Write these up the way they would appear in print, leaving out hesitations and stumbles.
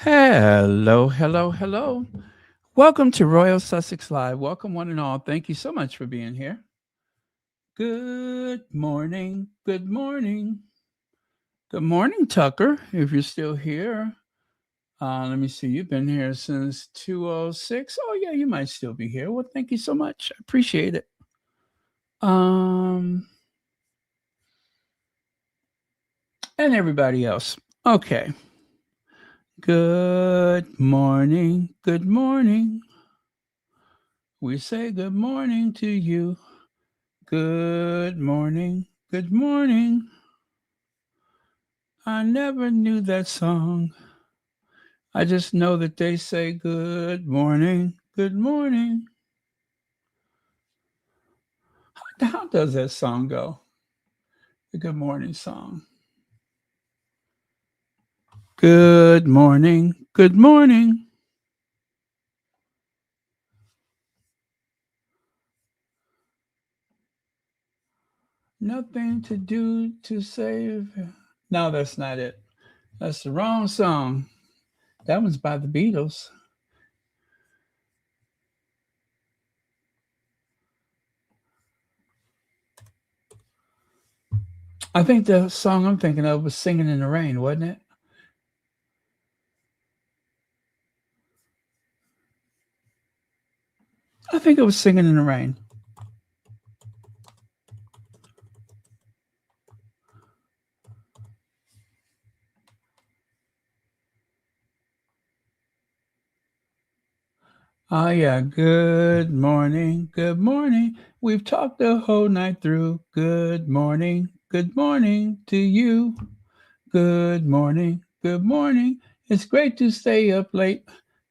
Hello, hello, hello. Welcome to Royal Sussex Live. Welcome, one and all. Thank you so much for being here. Good morning. Good morning. Good morning, Tucker, if you're still here. Let me see. You've been here since 2:06. Oh, yeah, you might still be here. Well, thank you so much. I appreciate it. Um, and everybody else. Okay. Good morning. Good morning. We say good morning to you. Good morning. Good morning. I never knew that song. I just know that they say good morning. Good morning. How does that song go? The good morning song. Good morning. Good morning. Nothing to do to save. No, that's not it. That's the wrong song. That one's by the Beatles. I think the song I'm thinking of was Singing in the Rain, wasn't it? I think it was Singing in the Rain. Oh, yeah. Good morning. Good morning. We've talked the whole night through. Good morning. Good morning to you. Good morning. Good morning. It's great to stay up late.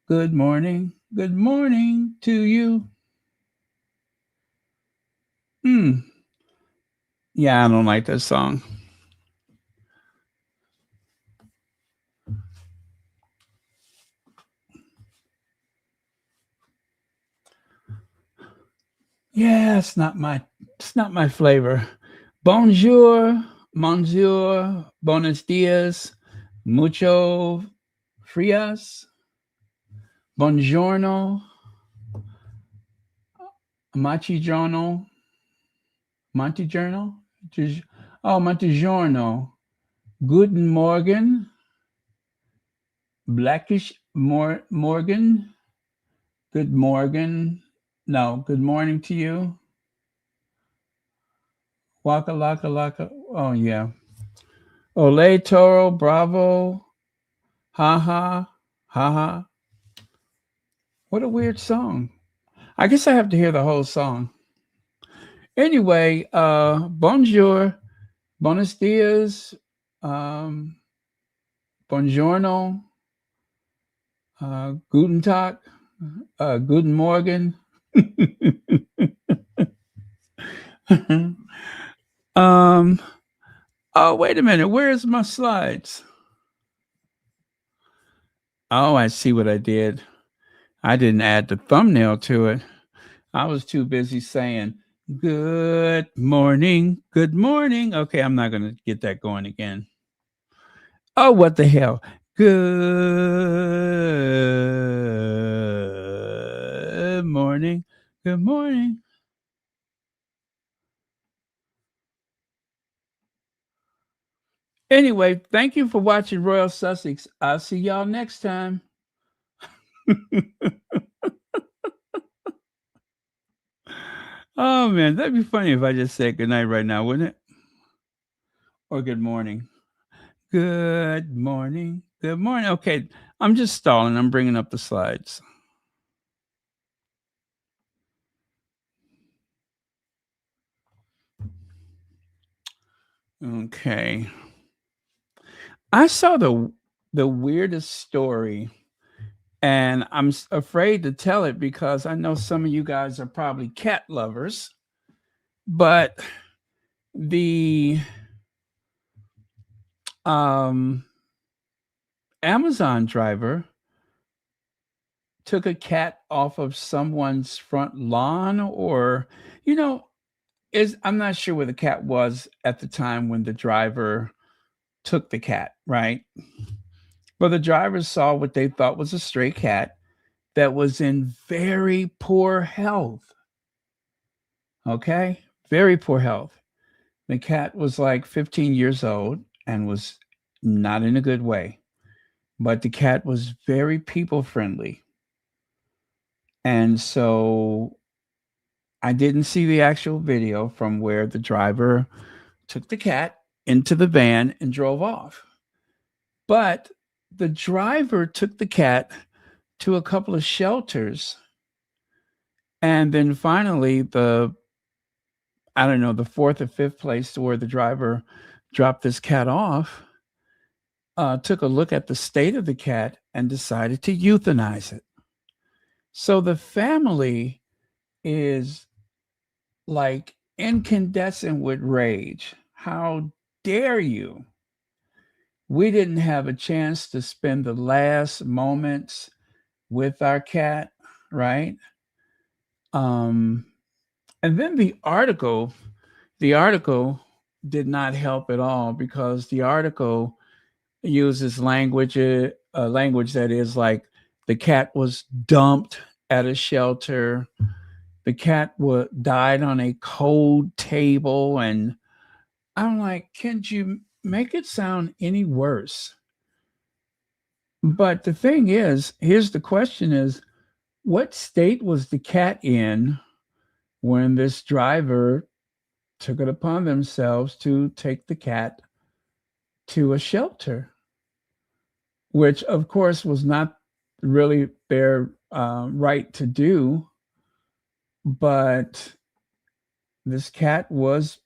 Good morning. Good morning to you. Hmm. Yeah, I don't like that song. Yeah, it's not my flavor. Bonjour, monsieur, buenos dias, mucho frias, buongiorno, machigiorno, montigiorno, montigiorno, guten morgen, blackish morgan, good morgan, no, good morning to you, waka laka laka, oh yeah, ole toro, bravo, ha ha. What a weird song. I guess I have to hear the whole song. Anyway, bonjour, buenos dias, um, buongiorno, guten Tag, guten Morgen. um, oh, wait a minute. Where's my slides? Oh, I see what I did. I didn't add the thumbnail to it. I was too busy saying, good morning, good morning. Okay, I'm not going to get that going again. Oh, what the hell? Good morning. Good morning. Anyway, thank you for watching Royal Sussex. I'll see y'all next time. Oh man, that'd be funny if I just said good night right now, wouldn't it? Or good morning. Good morning. Good morning. Okay, I'm just stalling. I'm bringing up the slides. Okay. I saw the weirdest story, and I'm afraid to tell it because I know some of you guys are probably cat lovers, but the um Amazon driver took a cat off of someone's front lawn, or you know is I'm not sure where the cat was at the time when the driver took the cat, right? Well, the drivers saw what they thought was a stray cat that was in very poor health. Okay? Very poor health. The cat was like 15 years old and was not in a good way. But the cat was very people friendly. And so I didn't see the actual video from where the driver took the cat into the van and drove off. But the driver took the cat to a couple of shelters. And then finally, I don't know, the fourth or fifth place to where the driver dropped this cat off, took a look at the state of the cat and decided to euthanize it. So the family is like incandescent with rage. How dare you? We didn't have a chance to spend the last moments with our cat, right? Um, and then the article did not help at all because the article uses language that is like the cat was dumped at a shelter. The cat died on a cold table, and I'm like, can you make it sound any worse? But the thing is, here's the question: is what state was the cat in when this driver took it upon themselves to take the cat to a shelter, which of course was not really their right to do. But this cat was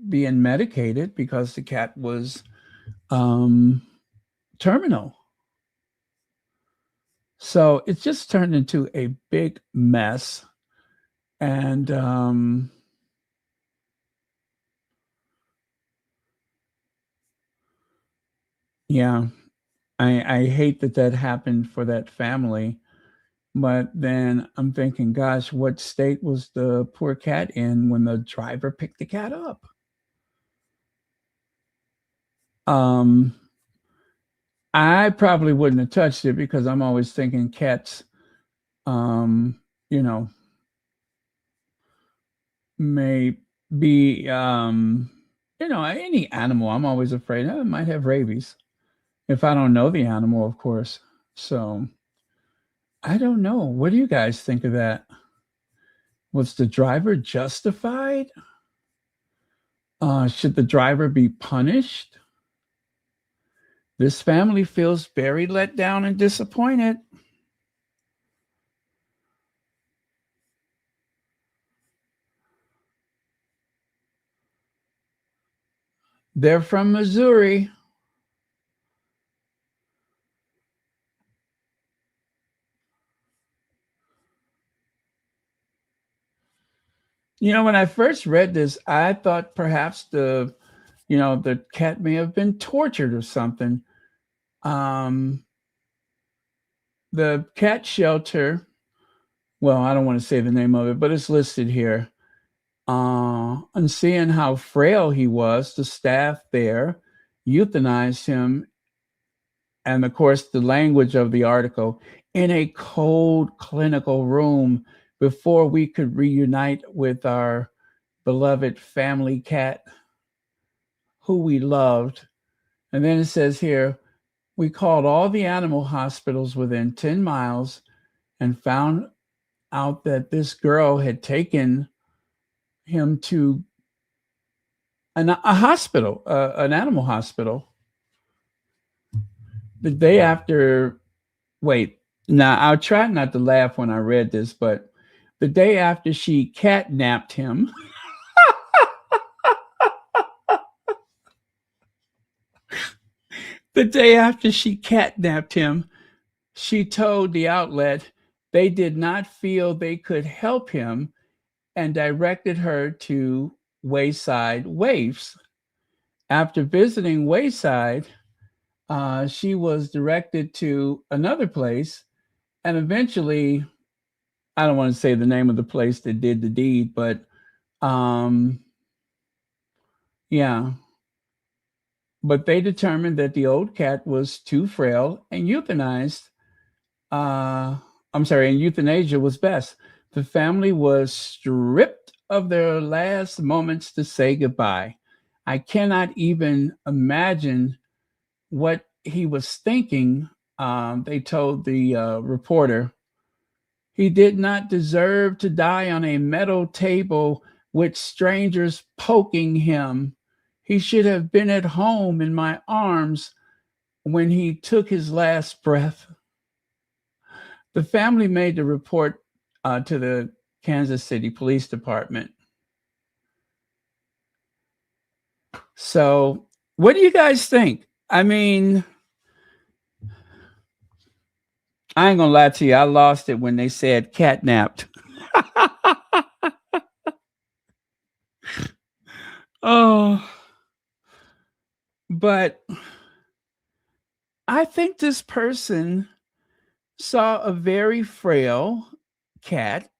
being medicated because the cat was um, terminal. So it just turned into a big mess. And yeah, I hate that happened for that family. But then I'm thinking, gosh, what state was the poor cat in when the driver picked the cat up? Um, I probably wouldn't have touched it because I'm always thinking cats, um, you know, may be, any animal. I'm always afraid it might have rabies if I don't know the animal, of course. So I don't know. What do you guys think of that? Was the driver justified? Should the driver be punished? This family feels very let down and disappointed. They're from Missouri. When I first read this, I thought perhaps the cat may have been tortured or something. Um, the cat shelter, well, I don't want to say the name of it, but it's listed here. And seeing how frail he was, the staff there euthanized him. And of course, the language of the article in a cold clinical room before we could reunite with our beloved family cat who we loved. And then it says here, we called all the animal hospitals within 10 miles and found out that this girl had taken him to a hospital, an animal hospital. The day after, wait, now I'll try not to laugh when I read this, but the day after she catnapped him, the day after she catnapped him, she told the outlet they did not feel they could help him and directed her to Wayside Waifs. After visiting Wayside, she was directed to another place, and eventually, I don't want to say the name of the place that did the deed, but yeah. but they determined that the old cat was too frail and euthanized. Uh, and euthanasia was best. The family was stripped of their last moments to say goodbye. I cannot even imagine what he was thinking. They told the reporter he did not deserve to die on a metal table with strangers poking him. He should have been at home in my arms when he took his last breath. The family made the report to the Kansas City Police Department. So, what do you guys think? I mean, I ain't gonna lie to you. I lost it when they said catnapped. Oh, but I think this person saw a very frail cat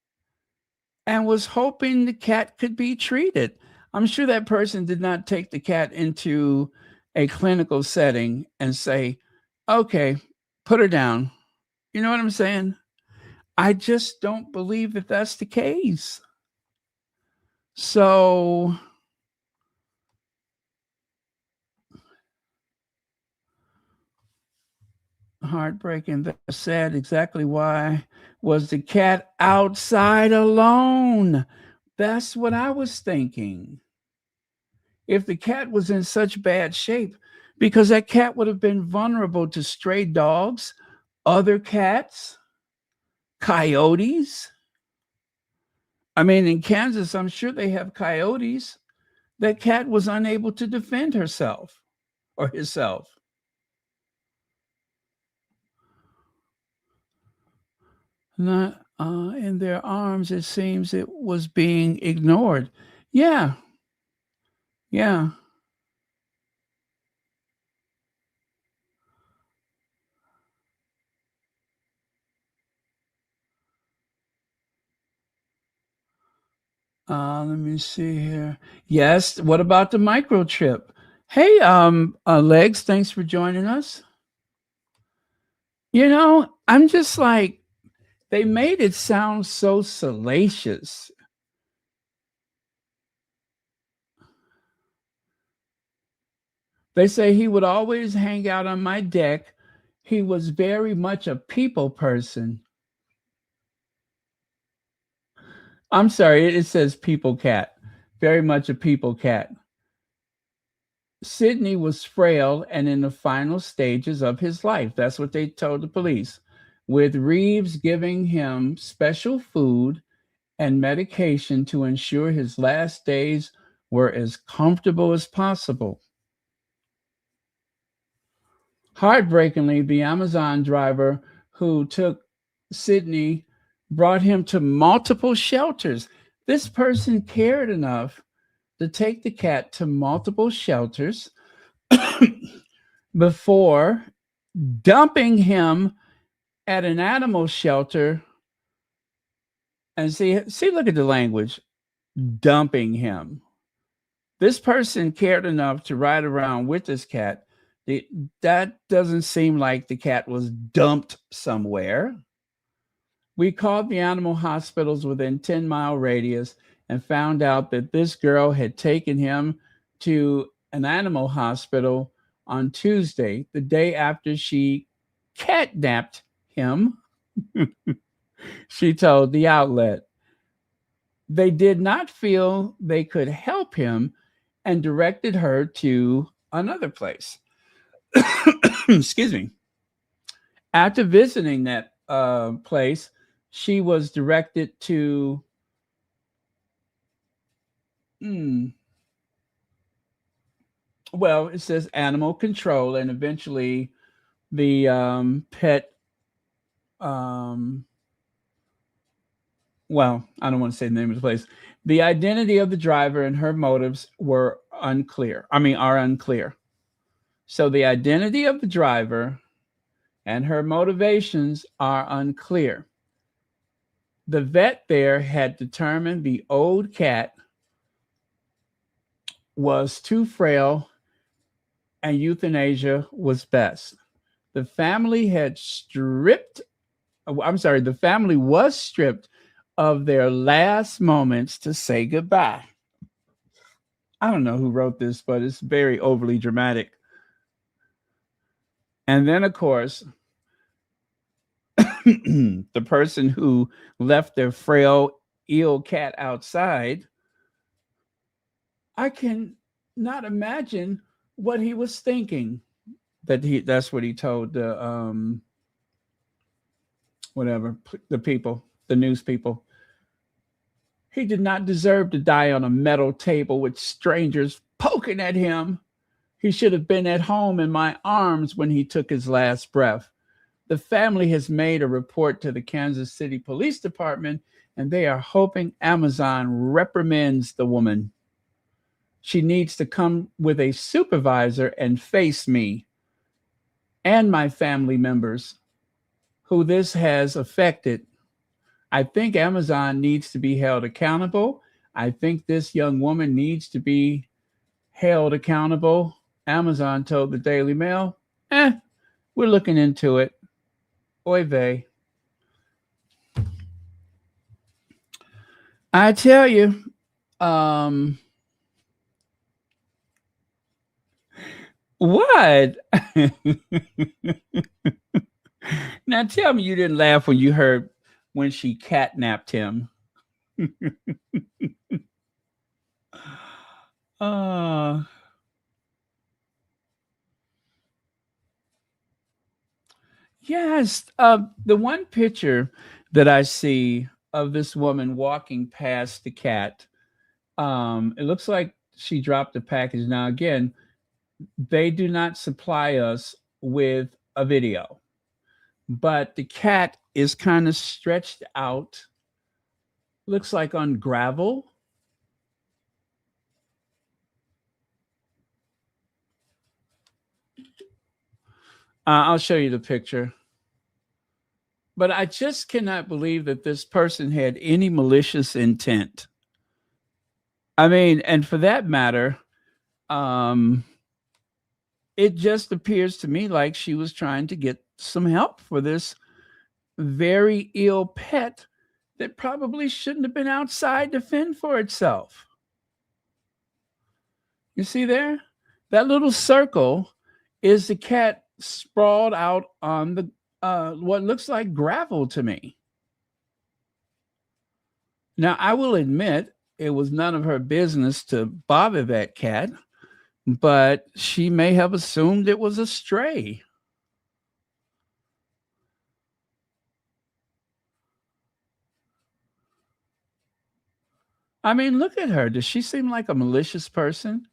and was hoping the cat could be treated. I'm sure that person did not take the cat into a clinical setting and say, okay, put her down. You know what I'm saying? I just don't believe that that's the case. So heartbreaking. That's sad. Exactly why was the cat outside alone? That's what I was thinking. If the cat was in such bad shape, because that cat would have been vulnerable to stray dogs, other cats, coyotes. I mean, in Kansas, I'm sure they have coyotes. That cat was unable to defend herself or himself. Not in their arms, it seems it was being ignored. Yeah, yeah. Let me see here. Yes. What about the microchip? Hey, Legs, thanks for joining us. I'm just like, they made it sound so salacious. They say he would always hang out on my deck. He was very much a people person. I'm sorry, it says people cat. Very much a people cat. Sidney was frail and in the final stages of his life. That's what they told the police. With Reeves giving him special food and medication to ensure his last days were as comfortable as possible. Heartbreakingly, the Amazon driver who took Sidney brought him to multiple shelters. This person cared enough to take the cat to multiple shelters before dumping him at an animal shelter. And see, look at the language, dumping him. This person cared enough to ride around with this cat. That doesn't seem like the cat was dumped somewhere. We called the animal hospitals within 10-mile radius and found out that this girl had taken him to an animal hospital on Tuesday, the day after she catnapped him. She told the outlet. They did not feel they could help him and directed her to another place. Excuse me. After visiting that place, she was directed to, well, it says animal control, and eventually the pet, um, well, I don't want to say the name of the place. The identity of the driver and her motives were unclear. Are unclear. So the identity of the driver and her motivations are unclear. The vet there had determined the old cat was too frail and euthanasia was best. The family had stripped, I'm sorry, the family was stripped of their last moments to say goodbye. I don't know who wrote this, but it's very overly dramatic. And then, of course, the person who left their frail, ill cat outside, I can not imagine what he was thinking. That's what he told the whatever the people, the news people. He did not deserve to die on a metal table with strangers poking at him. He should have been at home in my arms when he took his last breath. The family has made a report to the Kansas City Police Department, and they are hoping Amazon reprimands the woman. She needs to come with a supervisor and face me and my family members who this has affected. I think Amazon needs to be held accountable. I think this young woman needs to be held accountable. Amazon told the Daily Mail, we're looking into it. Oy vey. I tell you, what? Now tell me you didn't laugh when you heard when she catnapped him. uh, yes, the one picture that I see of this woman walking past the cat, it looks like she dropped a package. Now, again, they do not supply us with a video, but the cat is kind of stretched out, looks like on gravel. I'll show you the picture. But I just cannot believe that this person had any malicious intent. I mean, and for that matter, um, it just appears to me like she was trying to get some help for this very ill pet that probably shouldn't have been outside to fend for itself. You see there? That little circle is the cat sprawled out on the what looks like gravel to me. Now, I will admit it was none of her business to bother that cat, but she may have assumed it was a stray. I mean, look at her. Does she seem like a malicious person?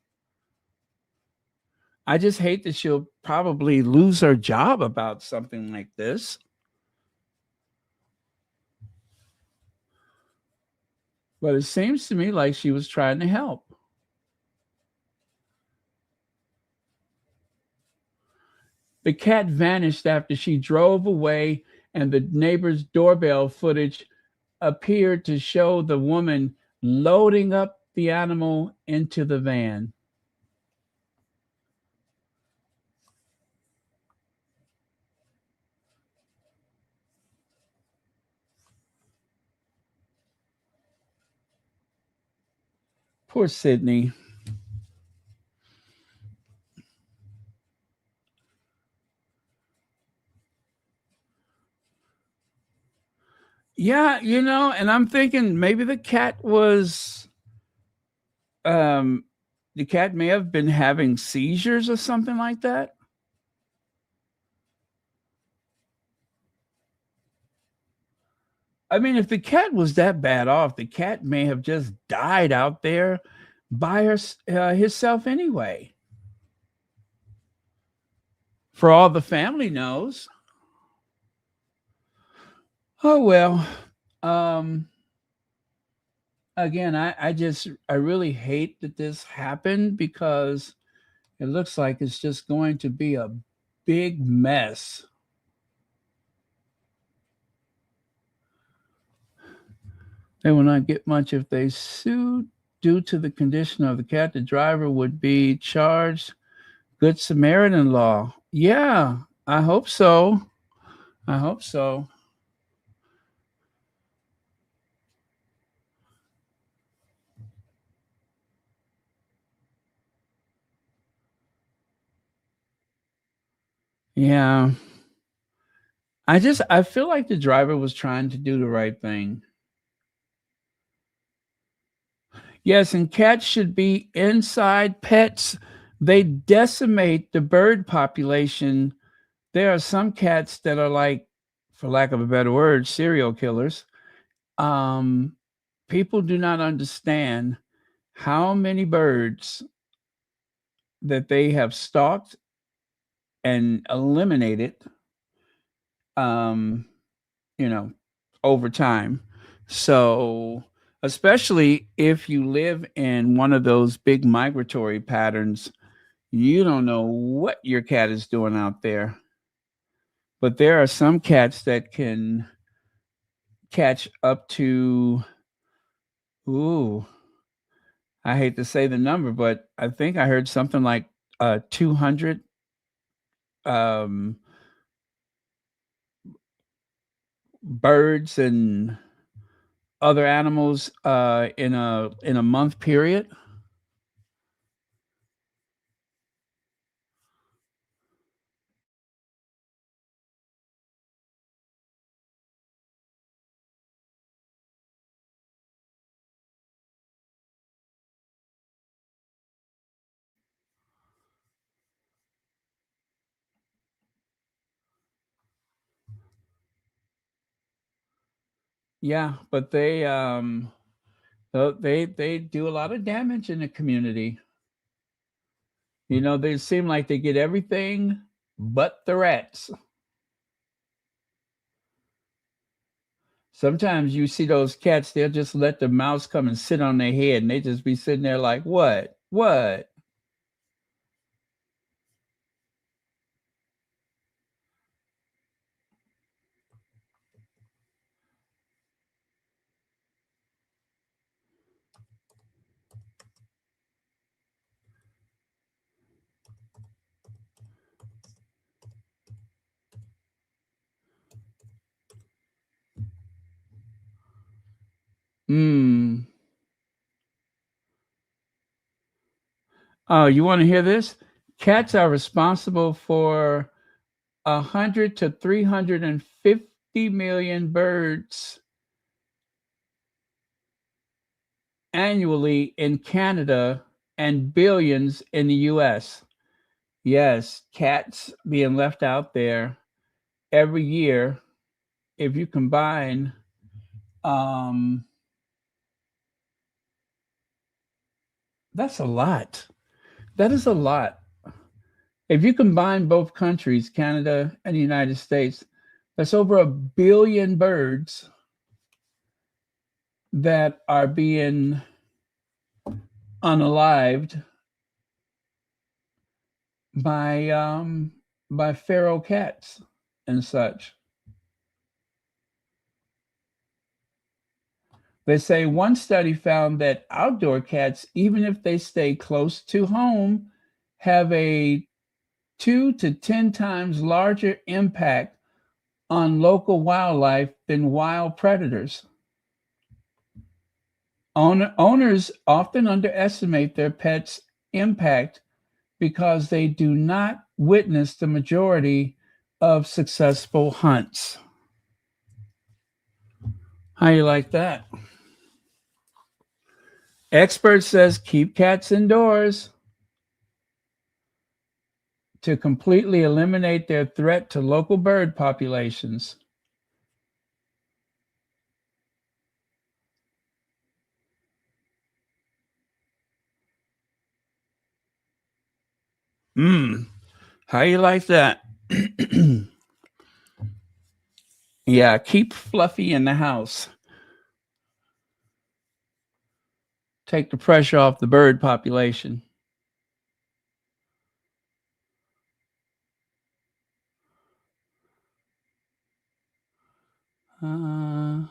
I just hate that she'll probably lose her job about something like this. But it seems to me like she was trying to help. The cat vanished after she drove away, and the neighbor's doorbell footage appeared to show the woman loading up the animal into the van. Poor Sydney. Yeah, and I'm thinking maybe um the cat may have been having seizures or something like that. I mean, if the cat was that bad off, the cat may have just died out there by himself anyway. For all the family knows. Oh well. Um Again, I really hate that this happened because it looks like it's just going to be a big mess. They will not get much if they sue due to the condition of the cat. The driver would be charged. Good Samaritan law. Yeah, I hope so. I hope so. Yeah. I feel like the driver was trying to do the right thing. Yes, and cats should be inside pets. They decimate the bird population. There are some cats that are like, for lack of a better word, serial killers. Um, People do not understand how many birds that they have stalked and eliminated, um, you know, over time. So, especially if you live in one of those big migratory patterns, you don't know what your cat is doing out there. But there are some cats that can catch up to, ooh, I hate to say the number, but I think I heard something like 200 um, birds and other animals in a month period. Yeah, but they do a lot of damage in the community. They seem like they get everything but the rats. Sometimes you see those cats, they'll just let the mouse come and sit on their head and they just be sitting there like, what? What? Hmm. Oh, you want to hear this? Cats are responsible for 100 to 350 million birds annually in Canada and billions in the US. Yes, cats being left out there every year. If you combine, um, that's a lot. That is a lot. If you combine both countries, Canada and the United States, that's over a billion birds that are being unalived by feral cats and such. They say one study found that outdoor cats, even if they stay close to home, have a 2 to 10 times larger impact on local wildlife than wild predators. Owners often underestimate their pets' impact because they do not witness the majority of successful hunts. How you like that? Expert says keep cats indoors to completely eliminate their threat to local bird populations. Mm, how you like that? Yeah, keep Fluffy in the house. Take the pressure off the bird population. Uh,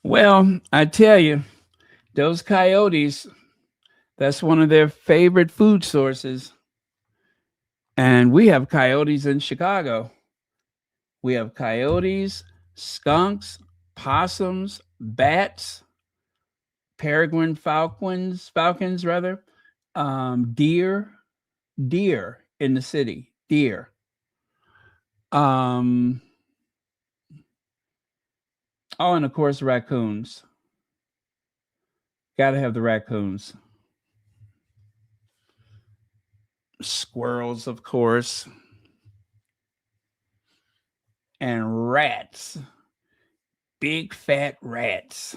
well, I tell you, those coyotes. That's one of their favorite food sources. And we have coyotes in Chicago. We have coyotes, skunks, possums, bats, peregrine falcons rather, deer in the city, deer. Um, oh, and of course raccoons. Got to have the raccoons. Squirrels, of course, and rats. Big fat rats.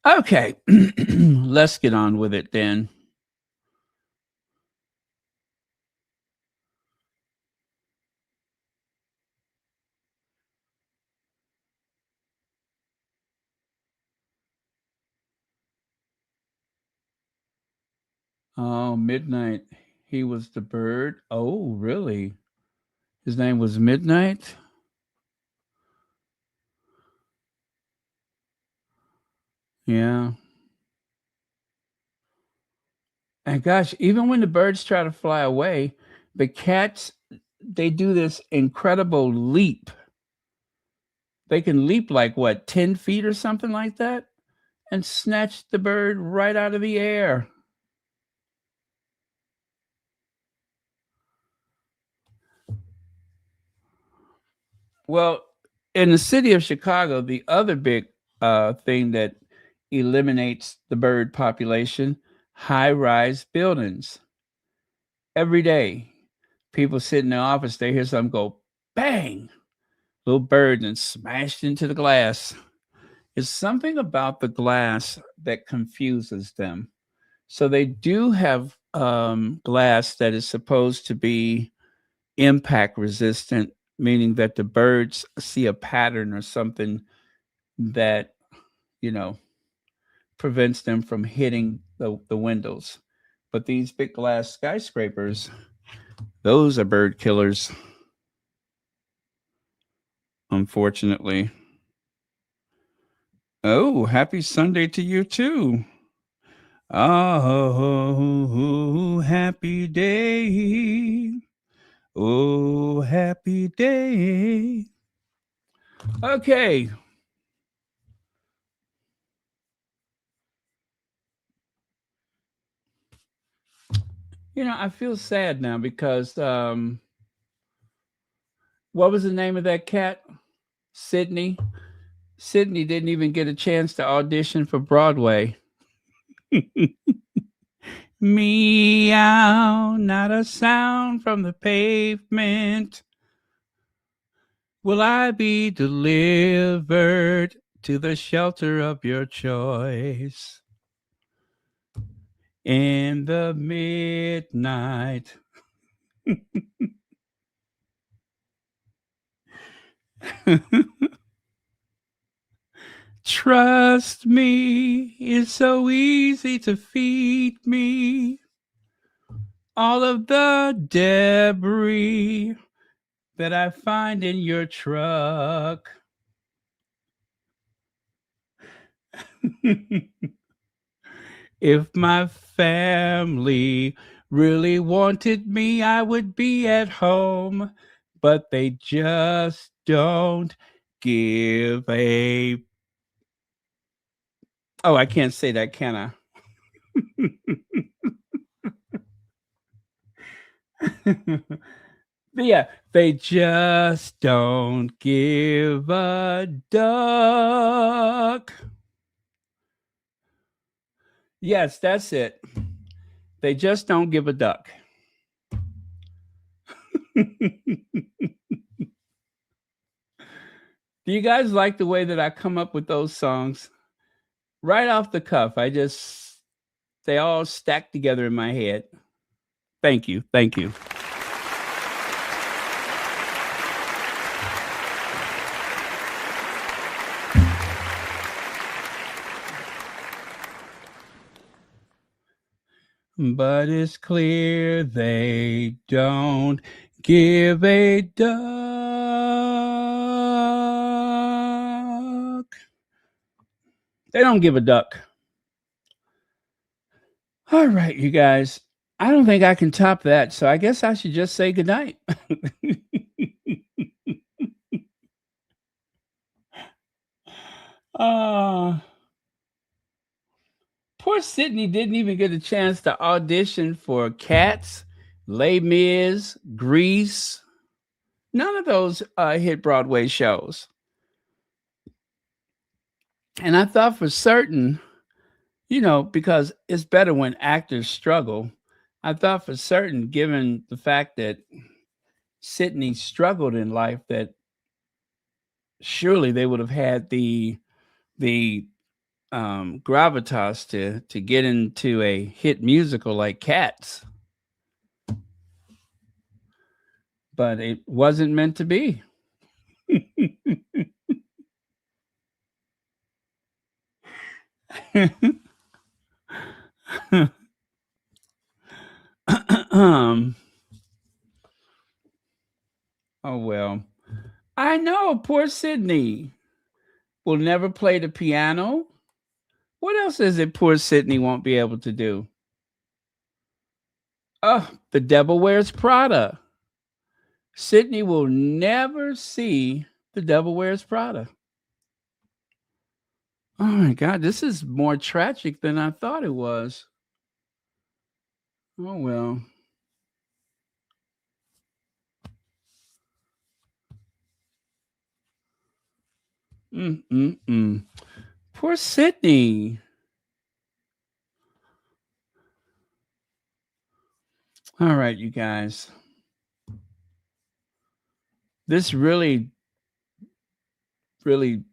Okay, let's get on with it then. Oh, Midnight. He was the bird. Oh, really? His name was Midnight? Yeah. And gosh, even when the birds try to fly away, the cats, they do this incredible leap. They can leap like what, 10 feet or something like that, and snatch the bird right out of the air. Well, in the city of Chicago, the other big thing that eliminates the bird population, high rise buildings. Every day, people sit in the office, they hear something go bang, little bird and smashed into the glass. It's something about the glass that confuses them. So they do have glass that is supposed to be impact resistant, meaning that the birds see a pattern or something that, you know, prevents them from hitting the windows. But these big glass skyscrapers, those are bird killers, unfortunately. Oh, happy Sunday to you too. Oh, happy day. Oh, happy day. Okay. I feel sad now because what was the name of that cat? Sydney. Sydney didn't even get a chance to audition for Broadway. Meow, not a sound from the pavement. Will I be delivered to the shelter of your choice in the midnight? Trust me, it's so easy to feed me all of the debris that I find in your truck. If my family really wanted me, I would be at home, but they just don't give a. Oh, I can't say that, can I? But yeah, they just don't give a duck. Yes, that's it. They just don't give a duck. Do you guys like the way that I come up with those songs? Right off the cuff, they all stack together in my head. Thank you. Thank you. But it's clear they don't give a duck. They don't give a duck. All right, you guys. I don't think I can top that, so I guess I should just say goodnight. uh, Poor Sydney didn't even get a chance to audition for Cats, Les Mis, Grease. None of those hit Broadway shows. And I thought for certain, because it's better when actors struggle, I thought for certain, given the fact that Sydney struggled in life, that surely they would have had the gravitas to get into a hit musical like Cats, but it wasn't meant to be. um, oh well. I know, poor Sydney will never play the piano. What else is it poor Sydney won't be able to do? Oh, the Devil Wears Prada. Sydney will never see the Devil Wears Prada. Oh my God, this is more tragic than I thought it was. Oh well. Mm-mm-mm. Poor Sydney. All right, you guys. This really, really,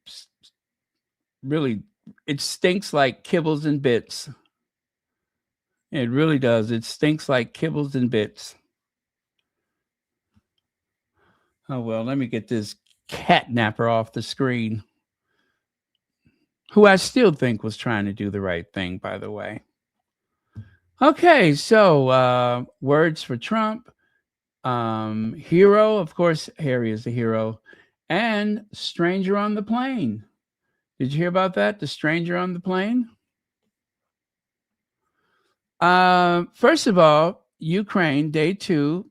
really, it stinks like kibbles and bits. It really does. It stinks like kibbles and bits. Oh, well, let me get this catnapper off the screen, who I still think was trying to do the right thing, by the way. Okay, so words for Trump. Hero, of course, Harry is the hero. And stranger on the plane. Did you hear about that? The stranger on the plane? First of all, Ukraine, day 2,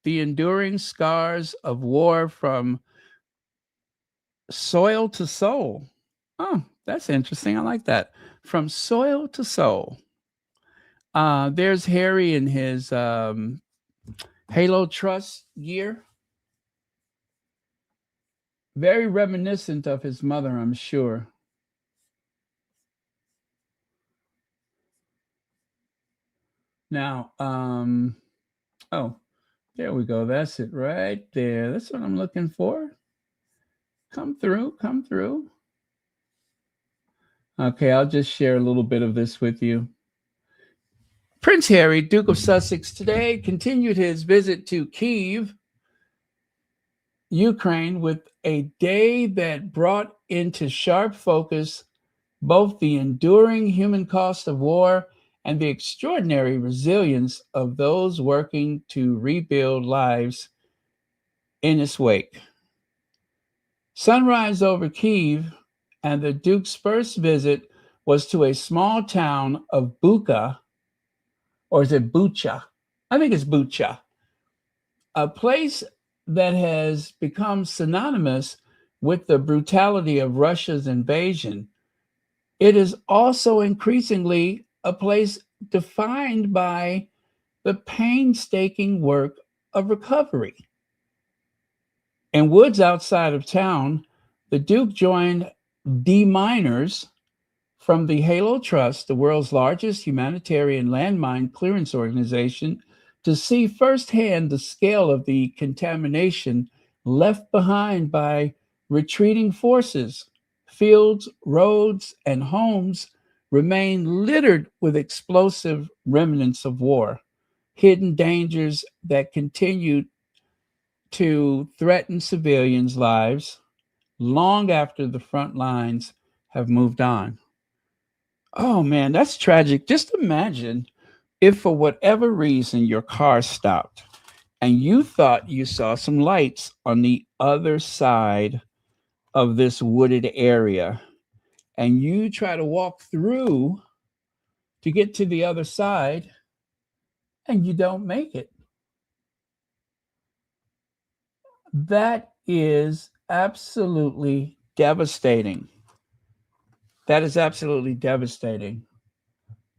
the enduring scars of war from soil to soul. Oh, that's interesting. I like that. From soil to soul. There's Harry in his Halo Trust gear. Very reminiscent of his mother, I'm sure. Now, oh, there we go. That's it right there. That's what I'm looking for. Come through, come through. Okay, I'll just share a little bit of this with you. Prince Harry, Duke of Sussex, today continued his visit to Kyiv, Ukraine, with a day that brought into sharp focus both the enduring human cost of war and the extraordinary resilience of those working to rebuild lives in its wake. Sunrise over Kyiv, and the Duke's first visit was to a small town of Bucha, or is it Bucha? I think it's Bucha, a place that has become synonymous with the brutality of Russia's invasion. It is also increasingly a place defined by the painstaking work of recovery. In woods outside of town, the Duke joined D-miners from the Halo Trust, the world's largest humanitarian landmine clearance organization, to see firsthand the scale of the contamination left behind by retreating forces. Fields, roads, and homes remain littered with explosive remnants of war, hidden dangers that continue to threaten civilians' lives long after the front lines have moved on. Oh man, that's tragic. Just imagine if for whatever reason your car stopped and you thought you saw some lights on the other side of this wooded area, and you try to walk through to get to the other side and you don't make it. That is absolutely devastating. That is absolutely devastating.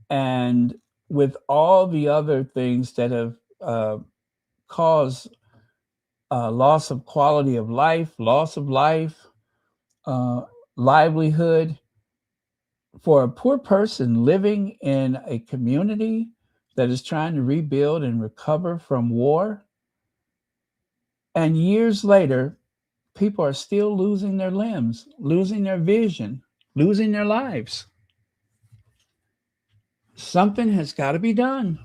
And with all the other things that have caused loss of quality of life, loss of life, uh, livelihood, for a poor person living in a community that is trying to rebuild and recover from war, and years later, people are still losing their limbs, losing their vision, losing their lives. Something has got to be done.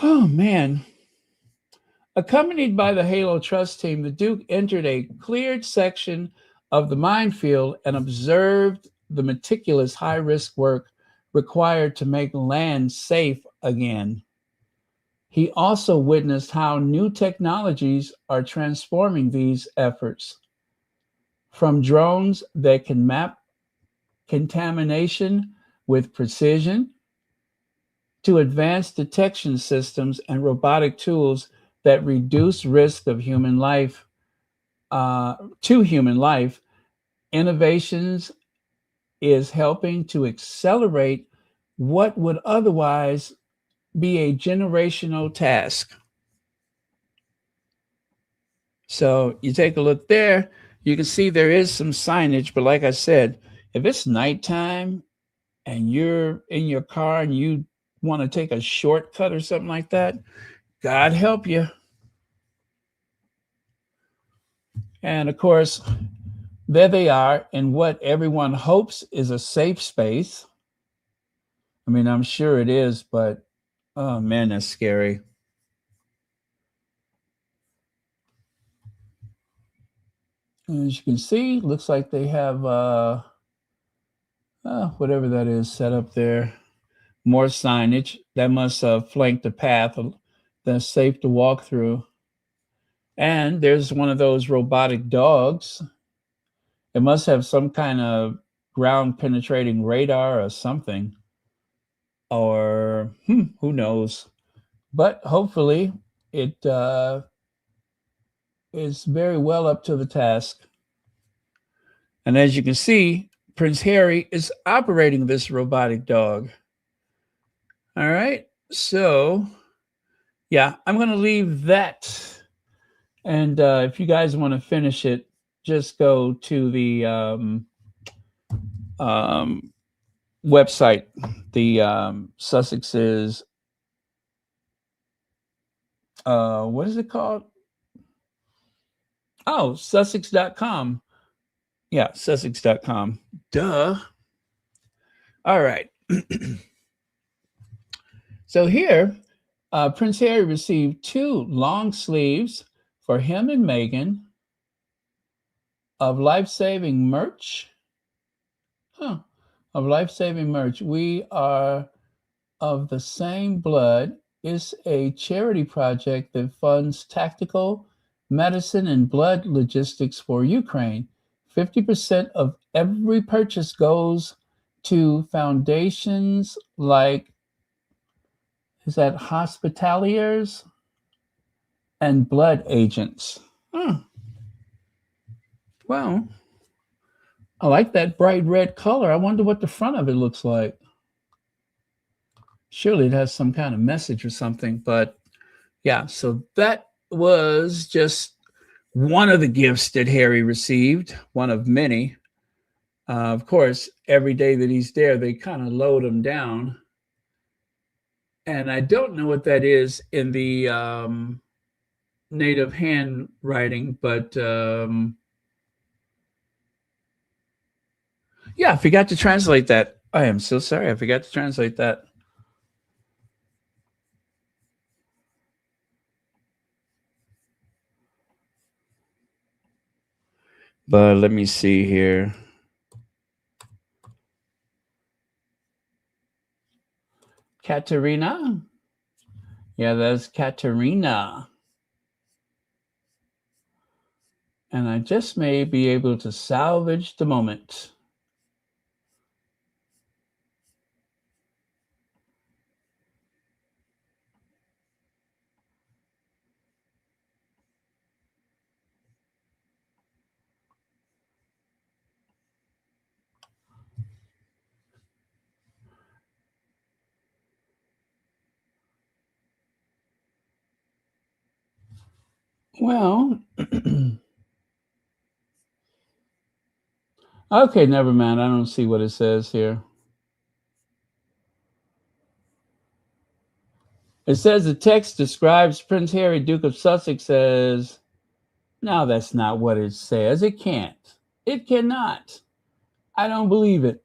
Oh, man. Accompanied by the Halo Trust team, the Duke entered a cleared section of the minefield and observed the meticulous high risk work required to make land safe again. He also witnessed how new technologies are transforming these efforts, from drones that can map contamination with precision to advanced detection systems and robotic tools that reduce risk of human life to human life. Innovations is helping to accelerate what would otherwise be a generational task. So you take a look there, you can see there is some signage, but like I said, if it's nighttime and you're in your car and you want to take a shortcut or something like that, God help you. And of course, there they are in what everyone hopes is a safe space. I mean, I'm sure it is, but oh man, that's scary. And as you can see, looks like they have whatever that is set up there. More signage that must flank the path that's safe to walk through. And there's one of those robotic dogs. It must have some kind of ground penetrating radar or something, or who knows. But hopefully, it is very well up to the task. And as you can see, Prince Harry is operating this robotic dog. All right. So, yeah, I'm going to leave that. And if you guys want to finish it, just go to the um, website, the Sussex's, what is it called? Oh, Sussex.com. Yeah, Sussex.com. Duh. All right. So here, Prince Harry received 2 long sleeves for him and Meghan of life-saving merch. Of life-saving merch. We are of the same blood is a charity project that funds tactical medicine and blood logistics for Ukraine. 50% of every purchase goes to foundations like, is that Hospitaliers and Blood Agents. Well, I like that bright red color. I wonder what the front of it looks like. Surely it has some kind of message or something, but yeah, so that was just one of the gifts that Harry received, one of many. Of course, every day that he's there, they kind of load him down. And I don't know what that is in the native handwriting, but yeah, I forgot to translate that. I am so sorry. I forgot to translate that. But let me see here. Katerina. Yeah, that's Katerina. And I just may be able to salvage the moment. Well, okay, never mind. I don't see what it says here. It says the text describes Prince Harry, Duke of Sussex, as. No, that's not what it says. It can't. It cannot. I don't believe it.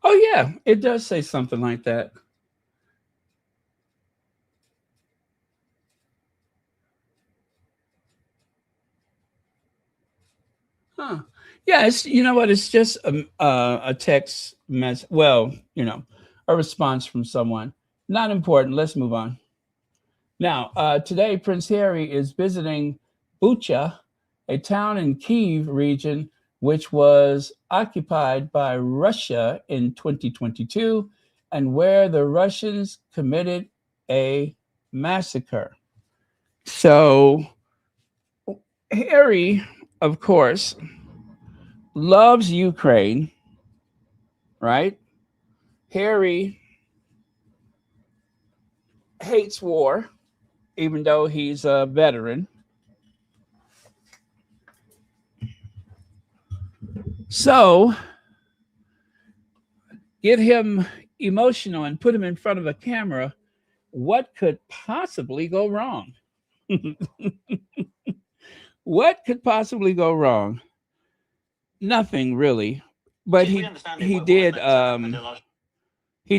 Oh, yeah, it does say something like that. Huh. Yeah, it's you know what? It's just a text mess. Well, a response from someone. Not important. Let's move on. Now, today Prince Harry is visiting Bucha, a town in Kiev region which was occupied by Russia in 2022, and where the Russians committed a massacre. So Harry, of course, loves Ukraine, right? Harry hates war, even though he's a veteran. So get him emotional and put him in front of a camera. What could possibly go wrong? What could possibly go wrong? Nothing really. But he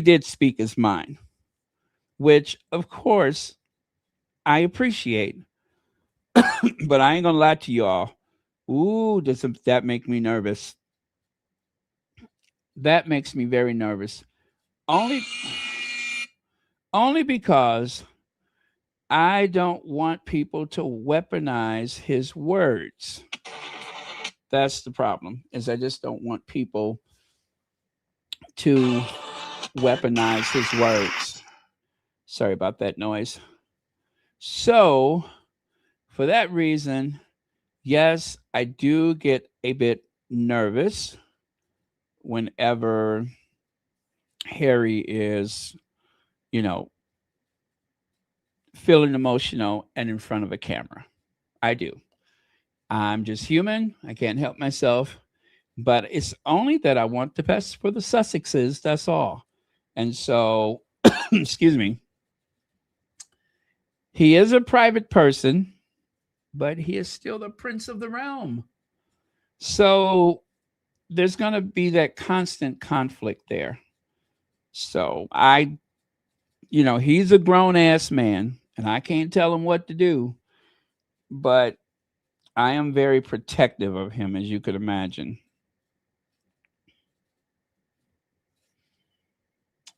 did speak his mind, which of course I appreciate. But I ain't gonna lie to y'all. Ooh, that make me nervous? That makes me very nervous. Only only because I don't want people to weaponize his words. That's the problem. Is I just don't want people to weaponize his words. Sorry about that noise. So, for that reason, yes, I do get a bit nervous whenever Harry is, you know, feeling emotional and in front of a camera. I do. I'm just human. I can't help myself. But it's only that I want the best for the Sussexes. That's all. And so, excuse me, he is a private person, but he is still the prince of the realm. So there's going to be that constant conflict there. So he's a grown ass man and I can't tell him what to do, but I am very protective of him, as you could imagine.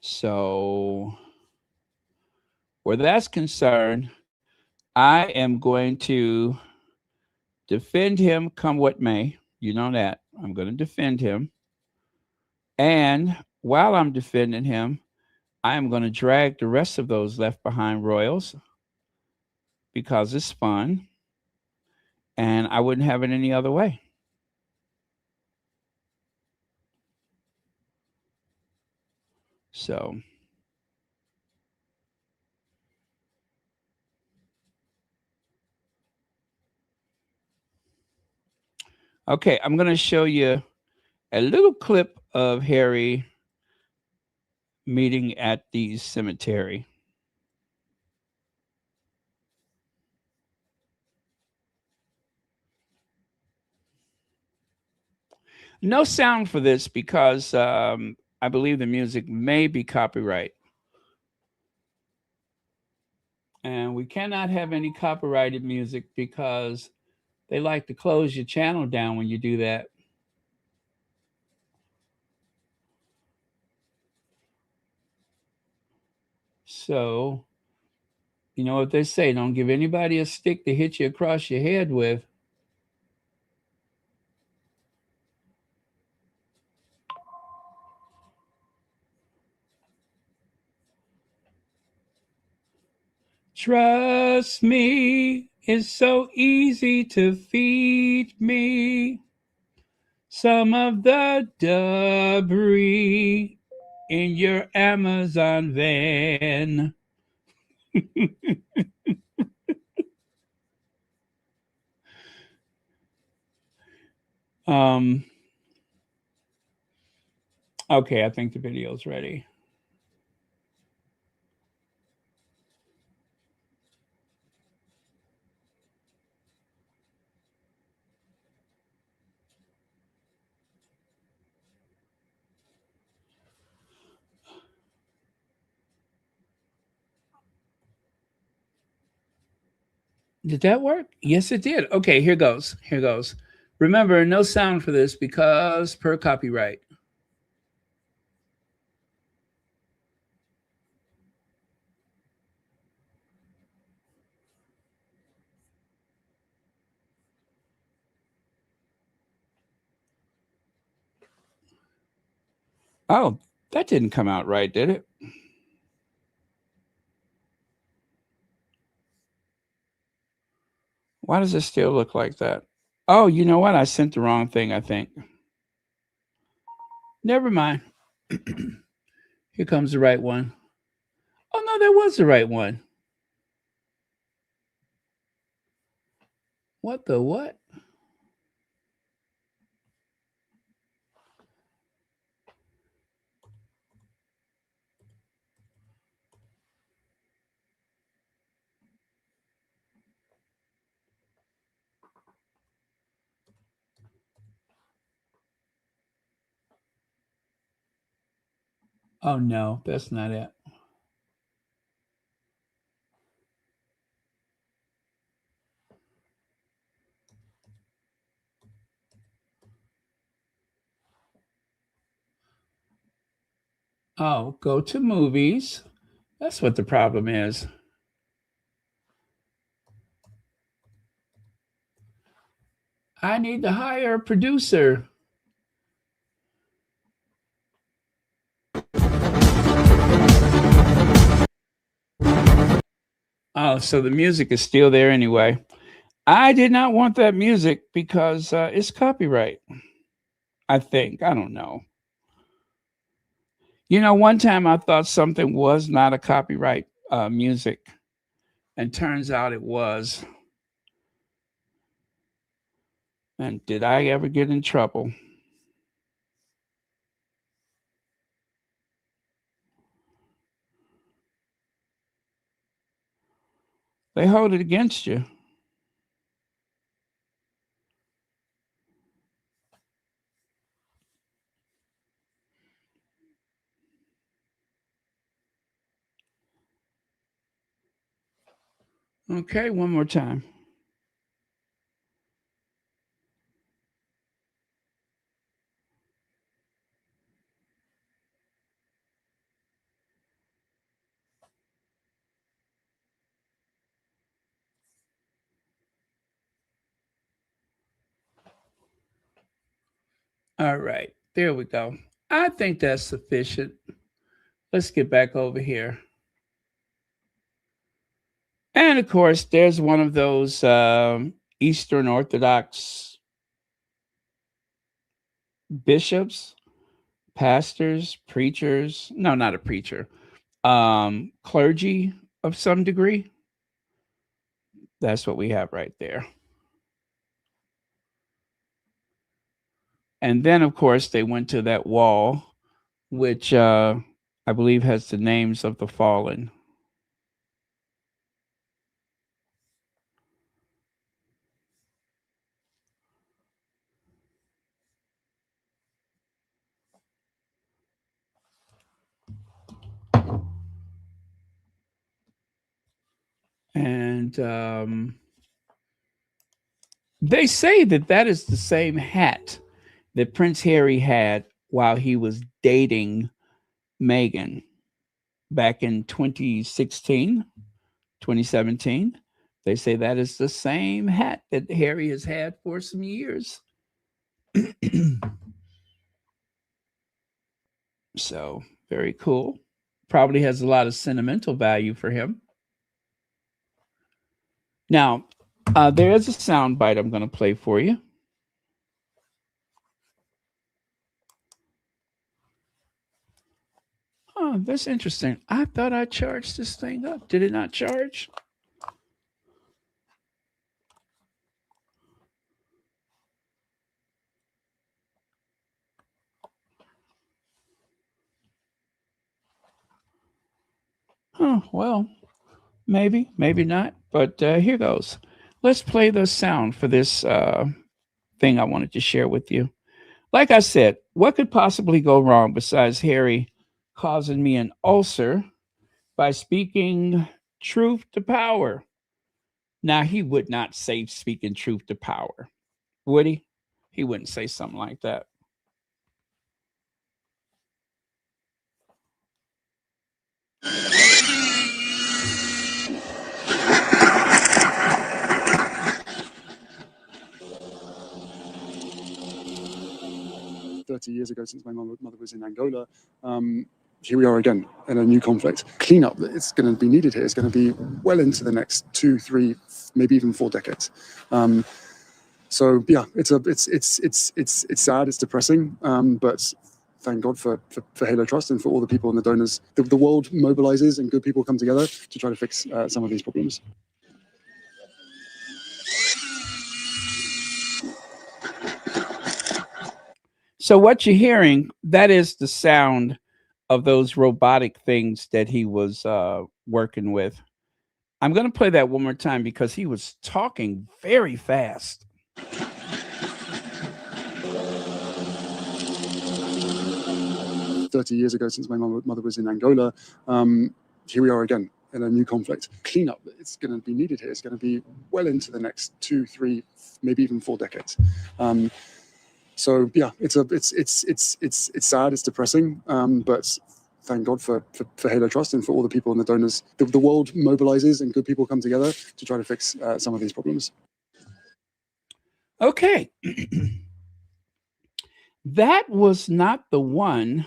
So, where that's concerned, I am going to defend him come what may. You know that. I'm going to defend him. And while I'm defending him, I am going to drag the rest of those left behind royals because it's fun. And I wouldn't have it any other way. So, okay, I'm going to show you a little clip of Harry meeting at the cemetery. No sound for this because I believe the music may be copyright. And we cannot have any copyrighted music because they like to close your channel down when you do that. So, you know what they say, don't give anybody a stick to hit you across your head with. Trust me, it's so easy to feed me some of the debris in your Amazon van. um, okay, I think the video's ready. Did that work? Yes, it did. Okay, here goes. Here goes. Remember, no sound for this because per copyright. Oh, that didn't come out right, did it? Why does it still look like that? Oh, you know what? I sent the wrong thing, I think. Never mind. Here comes the right one. Oh, no, that was the right one. What the what? Oh, no, that's not it. Oh, go to movies. That's what the problem is. I need to hire a producer. Oh, so the music is still there anyway. I did not want that music because it's copyright. I think. I don't know. You know, one time I thought something was not a copyright music, and turns out it was. And did I ever get in trouble? They hold it against you. Okay, one more time. All right, there we go. I think that's sufficient. Let's get back over here. And of course, there's one of those Eastern Orthodox bishops, pastors, preachers. No, not a preacher. Clergy of some degree. That's what we have right there. And then, of course, they went to that wall, which I believe has the names of the fallen. And they say that that is the same hat that Prince Harry had while he was dating Meghan back in 2016, 2017. They say that is the same hat that Harry has had for some years. So, very cool. Probably has a lot of sentimental value for him. Now, there is a sound bite I'm going to play for you. Oh, that's interesting. I thought I charged this thing up. Did it not charge? Oh, well, maybe, maybe not. But here goes. Let's play the sound for this thing I wanted to share with you. Like I said, what could possibly go wrong besides Harry causing me an ulcer by speaking truth to power? Now, he would not say speaking truth to power, would he? He wouldn't say something like that. 30 years ago, since my mother was in Angola. Here we are again in a new conflict. Cleanup that is going to be needed here is going to be well into the next 2, 3, maybe even 4 decades. So yeah, it's sad, it's depressing, but thank God for Halo Trust and for all the people and the donors. The world mobilizes and good people come together to try to fix some of these problems. So what you're hearing, that is the sound of those robotic things that he was working with. I'm going to play that one more time because he was talking very fast. 30 years ago, since my mother was in Angola. Here we are again in a new conflict. Cleanup that is going to be needed here is going to be well into the next 2, 3, maybe even 4 decades. So yeah, it's sad, it's depressing, but thank God for Halo Trust and for all the people and the donors. The world mobilizes and good people come together to try to fix some of these problems. Okay. That was not the one.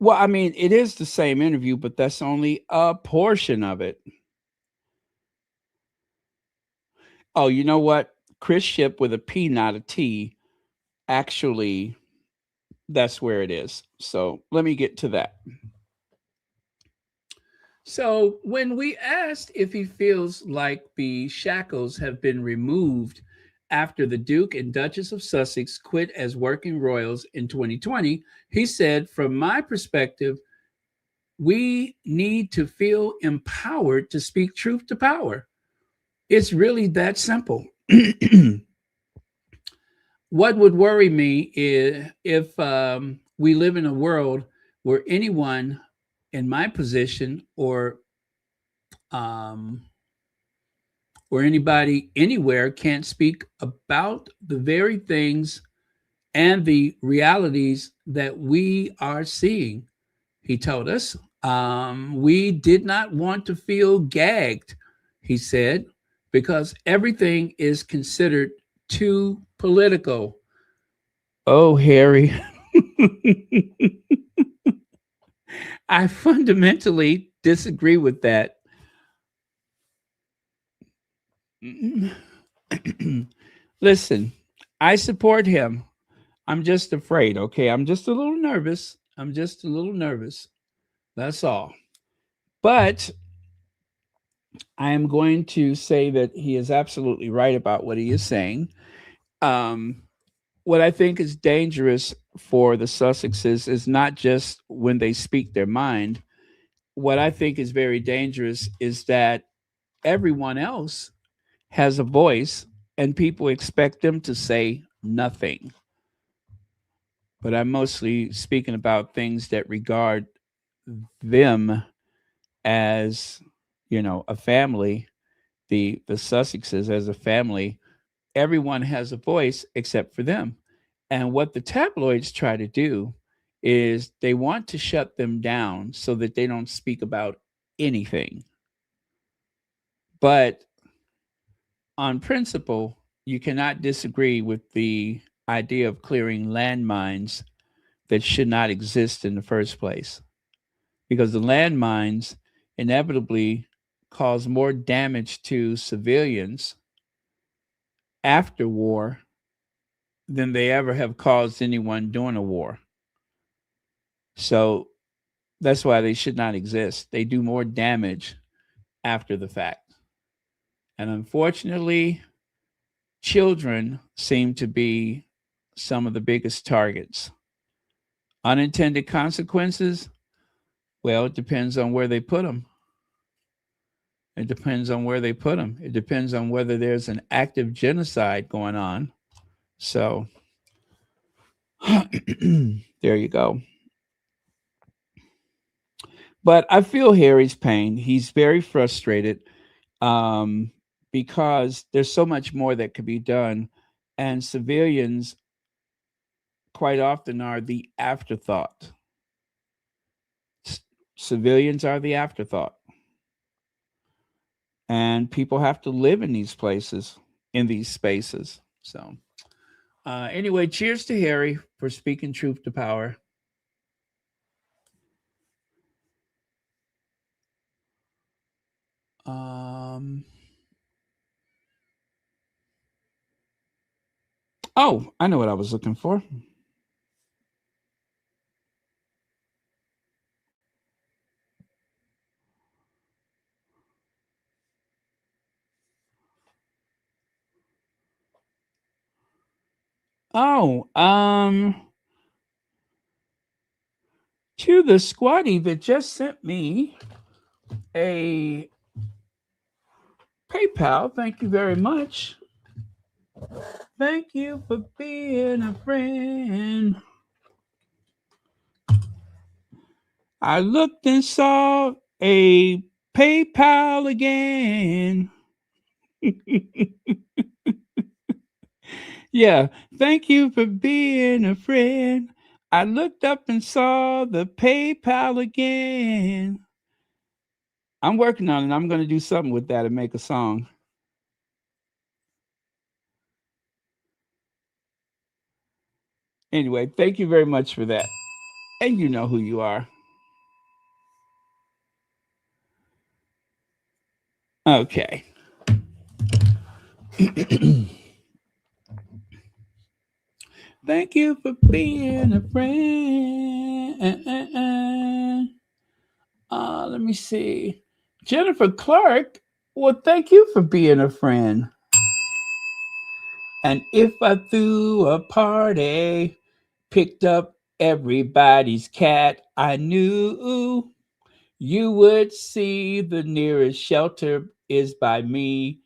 Well, I mean, it is the same interview, but that's only a portion of it. Oh, you know what? Chris Ship with a P, not a T. Actually, that's where it is. So let me get to that. So when we asked if he feels like the shackles have been removed after the Duke and Duchess of Sussex quit as working royals in 2020, he said, from my perspective, we need to feel empowered to speak truth to power. It's really that simple. What would worry me is if we live in a world where anyone in my position um, or anybody anywhere can't speak about the very things and the realities that we are seeing. He told us we did not want to feel gagged, he said, because everything is considered too political. Oh, Harry. I fundamentally disagree with that. Listen, I support him. I'm just afraid, okay? I'm just a little nervous. I'm just a little nervous. That's all. But I am going to say that he is absolutely right about what he is saying. Um, what I think is dangerous for the Sussexes is not just when they speak their mind. What I think is very dangerous is that everyone else has a voice and people expect them to say nothing. But I'm mostly speaking about things that regard them as, a family the Sussexes as a family, everyone has a voice except for them. And what the tabloids try to do is they want to shut them down so that they don't speak about anything. But on principle, you cannot disagree with the idea of clearing landmines that should not exist in the first place. Because the landmines inevitably cause more damage to civilians after war than they ever have caused anyone during a war. So that's why they should not exist. They do more damage after the fact. And unfortunately, children seem to be some of the biggest targets. Unintended consequences, well, it depends on where they put them. It depends on where they put them. It depends on whether there's an active genocide going on. So there you go. But I feel Harry's pain. He's very frustrated um, because there's so much more that could be done. And civilians quite often are the afterthought. Civilians are the afterthought. And people have to live in these places, in these spaces. So, anyway, cheers to Harry for speaking truth to power. Um, oh, I know what I was looking for. Oh, to the squatty that just sent me a PayPal. Thank you very much. Thank you for being a friend. I looked and saw a PayPal again. Yeah, thank you for being a friend. I looked up and saw the PayPal again. I'm working on it. I'm going to do something with that and make a song. Anyway, thank you very much for that. And you know who you are. Okay. Thank you for being a friend. Let me see. Jennifer Clark. Well, thank you for being a friend. And if I threw a party, picked up everybody's cat, I knew you would see the nearest shelter is by me.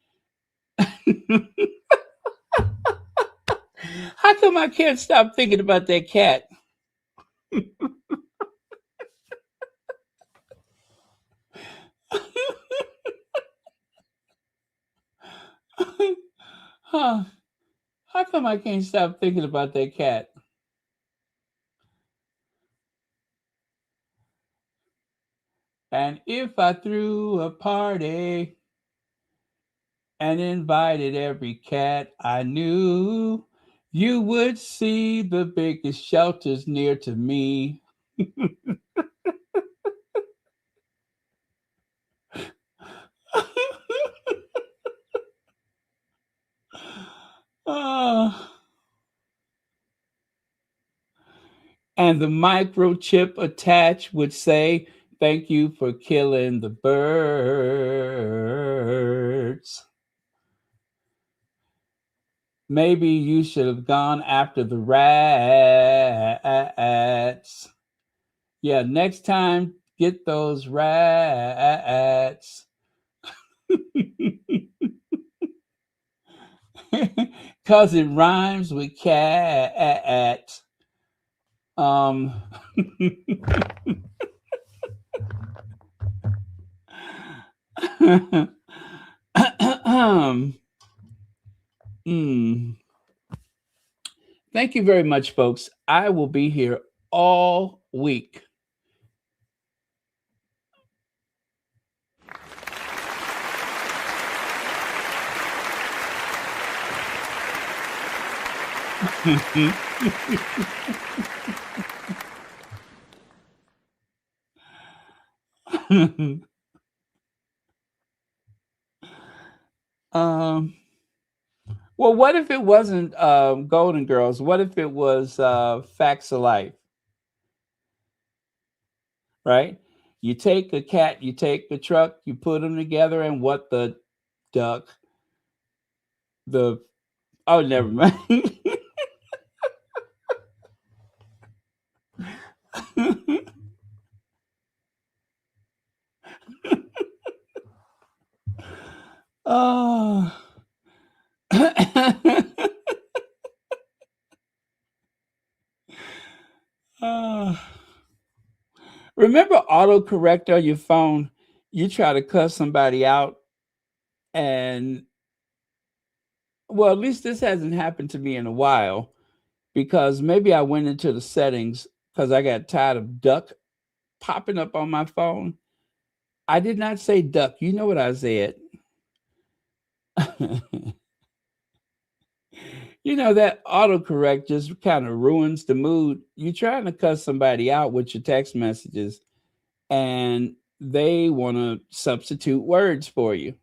How come I can't stop thinking about that cat? Huh. How come I can't stop thinking about that cat? And if I threw a party and invited every cat I knew, you would see the biggest shelters near to me. Oh. And the microchip attached would say, "Thank you for killing the birds. Maybe you should have gone after the rats. Yeah, next time, get those rats." Because it rhymes with cat. Um, Um, mm, Thank you very much, folks. I will be here all week. um, well, what if it wasn't Golden Girls? What if it was Facts of Life? Right? You take a cat, you take a truck, you put them together, and what the duck? The oh, never mind. Oh. uh, Remember autocorrect on your phone? You try to cuss somebody out, and well, at least this hasn't happened to me in a while because maybe I went into the settings because I got tired of duck popping up on my phone. I did not say duck. You know what I said. You know that autocorrect just kind of ruins the mood. You're trying to cuss somebody out with your text messages, and they want to substitute words for you.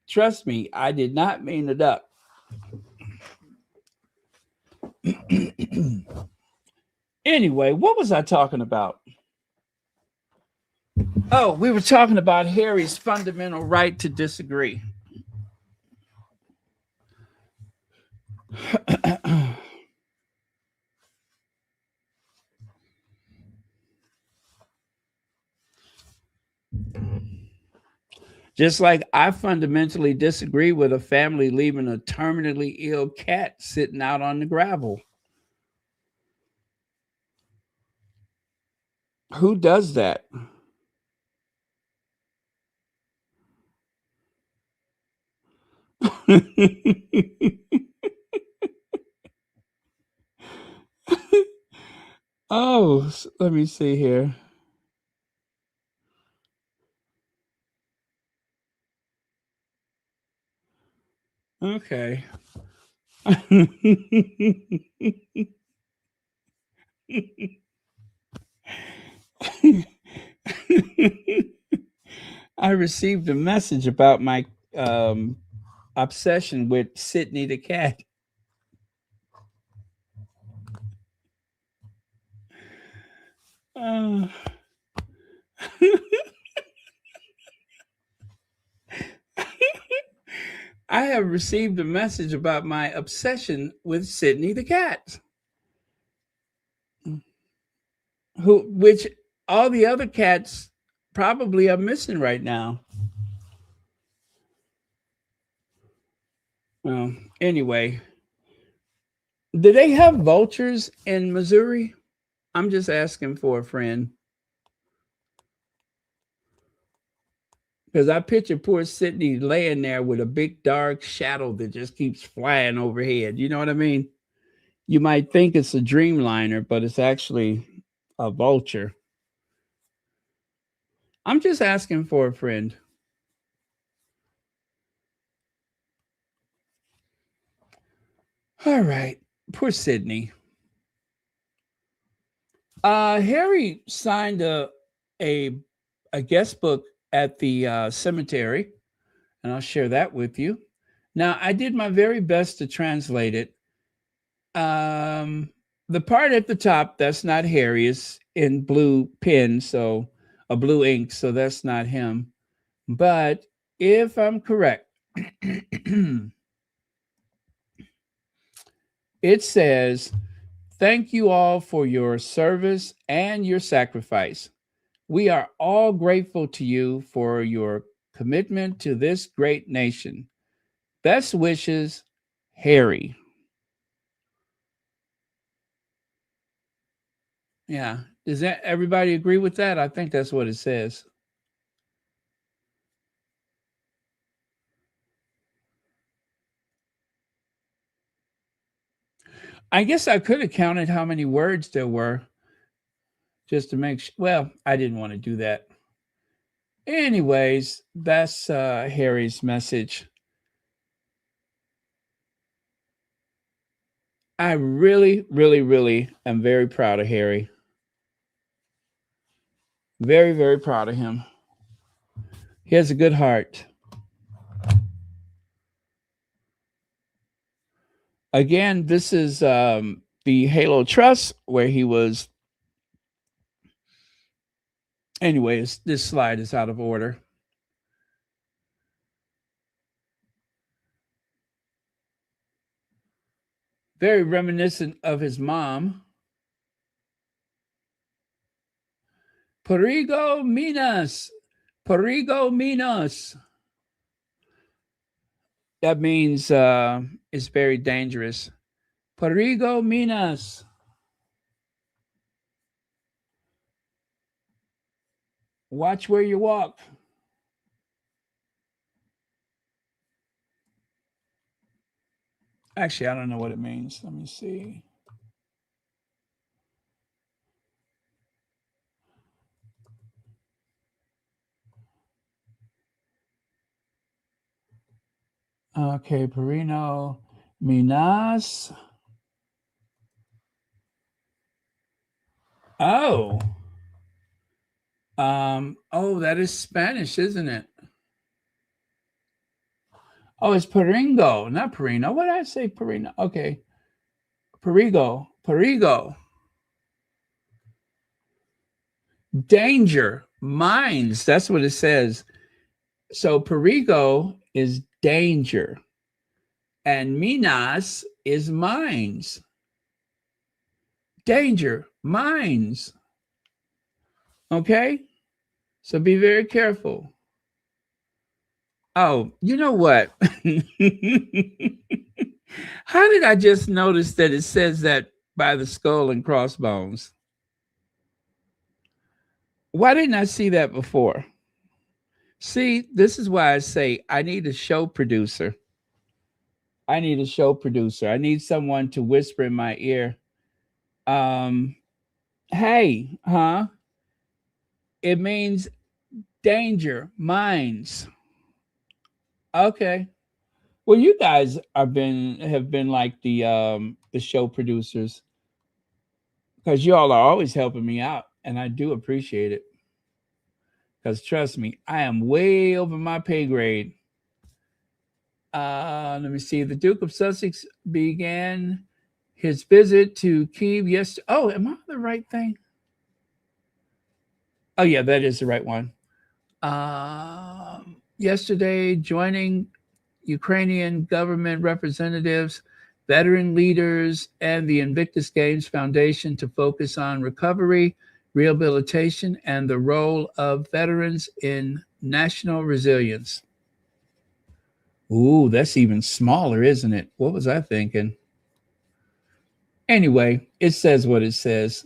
Trust me, I did not mean to duck. Anyway, what was I talking about? Oh, we were talking about Harry's fundamental right to disagree. Just like I fundamentally disagree with a family leaving a terminally ill cat sitting out on the gravel. Who does that? Oh, let me see here. Okay. I received a message about my um, obsession with Sydney the cat. Uh, I have received a message about my obsession with Sydney the cat, which all the other cats probably are missing right now. Well, anyway, do they have vultures in Missouri? I'm just asking for a friend because I picture poor Sydney laying there with a big dark shadow that just keeps flying overhead. You know what I mean? You might think it's a dreamliner, but it's actually a vulture. I'm just asking for a friend. All right. Poor Sydney. Harry signed a a guest book at the cemetery, and I'll share that with you. Now, I did my very best to translate it. Um, the part at the top that's not Harry is in blue pen, so a blue ink, so that's not him. But if I'm correct, it says, "Thank you all for your service and your sacrifice. We are all grateful to you for your commitment to this great nation. Best wishes, Harry." Yeah. Does that everybody agree with that? I think that's what it says. I guess I could have counted how many words there were just to make sure. Well, I didn't want to do that. Anyways, that's Harry's message. I really, really, really am very proud of Harry. Very, very proud of him. He has a good heart. Again, this is the Halo Trust where he was. Anyways, this slide is out of order. Very reminiscent of his mom. Perigo Minas. Perigo Minas. That means it's very dangerous. Perigo Minas. Watch where you walk. Actually, I don't know what it means. Let me see. Okay, Perino Minas. Oh. Oh, that is Spanish, isn't it? Oh, it's Peringo, not Perino. What did I say? Perino. Okay. Perigo. Perigo. Danger. Mines. That's what it says. So Perigo is danger. And Minas is mines. Danger. Mines. Okay? So be very careful. Oh, you know what? How did I just notice that it says that by the skull and crossbones? Why didn't I see that before? See, this is why I say I need a show producer. I need a show producer. I need someone to whisper in my ear, um, hey, huh? It means danger, mines. Okay. Well, you guys have been like the show producers because y'all are always helping me out, and I do appreciate it. Because trust me, I am way over my pay grade. Let me see. The Duke of Sussex began his visit to Kiev yesterday. Oh, am I on the right thing? Oh, yeah, that is the right one. Yesterday, joining Ukrainian government representatives, veteran leaders, and the Invictus Games Foundation to focus on recovery, rehabilitation, and the role of veterans in national resilience. Ooh, that's even smaller, isn't it? What was I thinking? Anyway, it says what it says.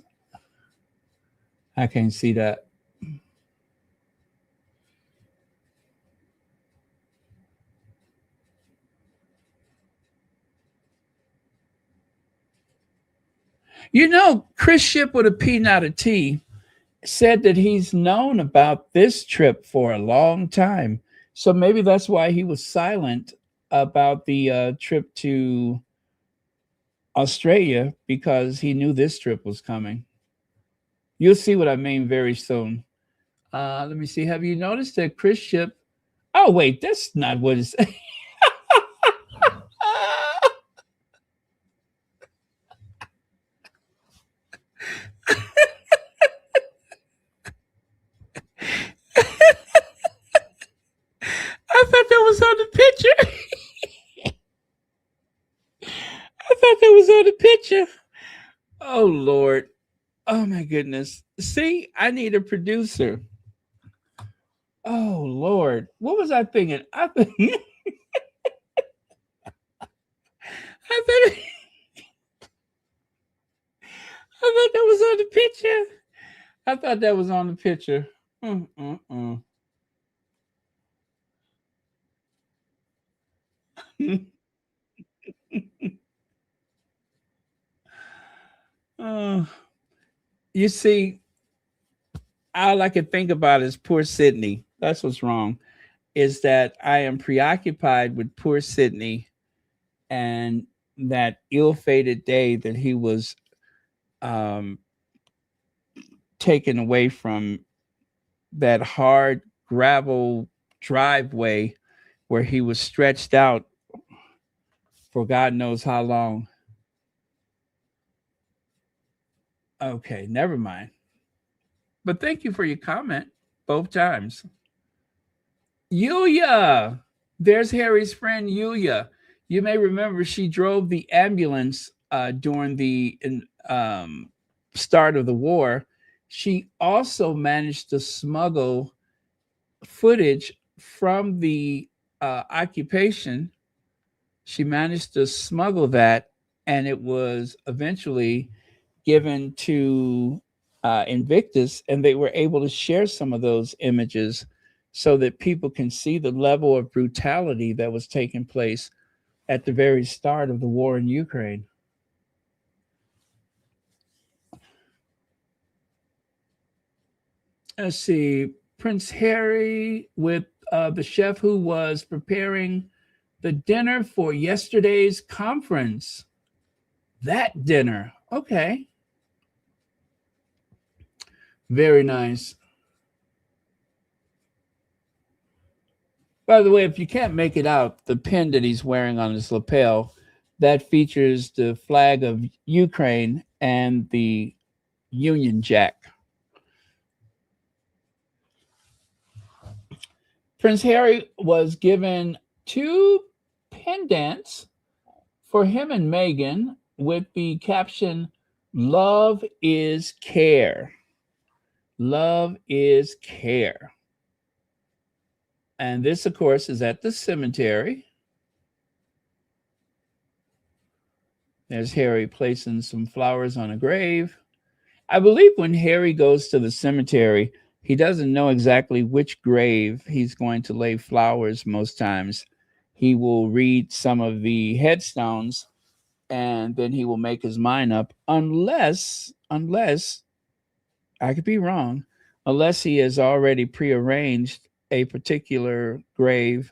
I can't see that. You know, Chris Ship with a P, not a T, said that he's known about this trip for a long time. So maybe that's why he was silent about the trip to Australia because he knew this trip was coming. You'll see what I mean very soon. Let me see. Have you noticed that Chris Ship? Oh, wait, that's not what it's. I thought that was on the picture. I thought that was on the picture. Oh, Lord. Oh, my goodness. See, I need a producer. Oh, Lord. What was I thinking? I thought, I thought that was on the picture. I thought that was on the picture. Mm-mm-mm. You see, all I can think about is poor Sydney. That's what's wrong. Is that I am preoccupied with poor Sydney and that ill-fated day that he was um, taken away from that hard gravel driveway where he was stretched out for God knows how long. Okay, never mind. But thank you for your comment both times. Yulia! There's Harry's friend Yulia. You may remember she drove the ambulance during the start of the war. She also managed to smuggle footage from the occupation. She managed to smuggle that, and it was eventually given to Invictus, and they were able to share some of those images so that people can see the level of brutality that was taking place at the very start of the war in Ukraine. Let's see, Prince Harry with the chef who was preparing the dinner for yesterday's conference. That dinner. Okay. Very nice. By the way, if you can't make it out, the pin that he's wearing on his lapel, that features the flag of Ukraine and the Union Jack. Prince Harry was given 2 pendants for him and Meghan with the caption, "Love is care." Love is care. And this, of course, is at the cemetery. There's Harry placing some flowers on a grave. I believe when Harry goes to the cemetery, he doesn't know exactly which grave he's going to lay flowers most times. He will read some of the headstones and then he will make his mind up unless I could be wrong, unless he has already prearranged a particular grave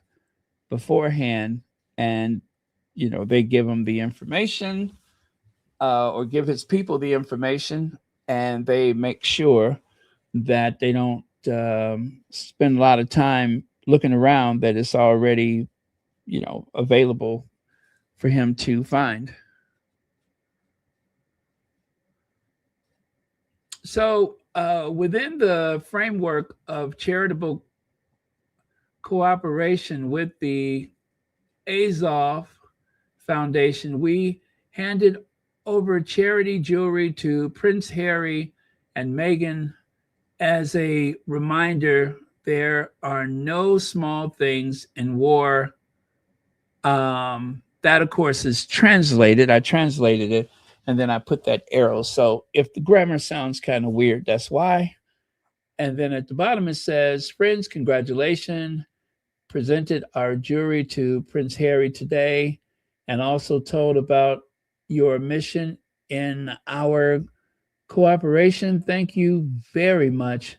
beforehand and they give him the information or give his people the information and they make sure that they don't spend a lot of time looking around, that it's already available for him to find. So within the framework of charitable cooperation with the Azov Foundation, we handed over charity jewelry to Prince Harry and Meghan as a reminder there are no small things in war. That, of course, is translated. I translated it, and then I put that arrow. So if the grammar sounds kind of weird, that's why. And then at the bottom it says, "Friends, congratulations. Presented our jewelry to Prince Harry today and also told about your mission in our cooperation. Thank you very much.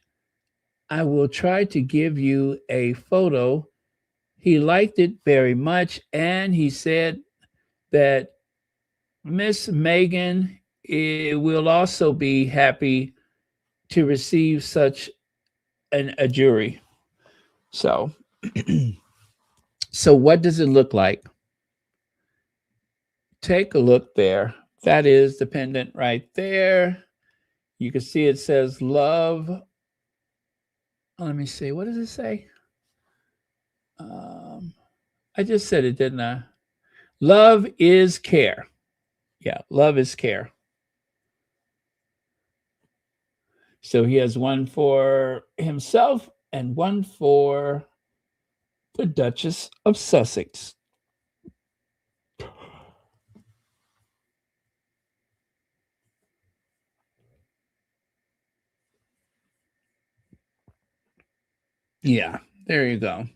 I will try to give you a photo." He liked it very much, and he said that Miss Meghan will also be happy to receive such a jury. So, so what does it look like? Take a look there. That is the pendant right there. You can see it says love. Let me see. What does it say? I just said it, didn't I? Love is care. Yeah, love is care. So he has one for himself and one for the Duchess of Sussex. Yeah, there you go.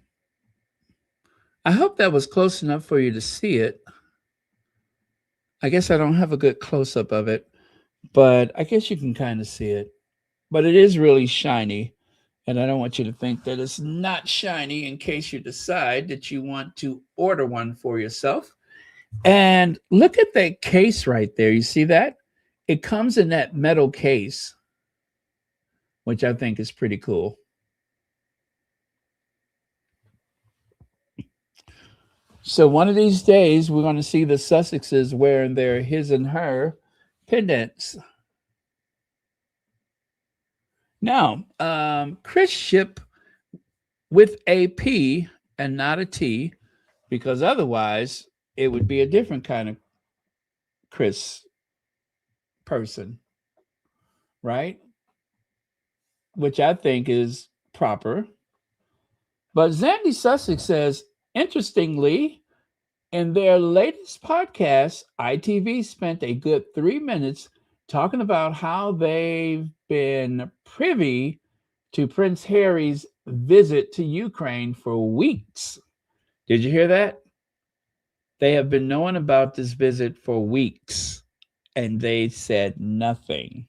I hope that was close enough for you to see it. I guess I don't have a good close up of it. but I guess you can kind of see it. But it is really shiny. And I don't want you to think that it's not shiny in case you decide that you want to order one for yourself. And look at that case right there. You see that? It comes in that metal case, which I think is pretty cool. So one of these days, we're going to see the Sussexes wearing their his and her pendants. Now, Chris Ship with a P and not a T, because otherwise it would be a different kind of Chris person, right? Which I think is proper. But Zandy Sussex says, interestingly, in their latest podcast, ITV spent a good 3 minutes talking about how they've been privy to Prince Harry's visit to Ukraine for weeks. Did you hear that? They have been knowing about this visit for weeks, and they said nothing.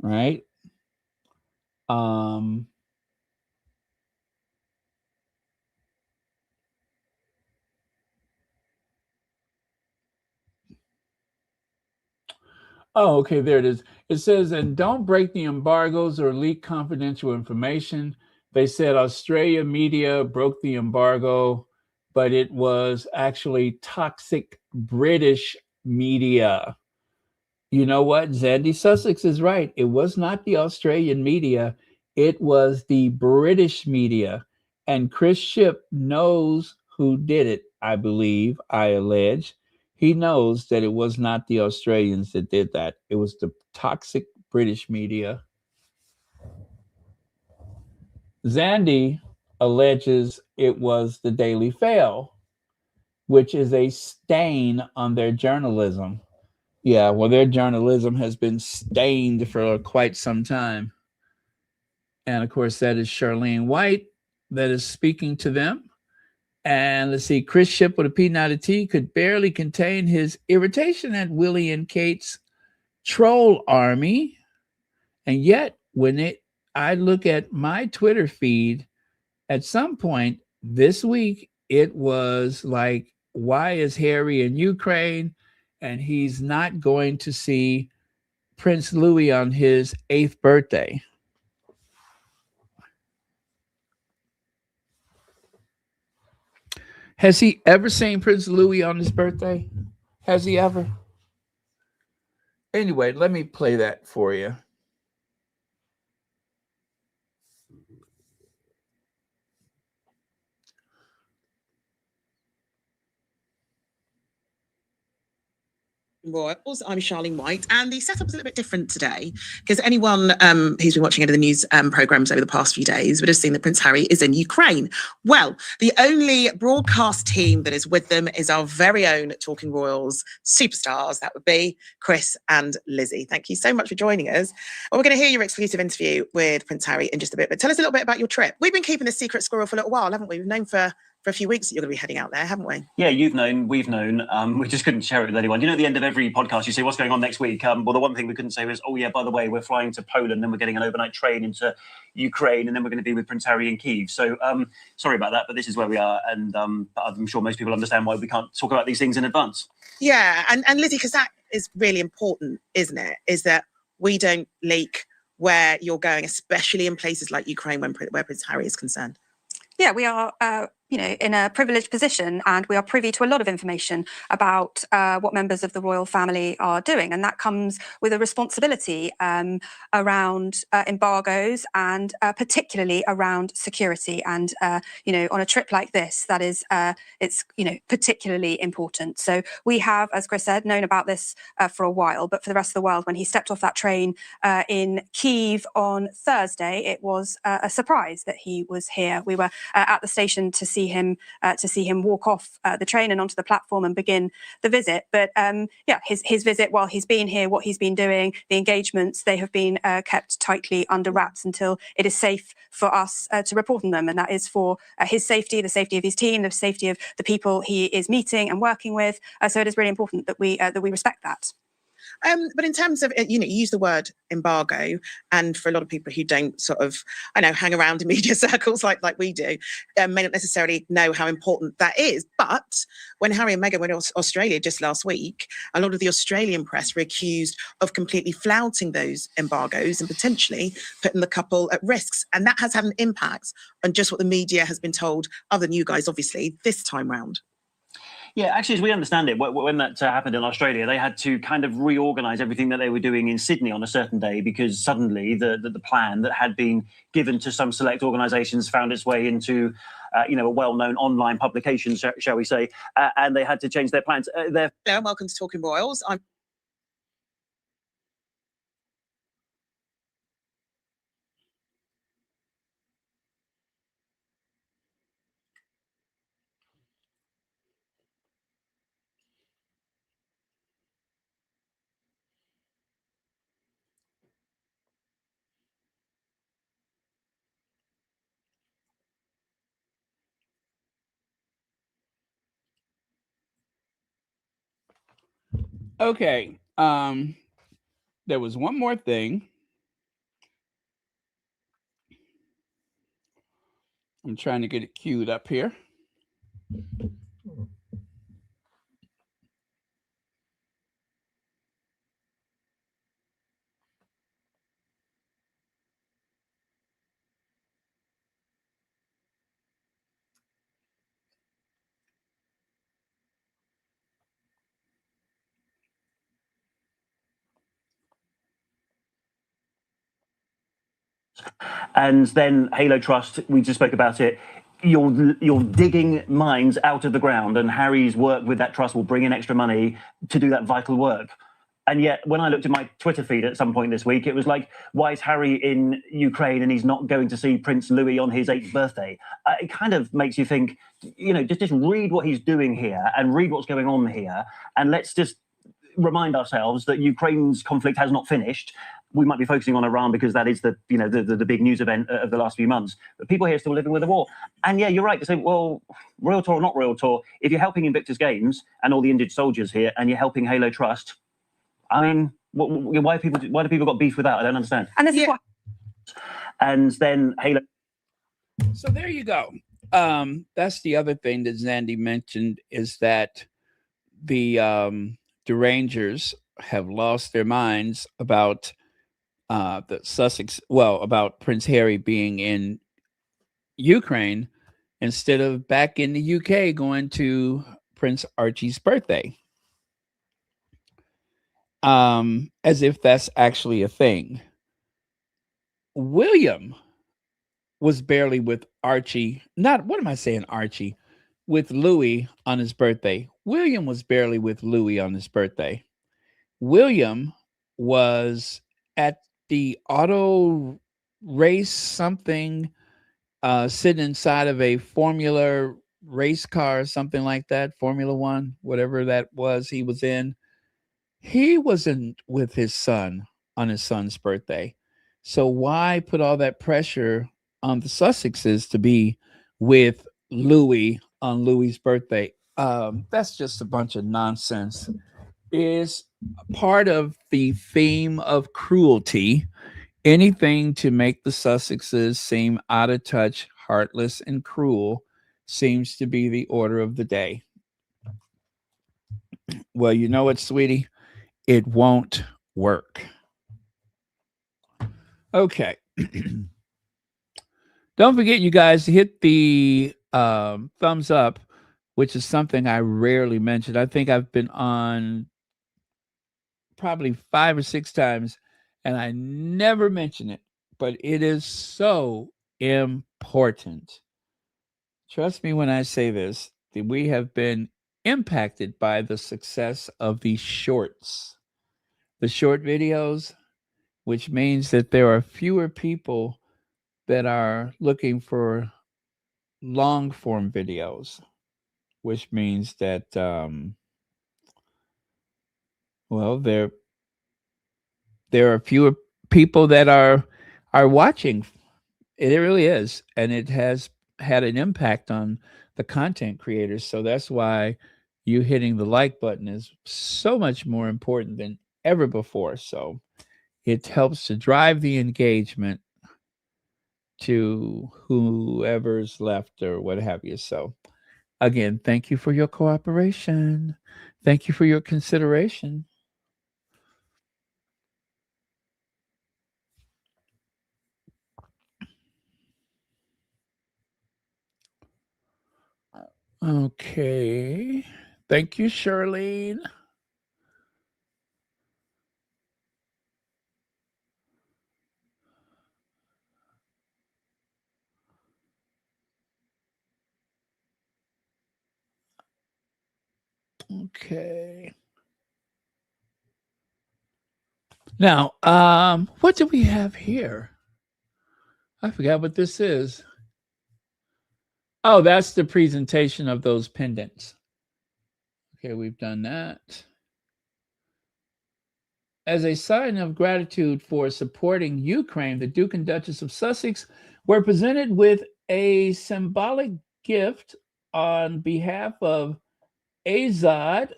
Right? Um, Oh, okay, there it is. It says, and don't break the embargoes or leak confidential information. They said Australia media broke the embargo, but it was actually toxic British media. You know what? Zandy Sussex is right. It was not the Australian media, it was the British media. And Chris Ship knows who did it, I believe, I allege. He knows that it was not the Australians that did that, it was the toxic British media. Zandy alleges it was the Daily Fail, which is a stain on their journalism. Yeah, well, their journalism has been stained for quite some time. And of course, that is Charlene White that is speaking to them. And let's see, Chris Ship with a P, not a T, could barely contain his irritation at Willie and Kate's troll army. And yet, I look at my Twitter feed, at some point this week, it was like, why is Harry in Ukraine? And he's not going to see Prince Louis on his 8th birthday. Has he ever seen Prince Louis on his birthday? Has he ever? Anyway, let me play that for you. Royals. I'm Charlene White, and the setup is a little bit different today because anyone who's been watching any of the news programmes over the past few days would have seen that Prince Harry is in Ukraine. Well, the only broadcast team that is with them is our very own Talking Royals superstars. That would be Chris and Lizzie. Thank you so much for joining us. Well, we're going to hear your exclusive interview with Prince Harry in just a bit, but tell us a little bit about your trip. We've been keeping this secret squirrel for a little while, haven't we? We've known for a few weeks that you're going to be heading out there, haven't we? Yeah, you've known, we've known. We just couldn't share it with anyone. You know, at the end of every podcast, you say, what's going on next week? Well, the one thing we couldn't say was, oh, yeah, by the way, we're flying to Poland, then we're getting an overnight train into Ukraine, and then we're going to be with Prince Harry in Kyiv. So sorry about that, but this is where we are. And I'm sure most people understand why we can't talk about these things in advance. Yeah, and Lizzie, because that is really important, isn't it? Is that we don't leak where you're going, especially in places like Ukraine where Prince Harry is concerned. Yeah, we are, in a privileged position, and we are privy to a lot of information about what members of the royal family are doing. And that comes with a responsibility around embargoes and particularly around security. And, on a trip like this, that is, it's, particularly important. So we have, as Chris said, known about this for a while, but for the rest of the world, when he stepped off that train in Kyiv on Thursday, it was a surprise that he was here. We were at the station to see him walk off the train and onto the platform and begin the visit. But his visit, while he's been here, what he's been doing, the engagements, they have been kept tightly under wraps until it is safe for us to report on them. And that is for his safety, the safety of his team, the safety of the people he is meeting and working with. So it is really important that we respect that. But in terms of, you use the word embargo, and for a lot of people who don't sort of, hang around in media circles like we do, may not necessarily know how important that is. But when Harry and Meghan went to Australia just last week, a lot of the Australian press were accused of completely flouting those embargoes and potentially putting the couple at risks. And that has had an impact on just what the media has been told, other than you guys, obviously, this time round. Yeah, actually, as we understand it, when that happened in Australia, they had to kind of reorganise everything that they were doing in Sydney on a certain day, because suddenly the plan that had been given to some select organisations found its way into, a well-known online publication, shall we say, and they had to change their plans. Hello and welcome to Talking Royals. I'm Okay. There was one more thing. I'm trying to get it queued up here. And then Halo Trust, we just spoke about it. You're digging mines out of the ground, and Harry's work with that trust will bring in extra money to do that vital work. And yet, when I looked at my Twitter feed at some point this week, it was like, why is Harry in Ukraine and he's not going to see Prince Louis on his 8th birthday? It kind of makes you think, just read what he's doing here and read what's going on here. And let's just remind ourselves that Ukraine's conflict has not finished. We might be focusing on Iran because that is the big news event of the last few months. But people here are still living with the war. And yeah, you're right to say, well, Royal Tour or not Royal Tour, if you're helping Invictus Games and all the injured soldiers here, and you're helping Halo Trust, I mean, why do people got beef with that? I don't understand. And this is what. And then Halo. So there you go. That's the other thing that Zandy mentioned, is that the Rangers have lost their minds about the Sussex, about Prince Harry being in Ukraine instead of back in the UK going to Prince Archie's birthday. As if that's actually a thing. William was barely with Archie, with Louis on his birthday. William was barely with Louis on his birthday. William was at the auto race something, sitting inside of a Formula race car or something like that, Formula One, whatever that was he was in. He wasn't with his son on his son's birthday. So why put all that pressure on the Sussexes to be with Louis on Louis's birthday? That's just a bunch of nonsense. Is part of the theme of cruelty. Anything to make the Sussexes seem out of touch, heartless, and cruel seems to be the order of the day. Well, you know what, sweetie? It won't work. Okay. Don't forget, you guys, to hit the thumbs up, which is something I rarely mention. I think I've been on probably 5 or 6 times, and I never mention it, but it is so important. Trust me when I say this, that we have been impacted by the success of these shorts. The short videos, which means that there are fewer people that are looking for long form videos, which means that, there are fewer people that are watching. It really is. And it has had an impact on the content creators. So that's why you hitting the like button is so much more important than ever before. So it helps to drive the engagement to whoever's left or what have you. So again, thank you for your cooperation. Thank you for your consideration. Okay. Thank you, Shirlene. Okay. Now, what do we have here? I forgot what this is. Oh, that's the presentation of those pendants. Okay, we've done that. As a sign of gratitude for supporting Ukraine, the Duke and Duchess of Sussex were presented with a symbolic gift on behalf of Azad.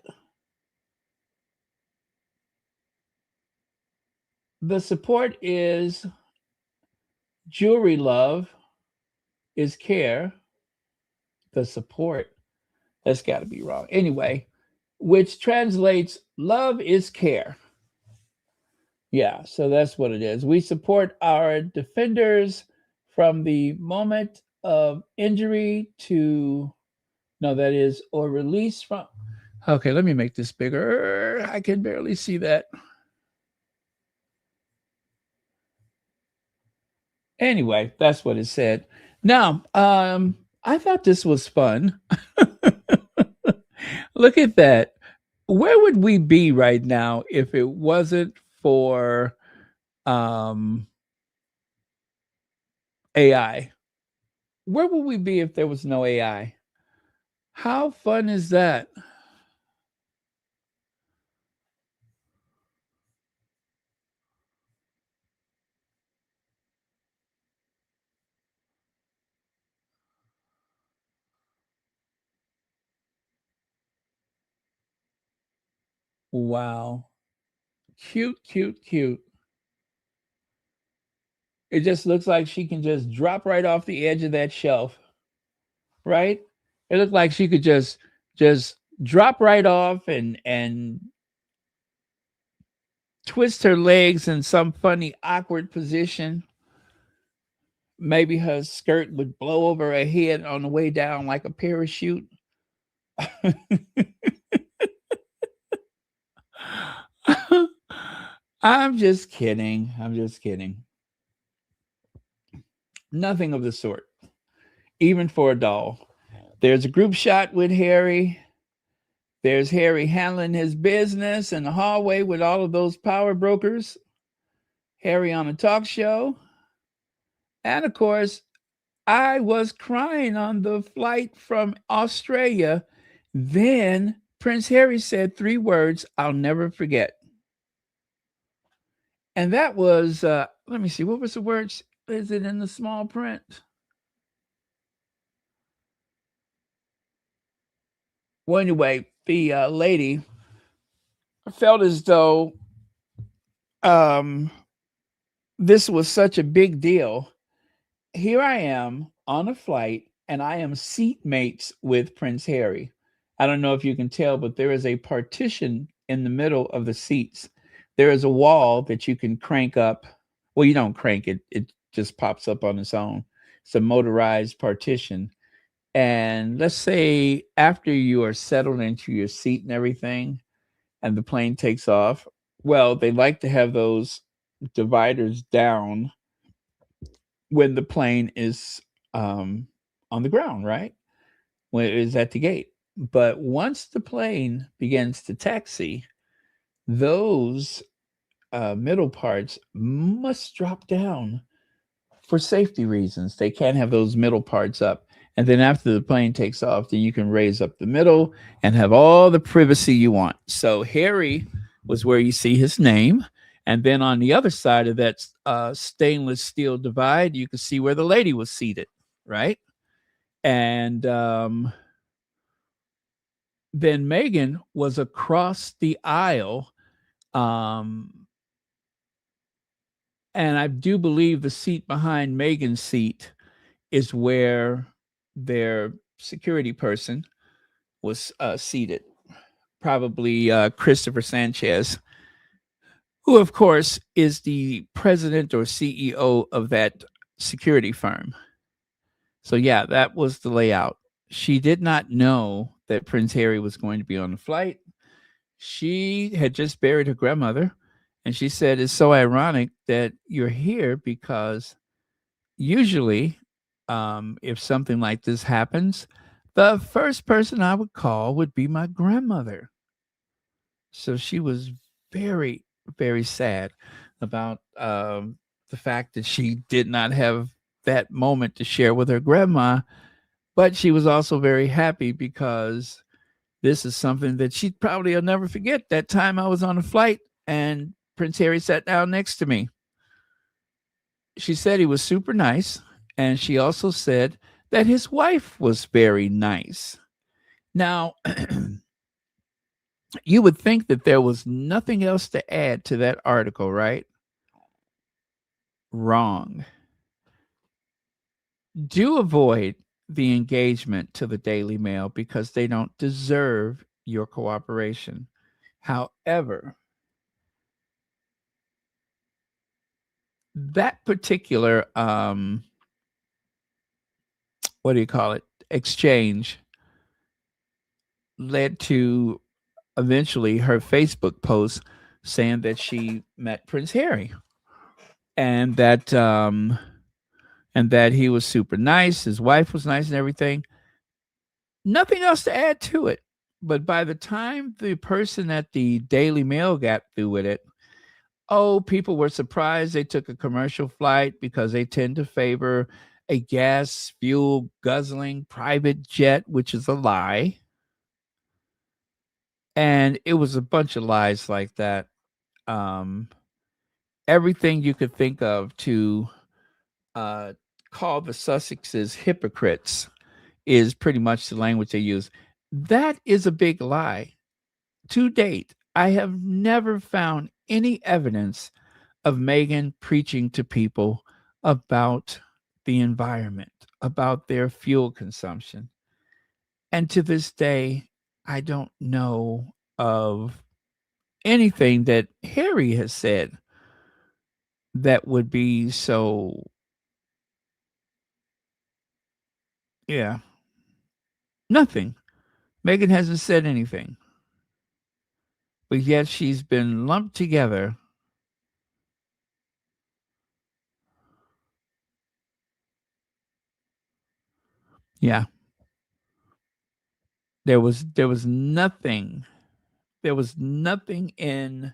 The support is jewelry love is care. The support, that's got to be wrong. Anyway, which translates love is care. Yeah, so that's what it is. We support our defenders from the moment of injury to, no, that is, or release from. Okay, let me make this bigger. I can barely see that. Anyway, that's what it said. Now, I thought this was fun. Look at that. Where would we be right now if it wasn't for AI? Where would we be if there was no AI? How fun is that? Wow. Cute, cute, cute. It just looks like she can just drop right off the edge of that shelf, right? It looked like she could just drop right off and twist her legs in some funny awkward position. Maybe her skirt would blow over her head on the way down like a parachute. I'm just kidding. I'm just kidding. Nothing of the sort, even for a doll. There's a group shot with Harry. There's Harry handling his business in the hallway with all of those power brokers. Harry on a talk show. And of course, I was crying on the flight from Australia. Then Prince Harry said 3 words I'll never forget. And that was, let me see, what was the words? Is it in the small print? Well, anyway, the lady felt as though this was such a big deal. Here I am on a flight, and I am seatmates with Prince Harry. I don't know if you can tell, but there is a partition in the middle of the seats. There is a wall that you can crank up. Well, you don't crank it. It just pops up on its own. It's a motorized partition. And let's say after you are settled into your seat and everything, and the plane takes off, well, they like to have those dividers down when the plane is on the ground, right? When it is at the gate. But once the plane begins to taxi, those middle parts must drop down for safety reasons. They can't have those middle parts up. And then after the plane takes off, then you can raise up the middle and have all the privacy you want. So Harry was where you see his name. And then on the other side of that stainless steel divide, you can see where the lady was seated, right? And then Meghan was across the aisle And I do believe the seat behind Meghan's seat is where their security person was seated, probably Christopher Sanchez, who, of course, is the president or CEO of that security firm. So, yeah, that was the layout. She did not know that Prince Harry was going to be on the flight. She had just buried her grandmother, and she said, "It's so ironic that you're here because usually, if something like this happens, the first person I would call would be my grandmother." So she was very, very sad about the fact that she did not have that moment to share with her grandma. But she was also very happy because this is something that she probably will never forget. That time I was on a flight and Prince Harry sat down next to me. She said he was super nice. And she also said that his wife was very nice. Now, you would think that there was nothing else to add to that article, right? Wrong. Do avoid the engagement to the Daily Mail because they don't deserve your cooperation. However, that particular what do you call it, exchange led to eventually her Facebook post saying that she met Prince Harry and that he was super nice, his wife was nice and everything. Nothing else to add to it. But by the time the person at the Daily Mail got through with it, people were surprised they took a commercial flight because they tend to favor a gas fuel guzzling private jet, which is a lie. And it was a bunch of lies like that. Everything you could think of to call the Sussexes hypocrites is pretty much the language they use. That is a big lie. To date, I have never found any evidence of Meghan preaching to people about the environment, about their fuel consumption. And to this day, I don't know of anything that Harry has said that would be so, yeah, nothing. Meghan hasn't said anything. But yet she's been lumped together. Yeah. There was nothing. There was nothing in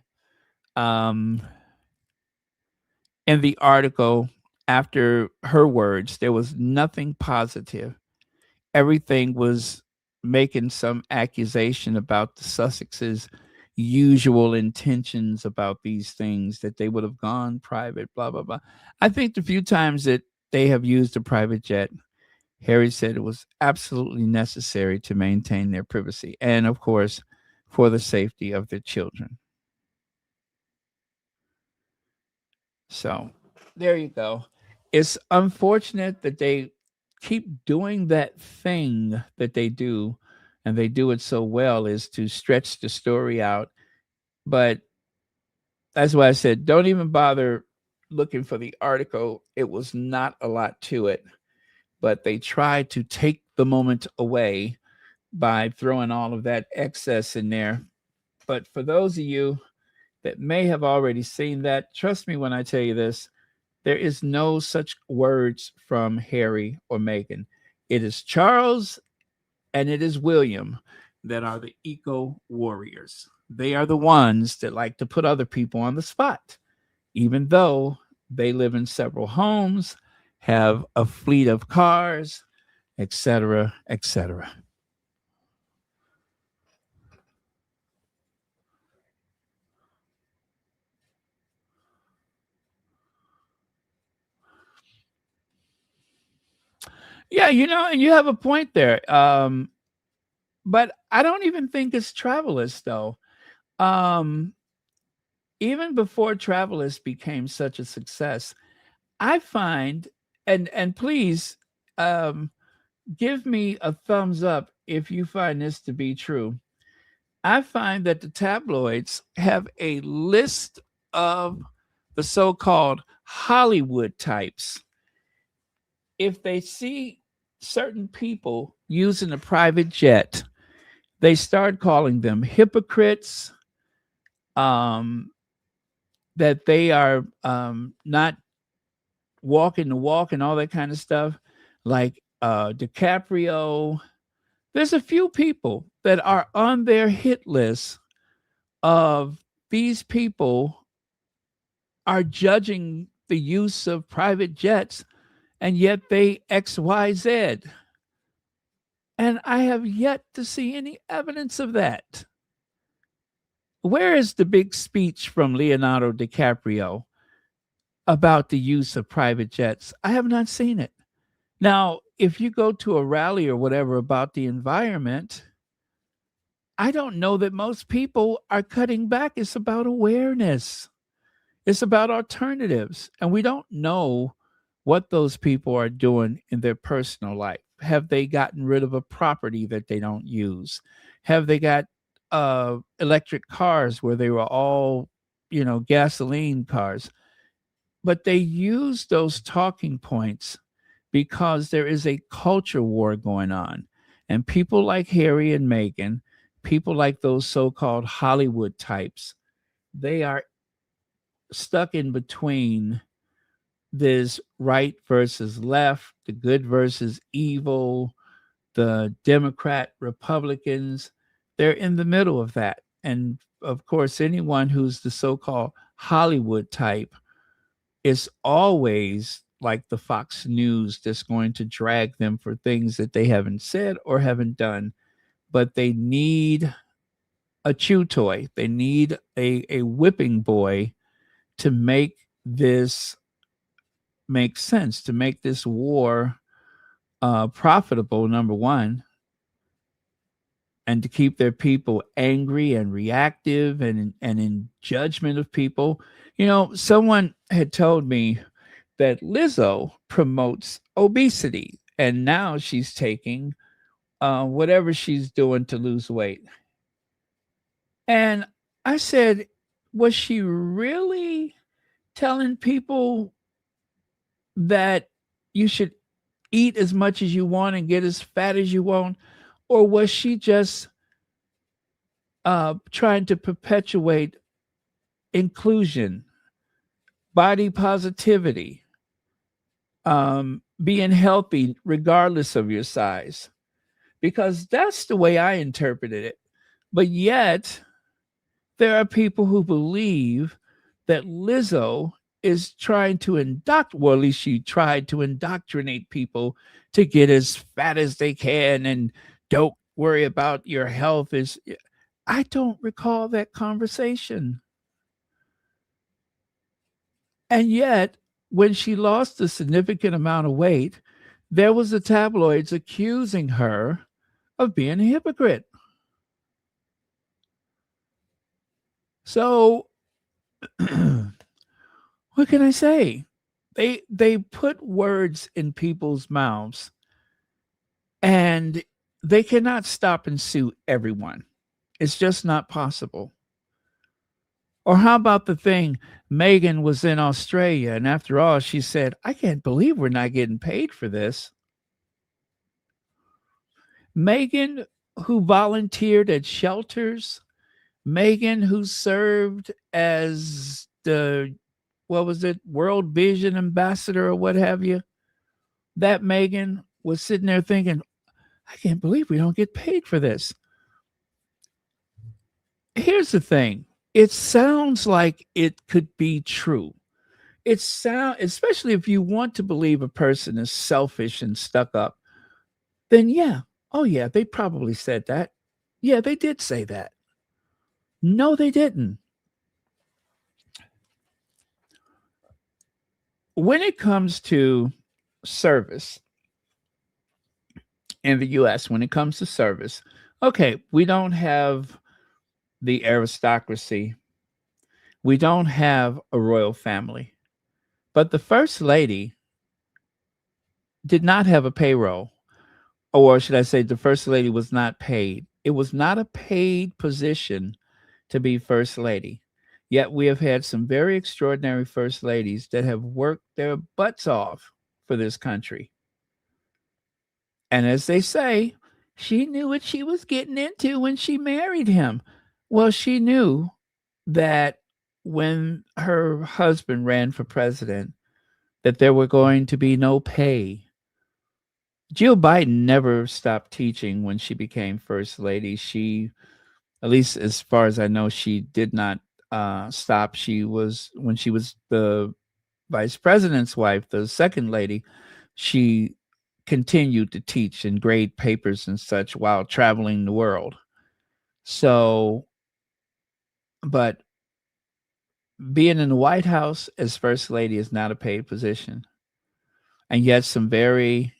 the article after her words. There was nothing positive. Everything was making some accusation about the Sussexes' usual intentions about these things, that they would have gone private, blah, blah, blah. I think the few times that they have used a private jet, Harry said it was absolutely necessary to maintain their privacy and, of course, for the safety of their children. So there you go. It's unfortunate that they keep doing that thing that they do, and they do it so well, is to stretch the story out. But that's why I said don't even bother looking for the article. It was not a lot to it, but they tried to take the moment away by throwing all of that excess in there. But for those of you that may have already seen that, trust me when I tell you this, there is no such words from Harry or Meghan. It is Charles and it is William that are the eco warriors. They are the ones that like to put other people on the spot, even though they live in several homes, have a fleet of cars, etc., etc. Yeah, and you have a point there. But I don't even think it's travelers, though. even before Travelers became such a success, I find, and please give me a thumbs up if you find this to be true. I find that the tabloids have a list of the so-called Hollywood types. If they see certain people using a private jet, they start calling them hypocrites, that they are not walking the walk and all that kind of stuff, like DiCaprio. There's a few people that are on their hit list of these people are judging the use of private jets, and yet they XYZ. And I have yet to see any evidence of that. Where is the big speech from Leonardo DiCaprio about the use of private jets? I have not seen it. Now, if you go to a rally or whatever about the environment, I don't know that most people are cutting back. It's about awareness. It's about alternatives. And we don't know what those people are doing in their personal life. Have they gotten rid of a property that they don't use? Have they got electric cars where they were all, gasoline cars? But they use those talking points because there is a culture war going on. And people like Harry and Meghan, people like those so-called Hollywood types, they are stuck in between this right versus left, the good versus evil, the Democrat, Republicans. They're in the middle of that. And of course, anyone who's the so-called Hollywood type is always like the Fox News that's going to drag them for things that they haven't said or haven't done. But they need a chew toy. They need a whipping boy to make this make sense, to make this war profitable, number one, and to keep their people angry and reactive and in judgment of people. Someone had told me that Lizzo promotes obesity, and now she's taking whatever she's doing to lose weight. And I said, was she really telling people that you should eat as much as you want and get as fat as you want? Or was she just trying to perpetuate inclusion, body positivity, being healthy regardless of your size? Because that's the way I interpreted it. But yet, there are people who believe that Lizzo is trying to well, at least she tried to indoctrinate people to get as fat as they can and don't worry about your health. I don't recall that conversation. And yet, when she lost a significant amount of weight, there was the tabloids accusing her of being a hypocrite. So, what can I say? They put words in people's mouths, and they cannot stop and sue everyone. It's just not possible. Or how about the thing, Meghan was in Australia, and after all, she said, I can't believe we're not getting paid for this. Meghan, who volunteered at shelters, Meghan, who served as the, World Vision Ambassador or what have you, that Meghan was sitting there thinking, I can't believe we don't get paid for this. Here's the thing. It sounds like it could be true. Especially if you want to believe a person is selfish and stuck up, then yeah. Oh yeah, they probably said that. Yeah, they did say that. No, they didn't. When it comes to service in the US, okay, we don't have the aristocracy. we don't have a royal family. But the First Lady did not have a payroll. Or should I say, the First Lady was not paid. It was not a paid position to be First Lady. Yet we have had some very extraordinary First Ladies that have worked their butts off for this country. And as they say, she knew what she was getting into when she married him. Well, she knew that when her husband ran for president, that there were going to be no pay. Jill Biden never stopped teaching when she became First Lady. She, at least as far as I know, she did not stop. When she was the vice president's wife, the second lady, she continued to teach and grade papers and such while traveling the world. So, but being in the White House as First Lady is not a paid position. And yet some very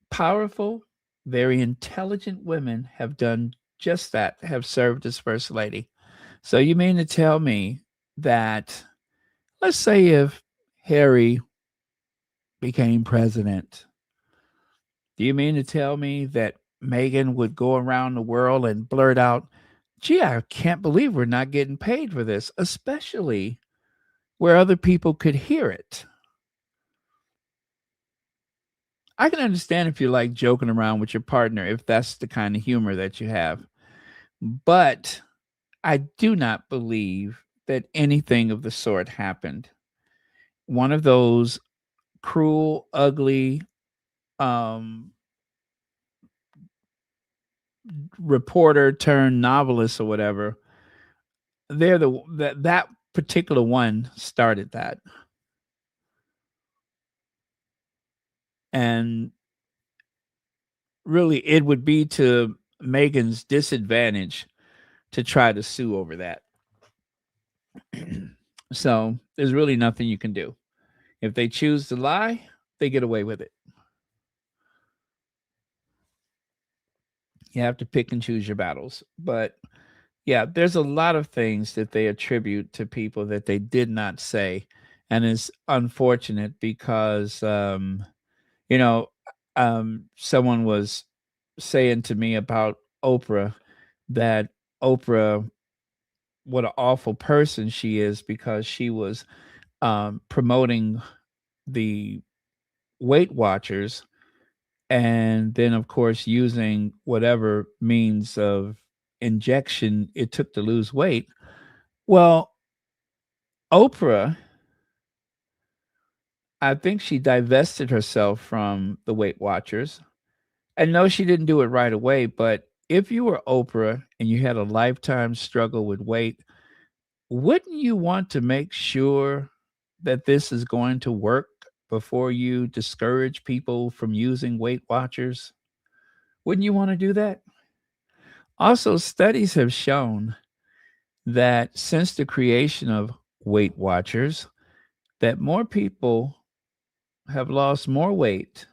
powerful, very intelligent women have done just that, have served as First Lady. So you mean to tell me that, let's say if Harry became president, do you mean to tell me that Meghan would go around the world and blurt out, gee, I can't believe we're not getting paid for this, especially where other people could hear it? I can understand if you like joking around with your partner, if that's the kind of humor that you have. But I do not believe that anything of the sort happened. One of those cruel, ugly reporter turned novelist or whatever, that particular one started that. And really, it would be to Meghan's disadvantage to try to sue over that. So there's really nothing you can do. If they choose to lie, they get away with it. You have to pick and choose your battles. But yeah, there's a lot of things that they attribute to people that they did not say. And it's unfortunate because, someone was saying to me about Oprah that Oprah, what an awful person she is because she was promoting the Weight Watchers and then, of course, using whatever means of injection it took to lose weight. Well, Oprah, I think she divested herself from the Weight Watchers. And no, she didn't do it right away. But if you were Oprah and you had a lifetime struggle with weight, wouldn't you want to make sure that this is going to work before you discourage people from using Weight Watchers? Wouldn't you want to do that? Also, studies have shown that since the creation of Weight Watchers, that more people have lost more weight,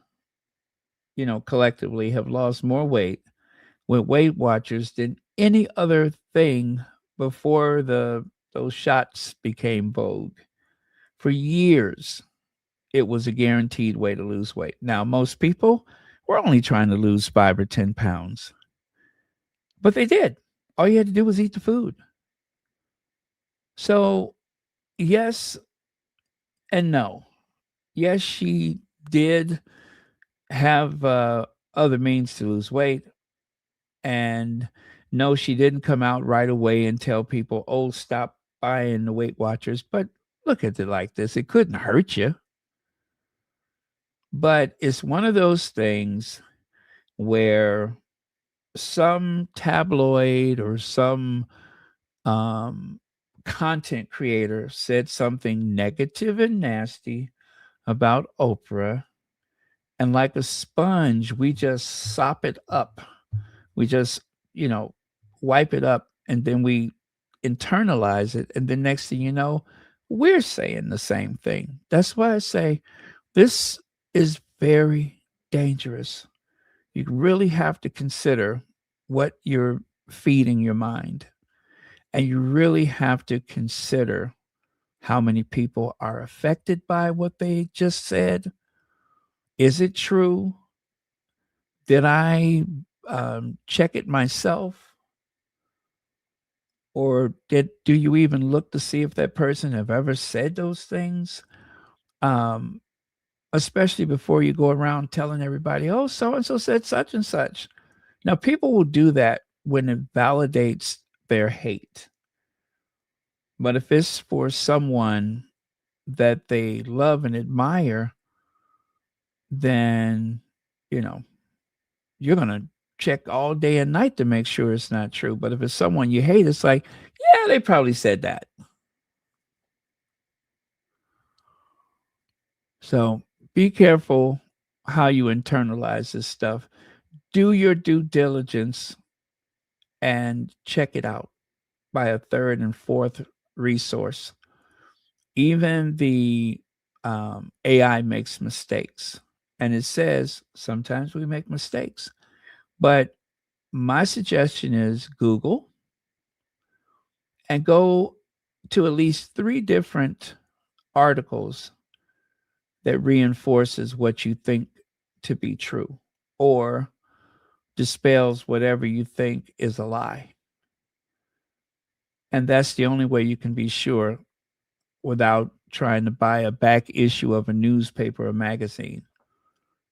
collectively have lost more weight with Weight Watchers than any other thing before those shots became vogue. For years, it was a guaranteed way to lose weight. Now, most people were only trying to lose 5 or 10 pounds, but they did. All you had to do was eat the food. So, yes and no. Yes, she did have other means to lose weight. And no, she didn't come out right away and tell people, oh, stop buying the Weight Watchers. But look at it like this. It couldn't hurt you. But it's one of those things where some tabloid or some content creator said something negative and nasty about Oprah. And like a sponge, we just sop it up. We just, wipe it up and then we internalize it. And then next thing you know, we're saying the same thing. That's why I say this is very dangerous. You really have to consider what you're feeding your mind. And you really have to consider how many people are affected by what they just said. Is it true? Did I check it myself? Or do you even look to see if that person have ever said those things? Especially before you go around telling everybody, oh, so-and-so said such and such. Now, people will do that when it validates their hate. But if it's for someone that they love and admire, then, you're going to check all day and night to make sure it's not true. But if it's someone you hate, it's like, yeah, they probably said that. So be careful how you internalize this stuff. Do your due diligence and check it out by a third and fourth resource. Even the AI makes mistakes. And it says sometimes we make mistakes. But my suggestion is Google and go to at least 3 different articles that reinforces what you think to be true or dispels whatever you think is a lie. And that's the only way you can be sure without trying to buy a back issue of a newspaper or magazine,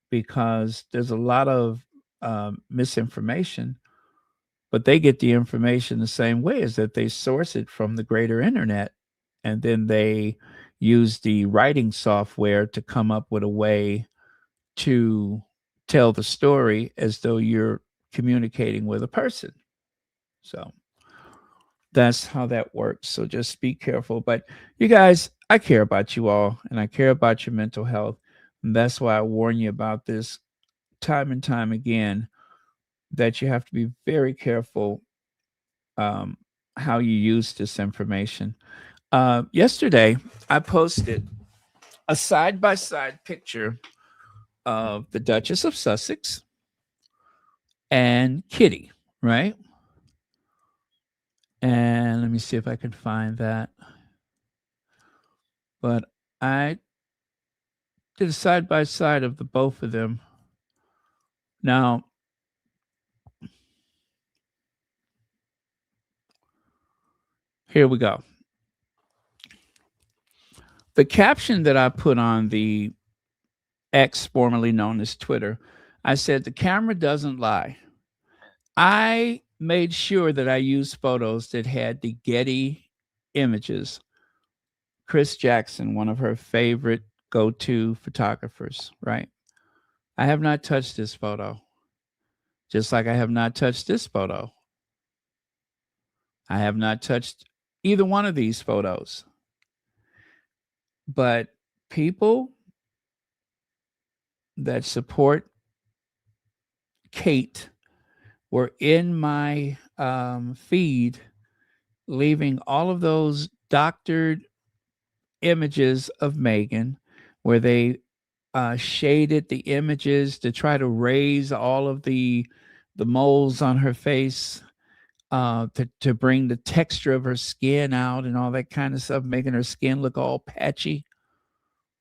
because there's a lot of misinformation, but they get the information the same way, as that they source it from the greater internet, and then they use the writing software to come up with a way to tell the story as though you're communicating with a person. So that's how that works. So just be careful. But you guys, I care about you all, and I care about your mental health. And that's why I warn you about this time and time again, that you have to be very careful how you use this information. Yesterday, I posted a side-by-side picture of the Duchess of Sussex and Kitty, right? And let me see if I can find that. But I did a side-by-side of the both of them. Now, here we go. The caption that I put on the X, formerly known as Twitter, I said, the camera doesn't lie. I made sure that I used photos that had the Getty images. Chris Jackson, one of her favorite go-to photographers, right? I have not touched this photo, just like I have not touched this photo. I have not touched either one of these photos. But people that support Kate were in my feed, leaving all of those doctored images of Meghan, where they shaded the images to try to raise all of the moles on her face, to bring the texture of her skin out and all that kind of stuff, making her skin look all patchy.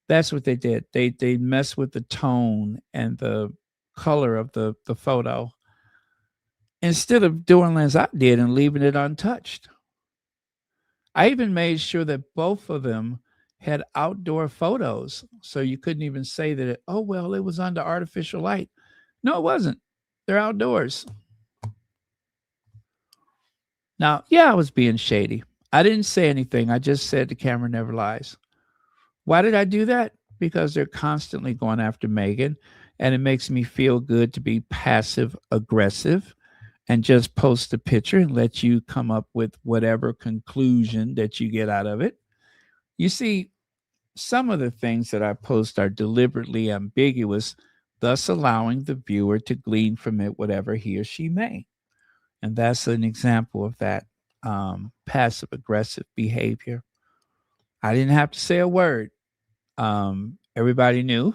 That's what they did. They messed with the tone and the color of the photo, instead of doing as I did and leaving it untouched. I even made sure that both of them had outdoor photos, so you couldn't even say that, it was under artificial light. No, it wasn't. They're outdoors. Now, yeah, I was being shady. I didn't say anything. I just said the camera never lies. Why did I do that? Because they're constantly going after Meghan, and it makes me feel good to be passive aggressive and just post a picture and let you come up with whatever conclusion that you get out of it. You see, some of the things that I post are deliberately ambiguous, thus allowing the viewer to glean from it whatever he or she may. And that's an example of that passive aggressive behavior. I didn't have to say a word. Everybody knew.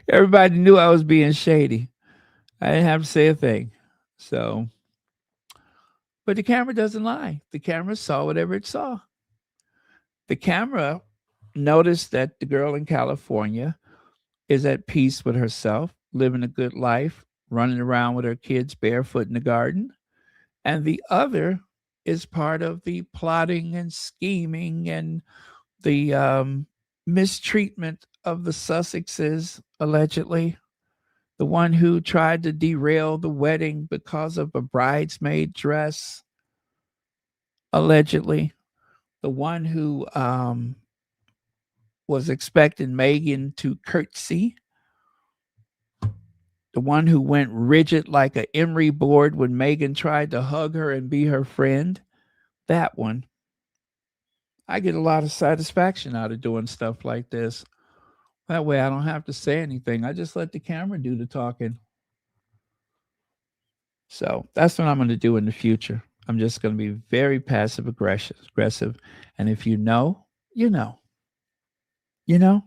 Everybody knew I was being shady. I didn't have to say a thing. So But the camera doesn't lie. The camera saw whatever it saw. The camera noticed that the girl in California is at peace with herself, living a good life, running around with her kids barefoot in the garden. And the other is part of the plotting and scheming and the mistreatment of the Sussexes, allegedly. The one who tried to derail the wedding because of a bridesmaid dress, allegedly. The one who was expecting Meghan to curtsy. The one who went rigid like an emery board when Meghan tried to hug her and be her friend. That one. I get a lot of satisfaction out of doing stuff like this. That way I don't have to say anything. I just let the camera do the talking. So that's what I'm going to do in the future. I'm just going to be very passive aggressive. And if you know, you know. You know?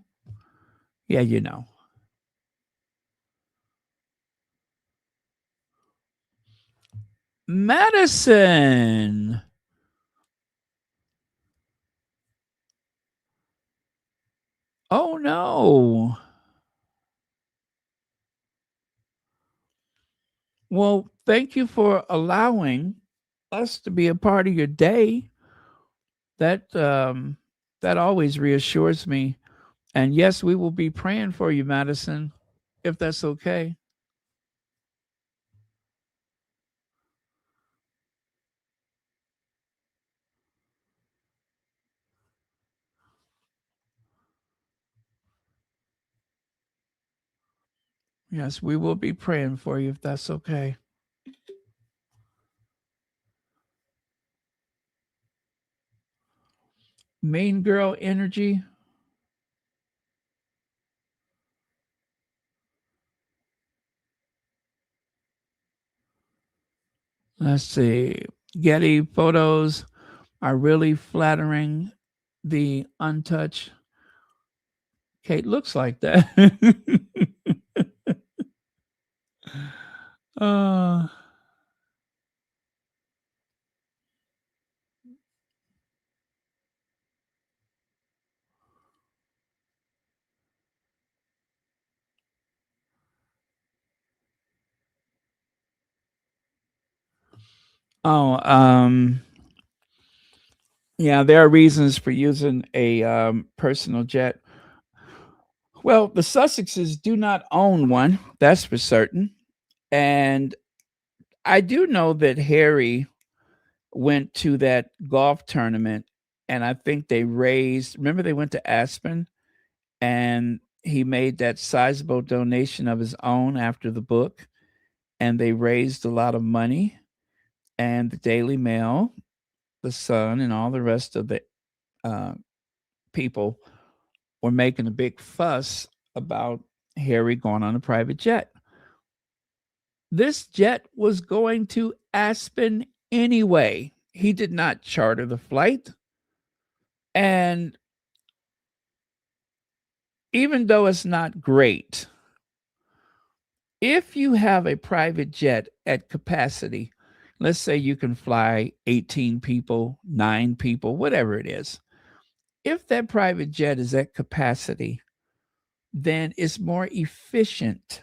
Yeah, you know. Madison. Oh, no. Well, thank you for allowing us to be a part of your day. That always reassures me. And yes, we will be praying for you, Madison, if that's okay. Yes, we will be praying for you if that's okay. Mean girl energy. Let's see. Getty photos are really flattering the untouched. Kate looks like that. uh, oh, yeah, there are reasons for using a personal jet. Well, the Sussexes do not own one, that's for certain. And I do know that Harry went to that golf tournament, and I think they raised, remember they went to Aspen and he made that sizable donation of his own after the book, and they raised a lot of money. And the Daily Mail, the Sun, and all the rest of the people were making a big fuss about Harry going on a private jet. This jet was going to Aspen anyway. He did not charter the flight. And even though it's not great, if you have a private jet at capacity, let's say you can fly 18 people, 9 people, whatever it is. If that private jet is at capacity, then it's more efficient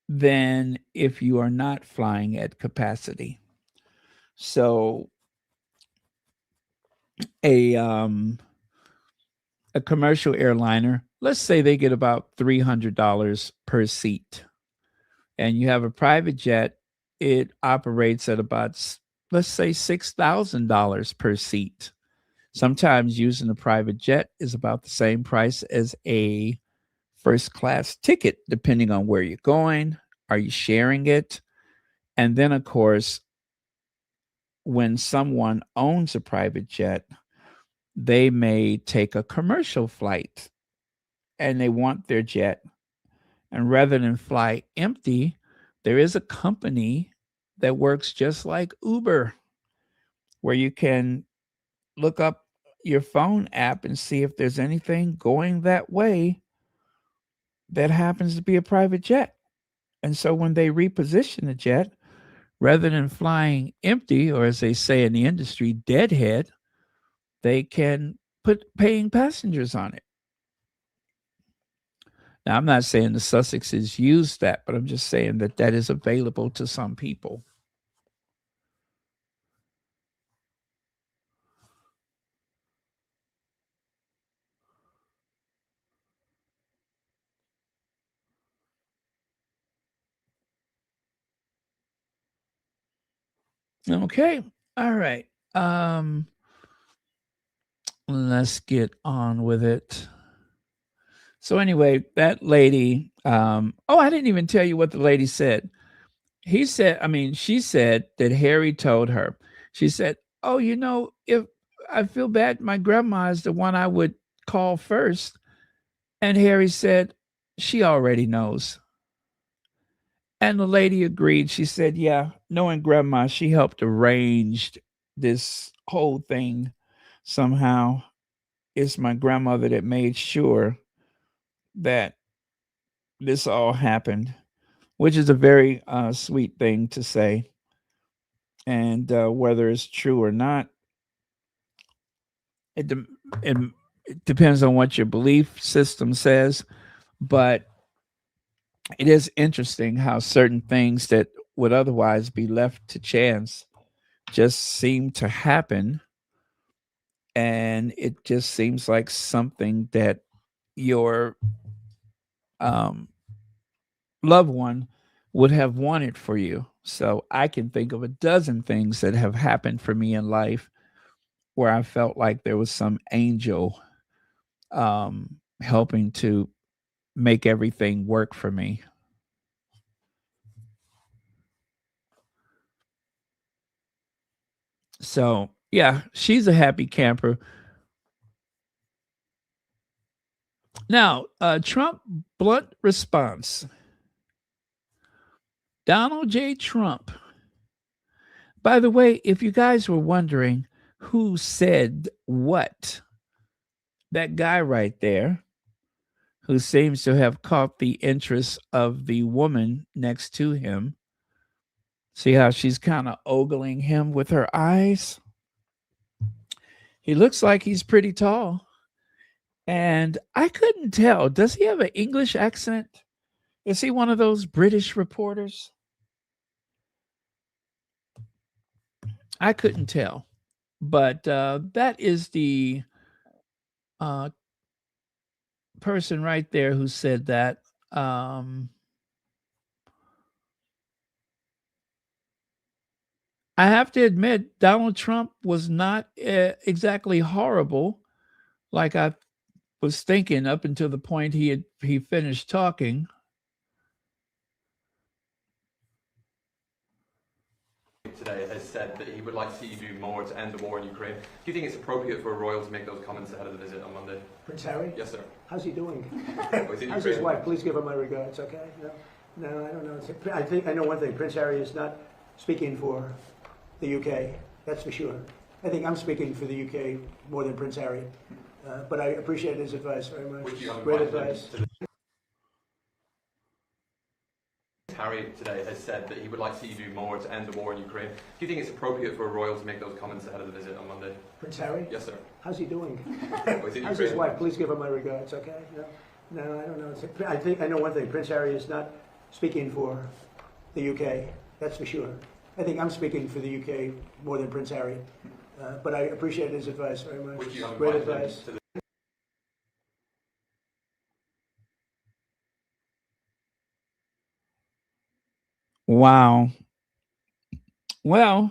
than if you are not flying at capacity. So a commercial airliner, let's say they get about $300 per seat, and you have a private jet, it operates at about, let's say, $6,000 per seat. Sometimes using a private jet is about the same price as a first class ticket, depending on where you're going. Are you sharing it? And then, of course, when someone owns a private jet, they may take a commercial flight and they want their jet. And rather than fly empty, there is a company that works just like Uber, where you can look up your phone app and see if there's anything going that way that happens to be a private jet. And so when they reposition the jet, rather than flying empty, or as they say in the industry, deadhead, they can put paying passengers on it. Now, I'm not saying the Sussexes use that, but I'm just saying that that is available to some people. Okay. All right. Let's get on with it. So anyway, that lady, oh, I didn't even tell you what the lady said. She said that Harry told her, she said, oh, if I feel bad, my grandma is the one I would call first. And Harry said, she already knows. And the lady agreed. She said, yeah, knowing grandma, she helped arrange this whole thing somehow. It's my grandmother that made sure that this all happened, which is a very sweet thing to say. And whether it's true or not, it depends on what your belief system says. But it is interesting how certain things that would otherwise be left to chance just seem to happen. And it just seems like something that your loved one would have wanted for you. So I can think of a dozen things that have happened for me in life where I felt like there was some angel helping to make everything work for me. So yeah, she's a happy camper. Now, Trump blunt response. Donald J. Trump. By the way, if you guys were wondering who said what, that guy right there, who seems to have caught the interest of the woman next to him. See how she's kind of ogling him with her eyes? He looks like he's pretty tall. And I couldn't tell. Does he have an English accent? Is he one of those British reporters? I couldn't tell. But that is the person right there who said that. I have to admit, Donald Trump was not exactly horrible, like I was thinking up until the point he finished talking. Today has said that he would like to see you do more to end the war in Ukraine. Do you think it's appropriate for a royal to make those comments ahead of the visit on Monday? Prince Harry? Yes, sir. How's he doing? How's his wife? Please give her my regards, okay? No, I don't know. I know one thing. Prince Harry is not speaking for the UK, that's for sure. I think I'm speaking for the UK more than Prince Harry. But I appreciate his advice very much. Great advice. Harry today has said that he would like to see you do more to end the war in Ukraine. Do you think it's appropriate for a royal to make those comments ahead of the visit on Monday? Prince Harry? Yes, sir. How's he doing? How's his wife? Please give her my regards, okay? No, I don't know. I know one thing. Prince Harry is not speaking for the UK, that's for sure. I think I'm speaking for the UK more than Prince Harry. But I appreciate his advice very much. Great advice. Wow. Well,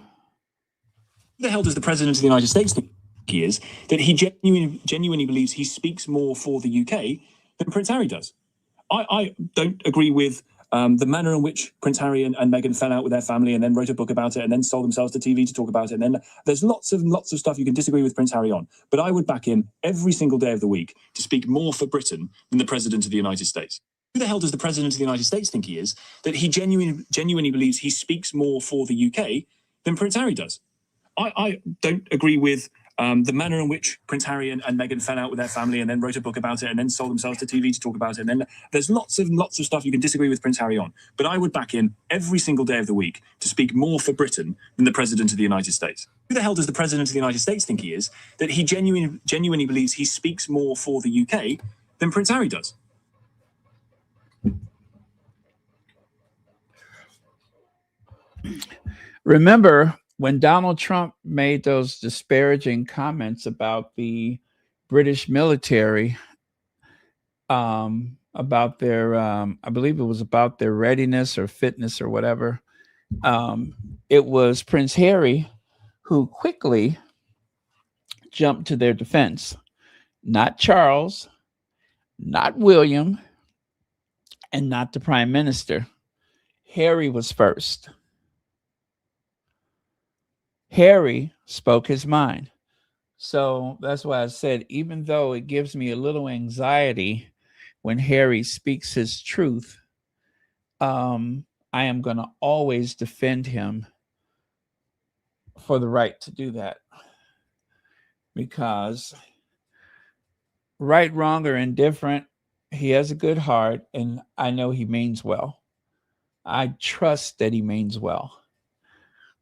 who the hell does the President of the United States think he is, that he genuinely believes he speaks more for the UK than Prince Harry does? I don't agree with the manner in which Prince Harry and Meghan fell out with their family and then wrote a book about it and then sold themselves to TV to talk about it. And then there's lots of stuff you can disagree with Prince Harry on. But I would back him every single day of the week to speak more for Britain than the President of the United States. Who the hell does the President of the United States think he is, that he genuinely believes he speaks more for the UK than Prince Harry does? I don't agree with The manner in which Prince Harry and Meghan fell out with their family and then wrote a book about it and then sold themselves to TV to talk about it. And then there's lots of stuff you can disagree with Prince Harry on. But I would back him every single day of the week to speak more for Britain than the President of the United States. Who the hell does the President of the United States think he is, that he genuinely believes he speaks more for the UK than Prince Harry does? Remember when Donald Trump made those disparaging comments about the British military, about their, I believe it was about their readiness or fitness or whatever. It was Prince Harry who quickly jumped to their defense. Not Charles, not William, and not the Prime Minister. Harry was first. Harry spoke his mind. So that's why I said, even though it gives me a little anxiety when Harry speaks his truth, I am going to always defend him for the right to do that. Because right, wrong, or indifferent, he has a good heart, and I know he means well. I trust that he means well.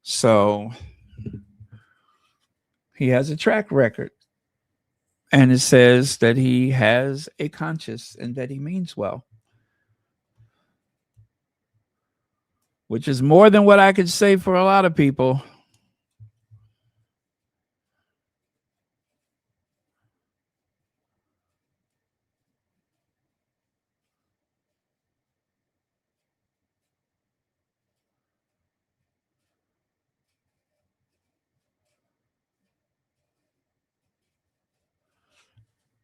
So he has a track record, and it says that he has a conscience and that he means well, which is more than what I could say for a lot of people.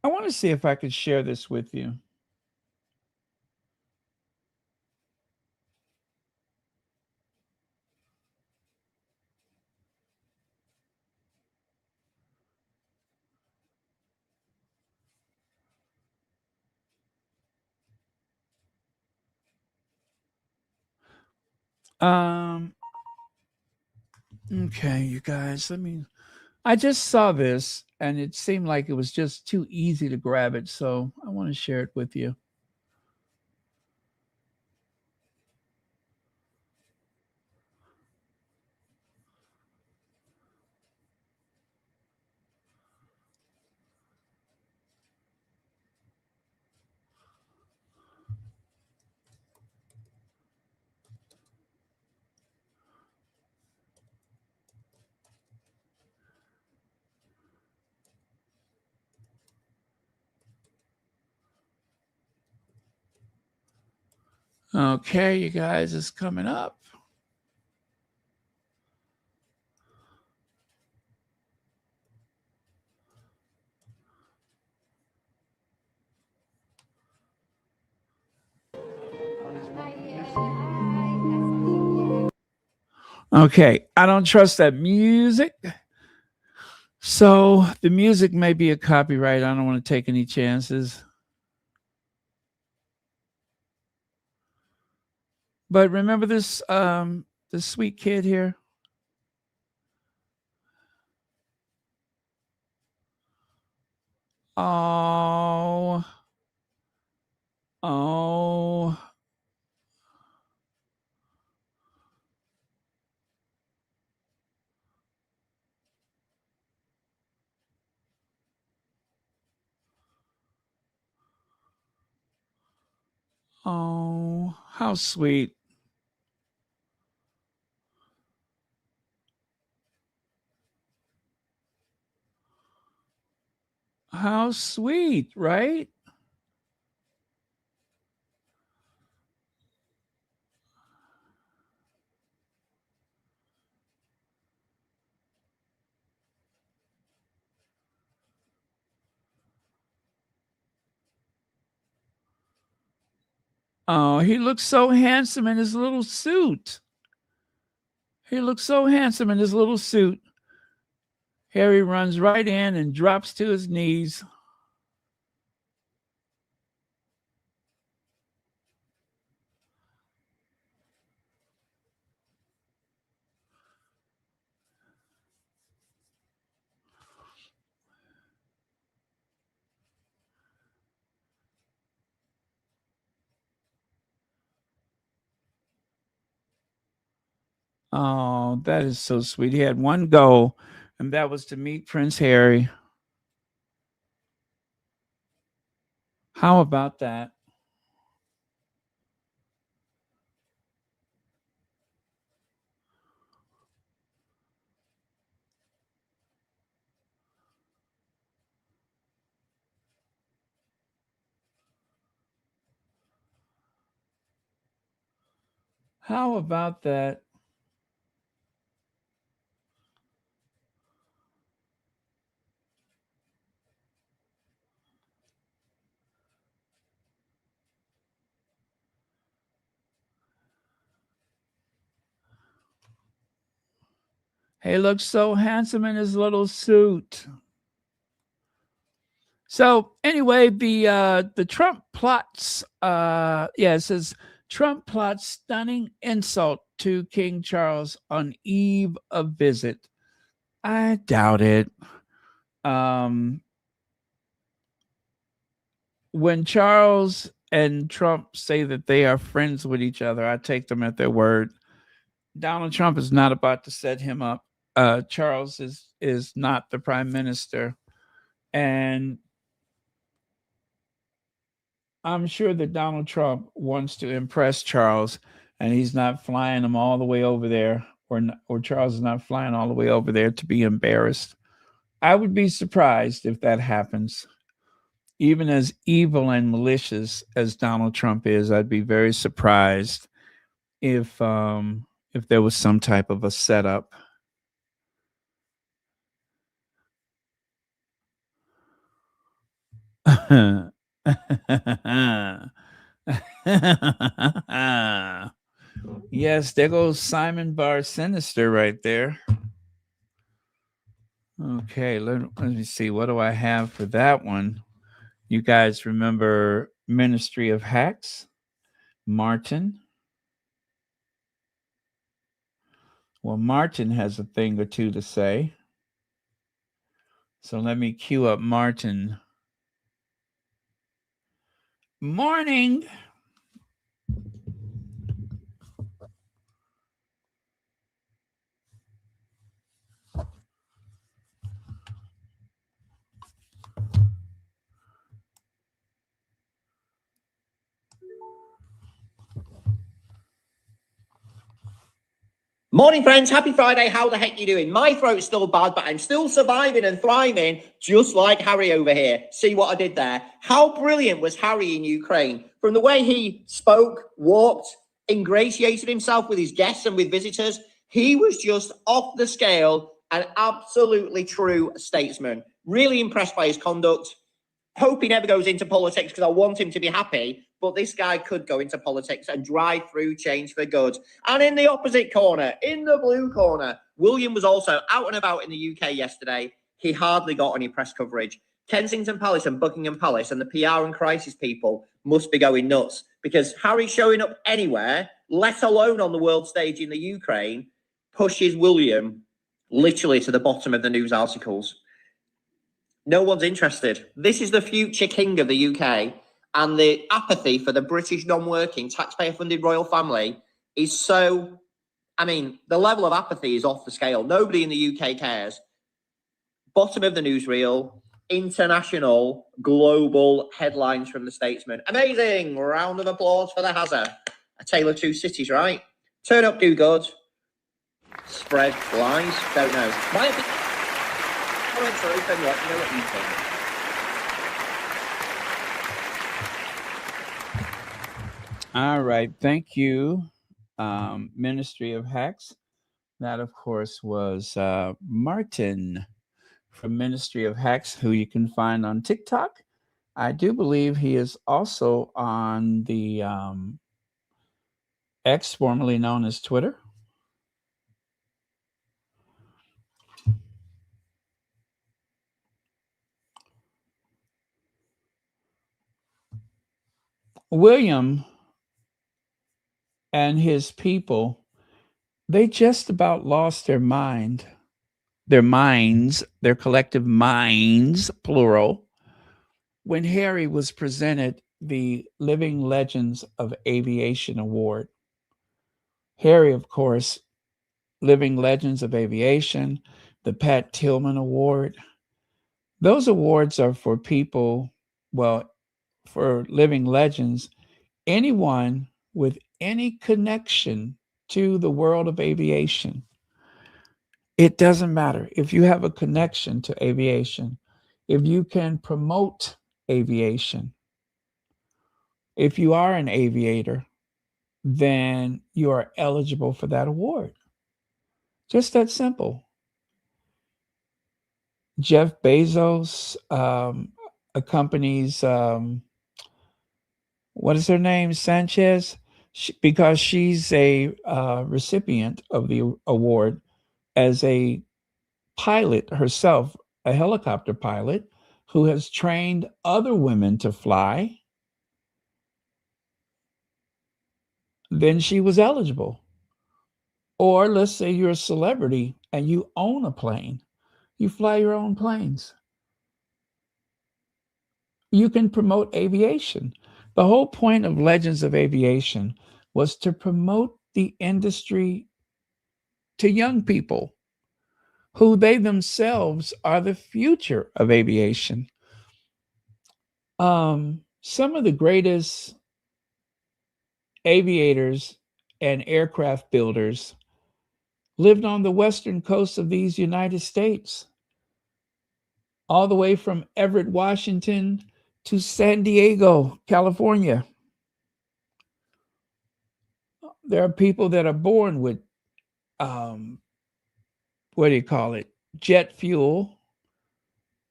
I want to see if I could share this with you. Okay, you guys, I just saw this and it seemed like it was just too easy to grab it, so I want to share it with you. Okay, you guys, it's coming up. Okay, I don't trust that music. So the music may be a copyright. I don't want to take any chances. But remember this this sweet kid here? Oh. Oh. Oh, how sweet. How sweet, right? Oh, he looks so handsome in his little suit. He looks so handsome in his little suit. Harry runs right in and drops to his knees. Oh, that is so sweet. He had one goal, and that was to meet Prince Harry. How about that? How about that? He looks so handsome in his little suit. So anyway, the Trump plots. It says Trump plots stunning insult to King Charles on eve of visit. I doubt it. When Charles and Trump say that they are friends with each other, I take them at their word. Donald Trump is not about to set him up. Charles is not the prime minister, and I'm sure that Donald Trump wants to impress Charles, and he's not flying him all the way over there, or Charles is not flying all the way over there to be embarrassed. I would be surprised if that happens. Even as evil and malicious as Donald Trump is, I'd be very surprised if there was some type of a setup. Yes, there goes Simon Bar Sinister right there. Okay, let me see. What do I have for that one? You guys remember Ministry of Hacks? Martin? Well, Martin has a thing or two to say. So let me cue up Martin. Morning. Morning, friends. Happy Friday. How the heck are you doing? My throat's still bad, but I'm still surviving and thriving, just like Harry over here. See what I did there? How brilliant was Harry in Ukraine? From the way he spoke, walked, ingratiated himself with his guests and with visitors, he was just off the scale, an absolutely true statesman. Really impressed by his conduct. Hope he never goes into politics because I want him to be happy. But this guy could go into politics and drive through change for good. And in the opposite corner, in the blue corner, William was also out and about in the UK yesterday. He hardly got any press coverage. Kensington Palace and Buckingham Palace and the PR and crisis people must be going nuts because Harry showing up anywhere, let alone on the world stage in the Ukraine, pushes William literally to the bottom of the news articles. No one's interested. This is the future king of the UK, and the apathy for the British non-working taxpayer-funded royal family is so, the level of apathy is off the scale. Nobody in the UK cares. Bottom of the newsreel, international, global headlines from the Statesman. Amazing. Round of applause for the Hazard. A tale of two cities, right? Turn up, do good. Spread lies. Don't know. Might be. Comments are open. Let me know what you think. All right. Thank you, Ministry of Hacks. That, of course, was Martin from Ministry of Hacks, who you can find on TikTok. I do believe he is also on the X, formerly known as Twitter. William and his people, they just about lost their minds, their collective minds, plural, when Harry was presented the Living Legends of Aviation Award. Harry, of course, Living Legends of Aviation, the Pat Tillman Award. Those awards are for people, well, for living legends, anyone with any connection to the world of aviation. It doesn't matter if you have a connection to aviation, if you can promote aviation, if you are an aviator, then you are eligible for that award. Just that simple. Jeff Bezos accompanies, what is her name? Sanchez, because she's a recipient of the award as a pilot herself, a helicopter pilot who has trained other women to fly. Then she was eligible. Or let's say you're a celebrity and you own a plane. You fly your own planes. You can promote aviation. The whole point of Legends of Aviation was to promote the industry to young people who they themselves are the future of aviation. Some of the greatest aviators and aircraft builders lived on the western coast of these United States, all the way from Everett, Washington to San Diego, California. There are people that are born with, jet fuel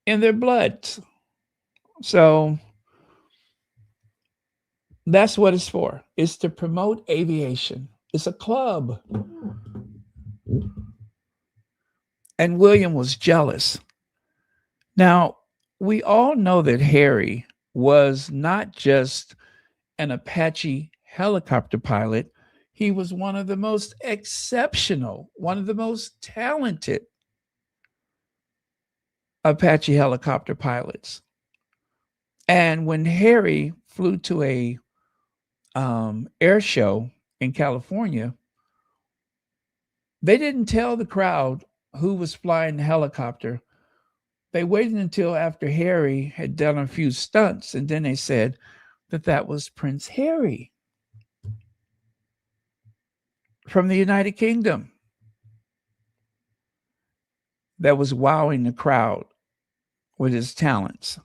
in their blood. So that's what it's for. It's to promote aviation. It's a club. And William was jealous. Now, we all know that Harry was not just an Apache helicopter pilot. He was one of the most exceptional, one of the most talented Apache helicopter pilots. And when Harry flew to a air show in California, they didn't tell the crowd who was flying the helicopter. They waited until after Harry had done a few stunts, and then they said that was Prince Harry from the United Kingdom that was wowing the crowd with his talents.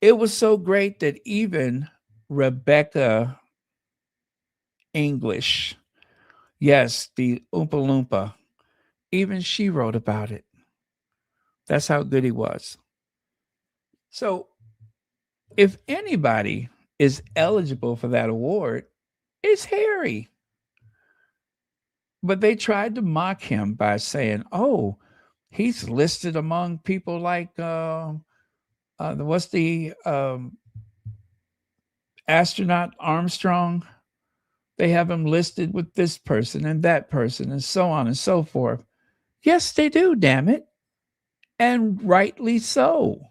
It was so great that even Rebecca English, yes, the Oompa Loompa, even she wrote about it. That's how good he was. So if anybody is eligible for that award, it's Harry. But they tried to mock him by saying, oh, he's listed among people like, what's the astronaut Armstrong? They have him listed with this person and that person and so on and so forth. Yes, they do, damn it. And rightly so.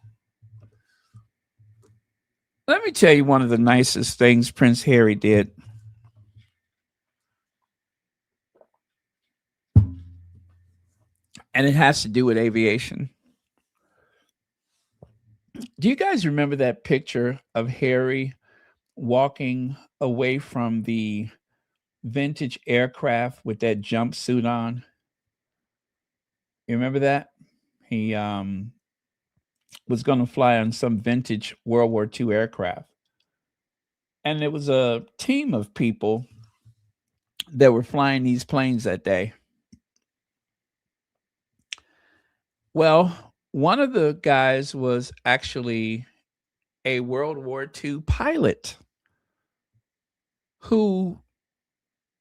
Let me tell you one of the nicest things Prince Harry did. And it has to do with aviation. Do you guys remember that picture of Harry walking away from the vintage aircraft with that jumpsuit on? You remember that? He was going to fly on some vintage World War II aircraft. And it was a team of people that were flying these planes that day. Well, one of the guys was actually a World War II pilot who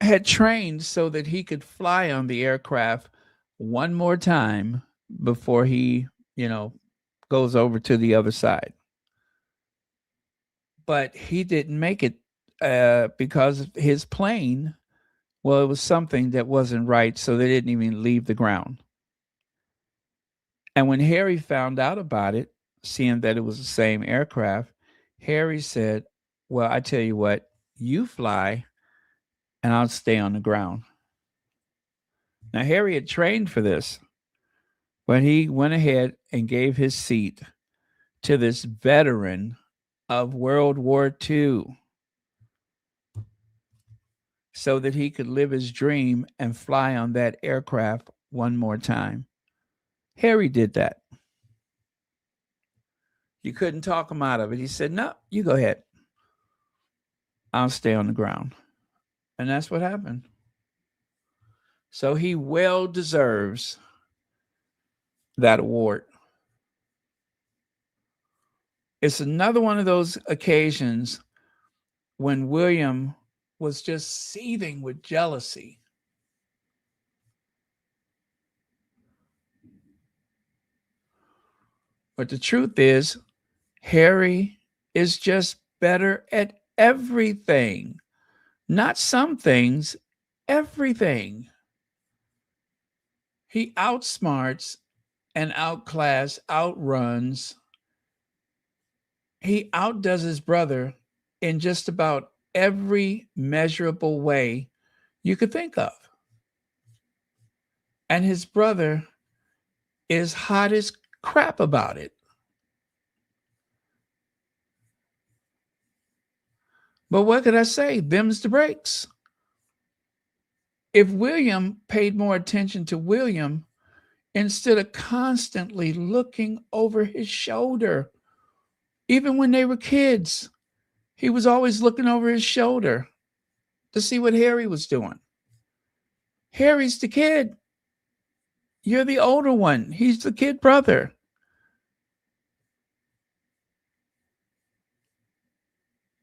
had trained so that he could fly on the aircraft one more time before he, goes over to the other side. But he didn't make it because his plane, well, it was something that wasn't right, so they didn't even leave the ground. And when Harry found out about it, seeing that it was the same aircraft, Harry said, well, I tell you what, you fly and I'll stay on the ground. Now, Harry had trained for this, but he went ahead and gave his seat to this veteran of World War II so that he could live his dream and fly on that aircraft one more time. Harry did that. You couldn't talk him out of it. He said, no, you go ahead. I'll stay on the ground. And that's what happened. So he well deserves that award. It's another one of those occasions when William was just seething with jealousy. But the truth is, Harry is just better at everything. Not some things, everything. He outsmarts and outruns. He outdoes his brother in just about every measurable way you could think of. And his brother is hot as crap about it. But what could I say? Them's the breaks. If William paid more attention to William instead of constantly looking over his shoulder, even when they were kids, he was always looking over his shoulder to see what Harry was doing. Harry's the kid. You're the older one. He's the kid brother.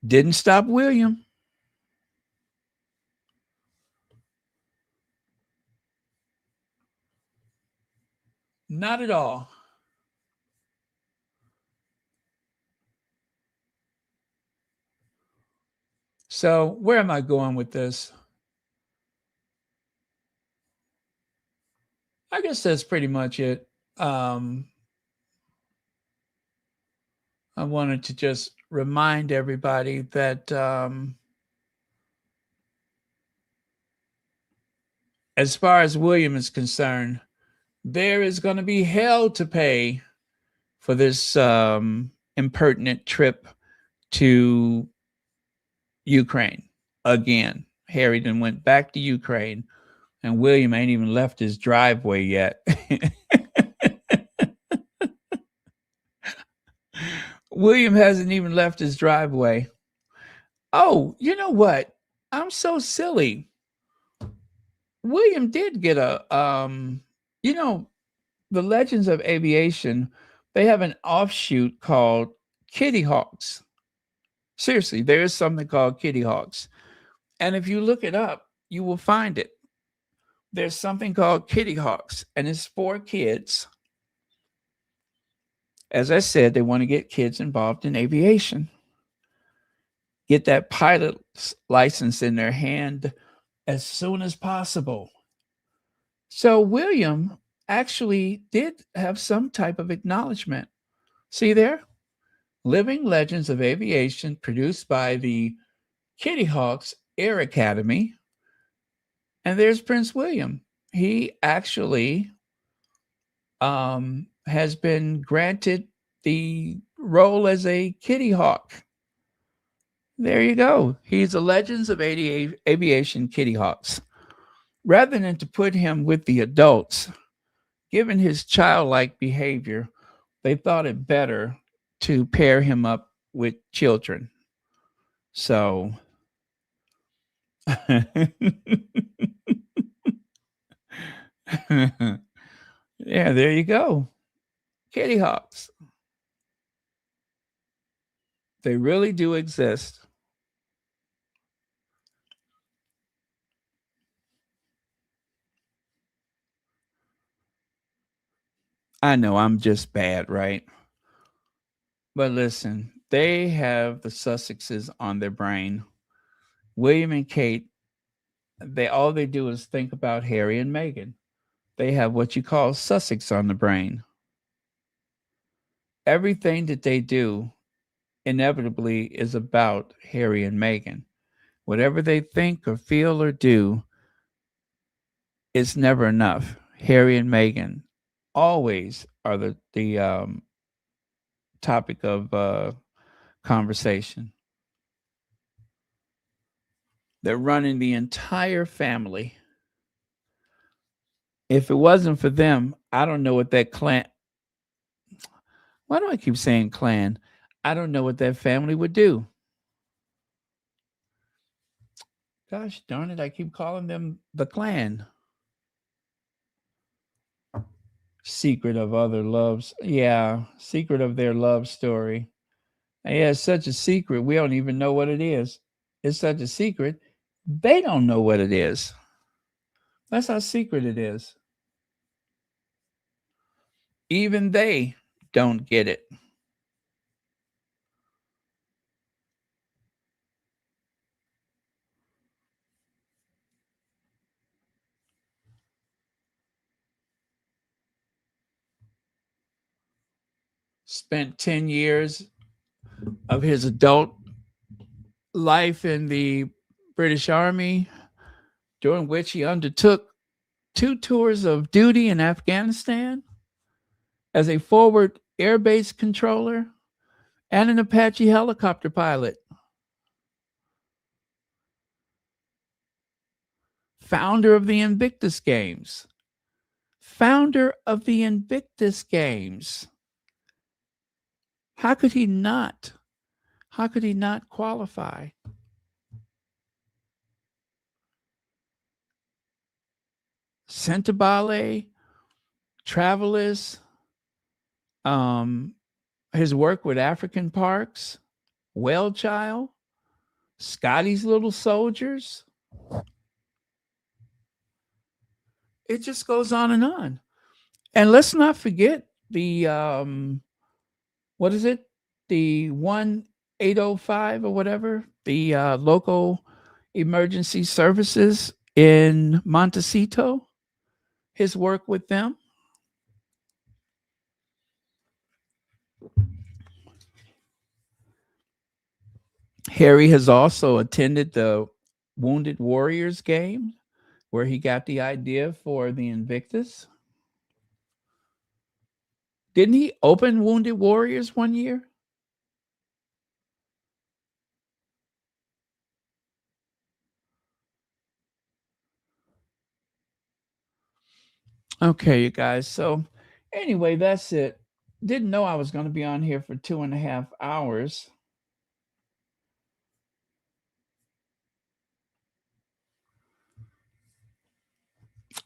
Didn't stop William. Not at all. So where am I going with this? I guess that's pretty much it. I wanted to just remind everybody that as far as William is concerned, there is going to be hell to pay for this impertinent trip to Ukraine again. Harry then went back to Ukraine, and William ain't even left his driveway yet. William hasn't even left his driveway. Oh, you know what? I'm so silly. William did get a, the Legends of Aviation, they have an offshoot called Kitty Hawks. Seriously, there is something called Kitty Hawks. And if you look it up, you will find it. There's something called Kitty Hawks, and it's for kids. As I said, they want to get kids involved in aviation. Get that pilot's license in their hand as soon as possible. So William actually did have some type of acknowledgement. See there? Living Legends of Aviation, produced by the Kitty Hawks Air Academy. And there's Prince William. He actually has been granted the role as a Kitty Hawk. There you go. He's a Legends of Aviation Kitty Hawks. Rather than to put him with the adults, given his childlike behavior, they thought it better to pair him up with children. So, yeah, there you go. Kitty Hawks. They really do exist. I know I'm just bad, right? But listen, they have the Sussexes on their brain. William and Kate, all they do is think about Harry and Meghan. They have what you call Sussex on the brain. Everything that they do inevitably is about Harry and Meghan. Whatever they think or feel or do, it's never enough. Harry and Meghan always are the topic of conversation. They're running the entire family. If it wasn't for them, I don't know what that clan. Why do I keep saying clan? I don't know what that family would do. Gosh darn it, I keep calling them the clan. Secret of other loves. Yeah, secret of their love story. And yeah, it's such a secret. We don't even know what it is. It's such a secret. They don't know what it is. That's how secret it is. Even they don't get it. Spent 10 years of his adult life in the British Army, during which he undertook 2 tours of duty in Afghanistan as a forward air base controller and an Apache helicopter pilot. Founder of the Invictus Games. Founder of the Invictus Games. How could he not? How could he not qualify? Centibale, Travelers, his work with African Parks, Well Child, Scotty's Little Soldiers. It just goes on and on. And let's not forget the what is it? The 1805 or whatever, the local emergency services in Montecito, his work with them. Harry has also attended the Wounded Warriors game, where he got the idea for the Invictus. Didn't he open Wounded Warriors one year? Okay, you guys. So anyway, that's it. Didn't know I was going to be on here for 2.5 hours.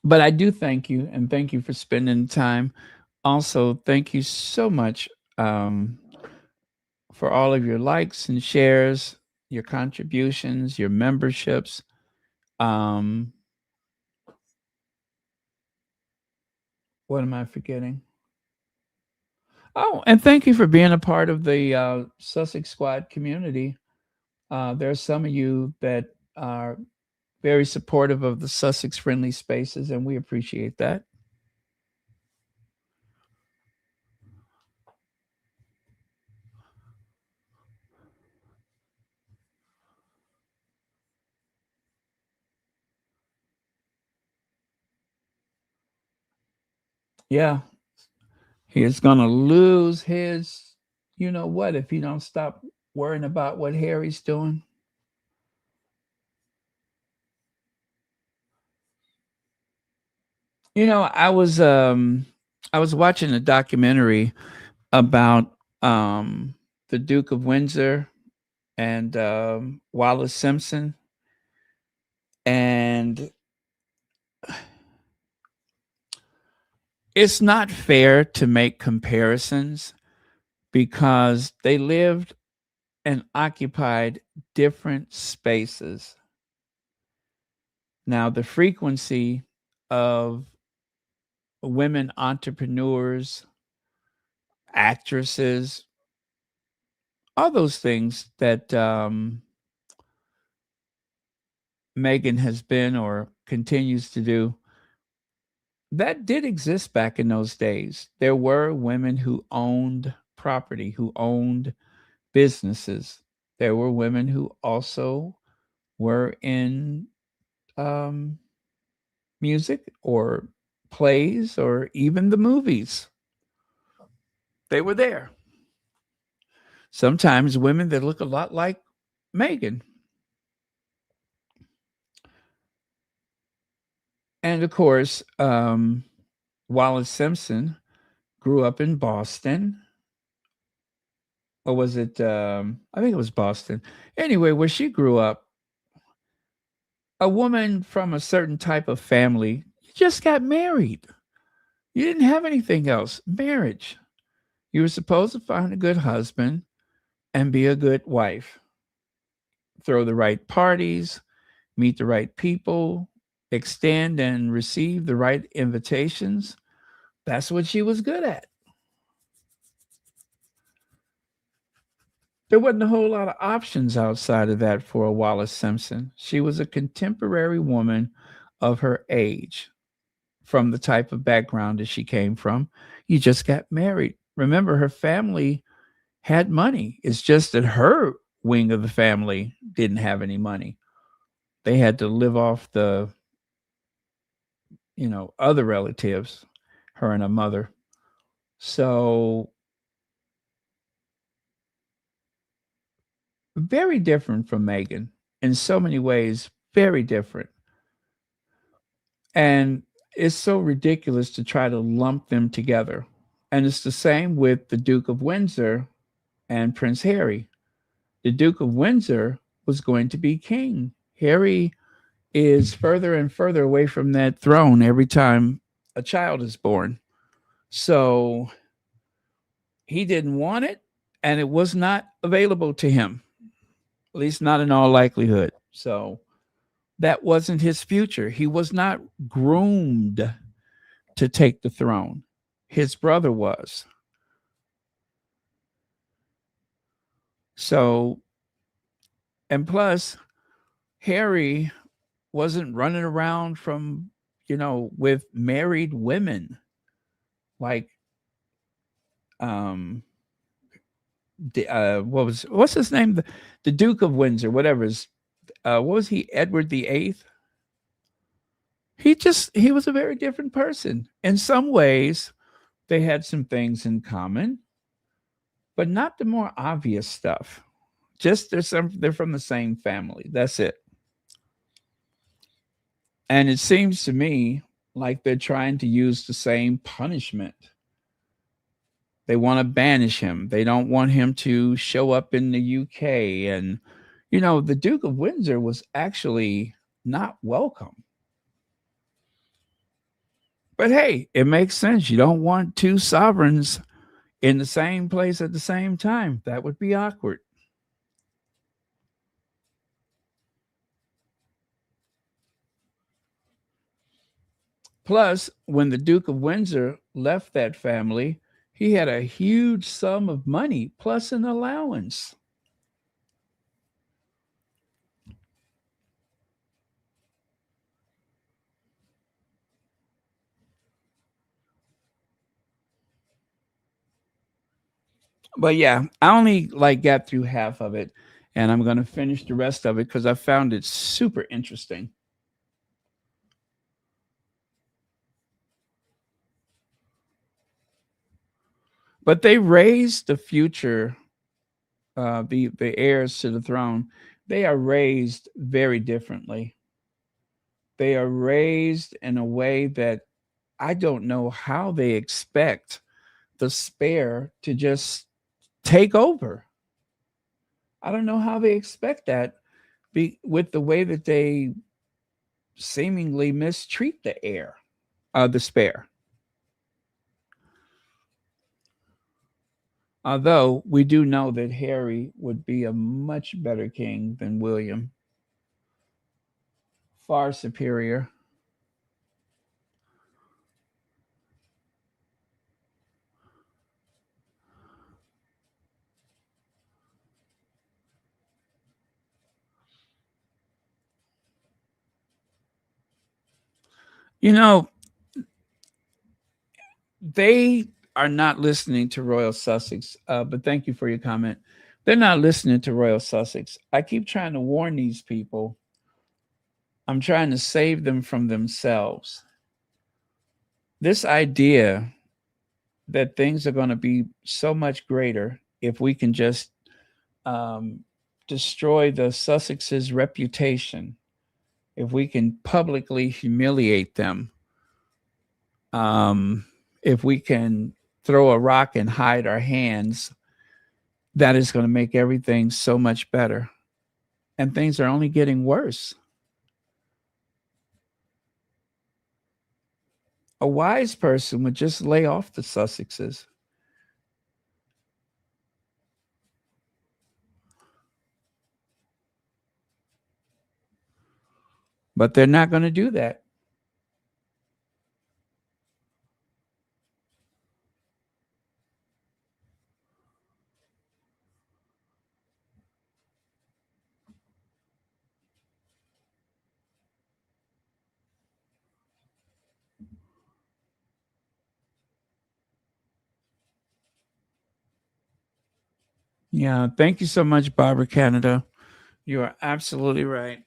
But I do thank you, and thank you for spending time. Also, thank you so much for all of your likes and shares, your contributions, your memberships. What am I forgetting? Oh, and thank you for being a part of the Sussex Squad community. There are some of you that are very supportive of the Sussex friendly spaces, and we appreciate that. Yeah, he is going to lose his, you know what, if he don't stop worrying about what Harry's doing. You know, I was watching a documentary about the Duke of Windsor and Wallace Simpson, and it's not fair to make comparisons because they lived and occupied different spaces. Now, the frequency of women entrepreneurs, actresses, all those things that Meghan has been or continues to do, that did exist back in those days. There were women who owned property, who owned businesses. There were women who also were in, music or plays or even the movies. They were there. Sometimes women that look a lot like Meghan. And of course, Wallace Simpson grew up in Boston. Or was it, I think it was Boston. Anyway, where she grew up, a woman from a certain type of family, you just got married. You didn't have anything else. Marriage. You were supposed to find a good husband and be a good wife. Throw the right parties, meet the right people, extend and receive the right invitations. That's what she was good at. There wasn't a whole lot of options outside of that for a Wallace Simpson. She was a contemporary woman of her age from the type of background that she came from. You just got married. Remember, her family had money. It's just that her wing of the family didn't have any money. They had to live off the, other relatives, her and her mother. So very different from Meghan in so many ways, very different. And it's so ridiculous to try to lump them together. And it's the same with the Duke of Windsor and Prince Harry. The Duke of Windsor was going to be king. Harry is further and further away from that throne every time a child is born. So he didn't want it, and it was not available to him, at least not in all likelihood. So that wasn't his future. He was not groomed to take the throne. His brother was. So, and plus, Harry wasn't running around with married women like what's his name, the Duke of Windsor, what was he, Edward VIII? He was a very different person. In some ways they had some things in common, but not the more obvious stuff. Just they're from the same family, that's it. And it seems to me like they're trying to use the same punishment. They want to banish him. They don't want him to show up in the UK. And, the Duke of Windsor was actually not welcome. But hey, it makes sense. You don't want two sovereigns in the same place at the same time. That would be awkward. Plus, when the Duke of Windsor left that family, he had a huge sum of money plus an allowance. But yeah, I only got through half of it, and I'm going to finish the rest of it because I found it super interesting. But they raised the future, the heirs to the throne. They are raised very differently. They are raised in a way that I don't know how they expect the spare to just take over. I don't know how they expect that with the way that they seemingly mistreat the heir, the spare. Although we do know that Harry would be a much better king than William. Far superior. They are not listening to Royal Sussex, but thank you for your comment. They're not listening to Royal Sussex. I keep trying to warn these people. I'm trying to save them from themselves. This idea that things are going to be so much greater if we can just destroy the Sussex's reputation, if we can publicly humiliate them, if we can throw a rock and hide our hands, that is going to make everything so much better. And things are only getting worse. A wise person would just lay off the Sussexes. But they're not going to do that. Yeah, thank you so much, Barbara Canada. You are absolutely right.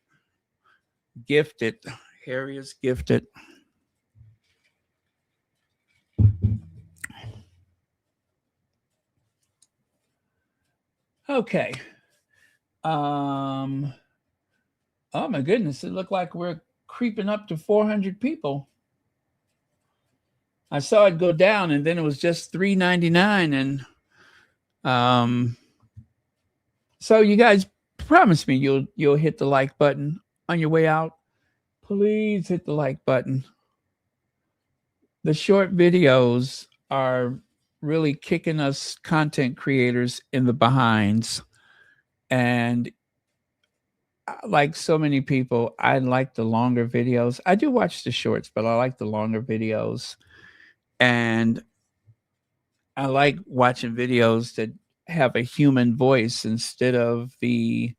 Gifted. Harry is gifted. Okay. Oh my goodness, it looked like we're creeping up to 400 people. I saw it go down and then it was just $3.99 and so you guys promise me you'll hit the like button on your way out. Please hit the like button. The short videos are really kicking us content creators in the behinds. And like so many people, I like the longer videos. I do watch the shorts, but I like the longer videos. And I like watching videos that have a human voice instead of the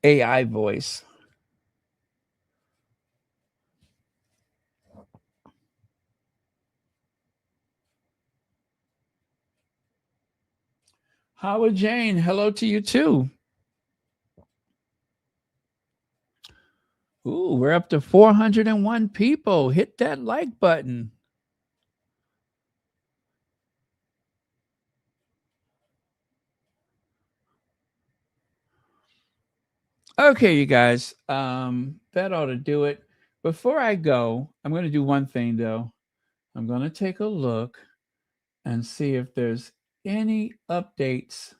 AI voice. Howard Jane, hello to you too. Ooh, we're up to 401 people. Hit that like button. Okay, you guys, that ought to do it. Before I go, I'm going to do one thing though. I'm going to take a look and see if there's any updates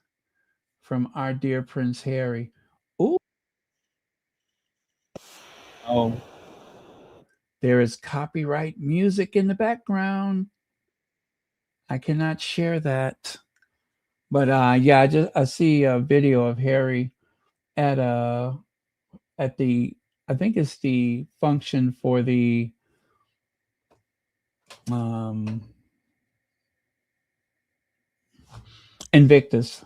from our dear Prince Harry. Ooh. Oh, there is copyright music in the background. I cannot share that. But yeah, I see a video of Harry at the I think it's the function for the Invictus.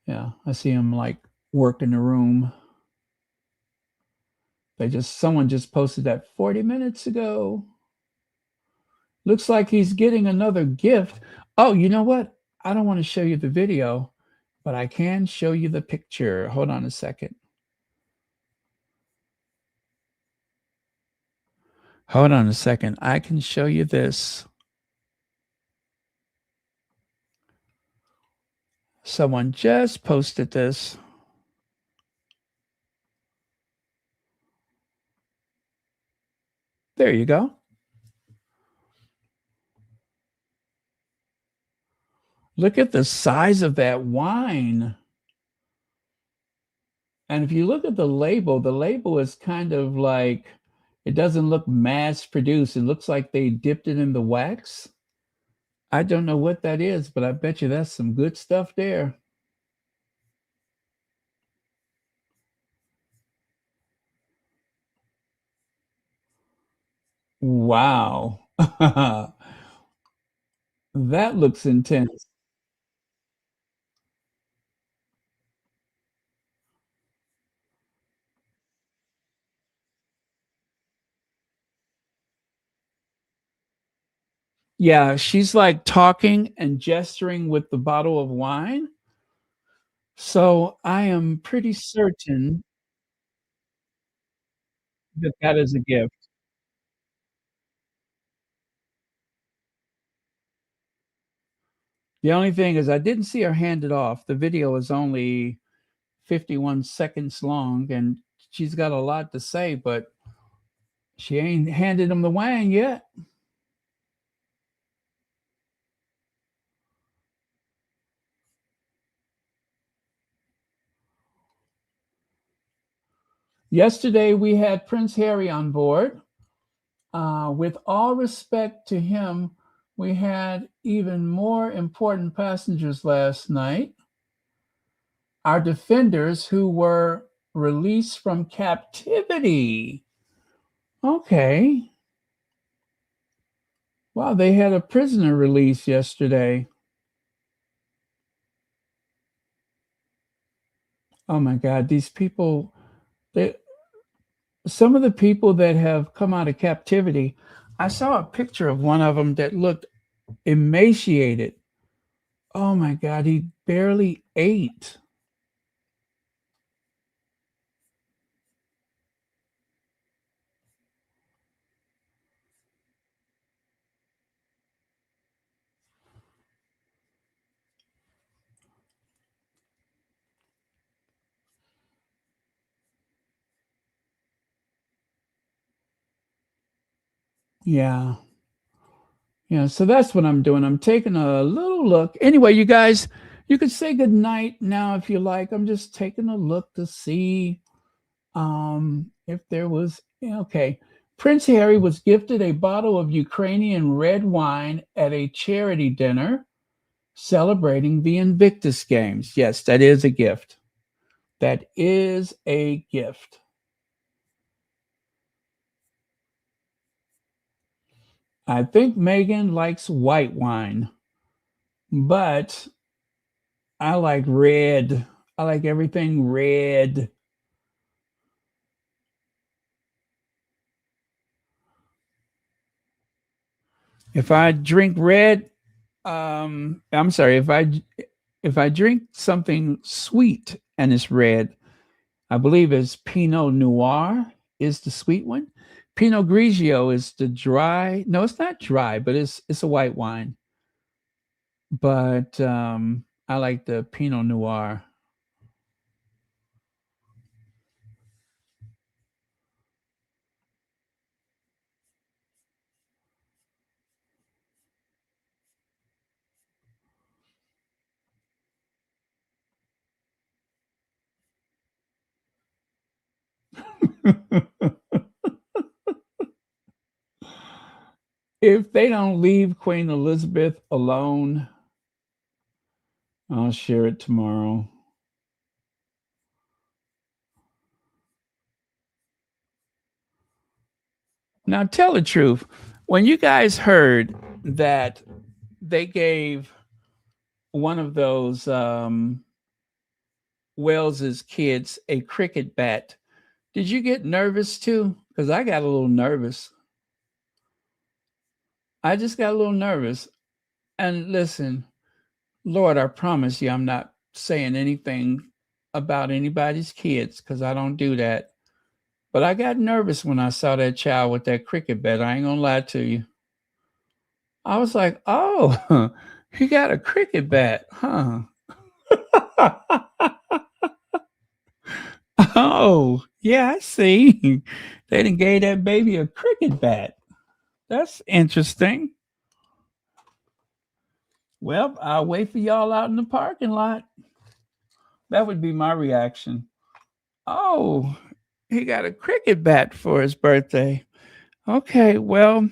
Yeah, I see him like working the room. Someone just posted that 40 minutes ago. Looks like he's getting another gift. Oh, you know what? I don't want to show you the video, but I can show you the picture. Hold on a second. Hold on a second. I can show you this. Someone just posted this. There you go. Look at the size of that wine. And if you look at the label is kind of like, it doesn't look mass produced. It looks like they dipped it in the wax. I don't know what that is, but I bet you that's some good stuff there. Wow. That looks intense. Yeah, she's like talking and gesturing with the bottle of wine. So I am pretty certain. that is a gift. The only thing is I didn't see her hand it off. The video is only 51 seconds long, and she's got a lot to say, but she ain't handed him the wang yet. Yesterday, we had Prince Harry on board. With all respect to him, we had even more important passengers last night. Our defenders who were released from captivity. Okay. Wow, they had a prisoner release yesterday. Oh my God, these people, some of the people that have come out of captivity, I saw a picture of one of them that looked emaciated. Oh my God, he barely ate. Yeah. Yeah, so that's what I'm doing. I'm taking a little look. Anyway, you guys, you could say good night now if you like. I'm just taking a look to see if there was okay. Prince Harry was gifted a bottle of Ukrainian red wine at a charity dinner celebrating the Invictus games. Yes, that is a gift. That is a gift. I think Meghan likes white wine, but I like red. I like everything red. If I drink red, I'm sorry, if I drink something sweet and it's red, I believe it's Pinot Noir is the sweet one. Pinot Grigio is the dry. No, it's not dry, but it's a white wine. But I like the Pinot Noir. If they don't leave Queen Elizabeth alone, I'll share it tomorrow. Now, tell the truth. When you guys heard that they gave one of those Wells's kids a cricket bat, did you get nervous too? Because I got a little nervous. I just got a little nervous. And listen, Lord, I promise you, I'm not saying anything about anybody's kids because I don't do that. But I got nervous when I saw that child with that cricket bat. I ain't gonna lie to you. I was like, oh, he got a cricket bat, huh? Oh, yeah, I see. They done gave that baby a cricket bat. That's interesting. Well, I'll wait for y'all out in the parking lot. That would be my reaction. Oh, he got a cricket bat for his birthday. Okay, well,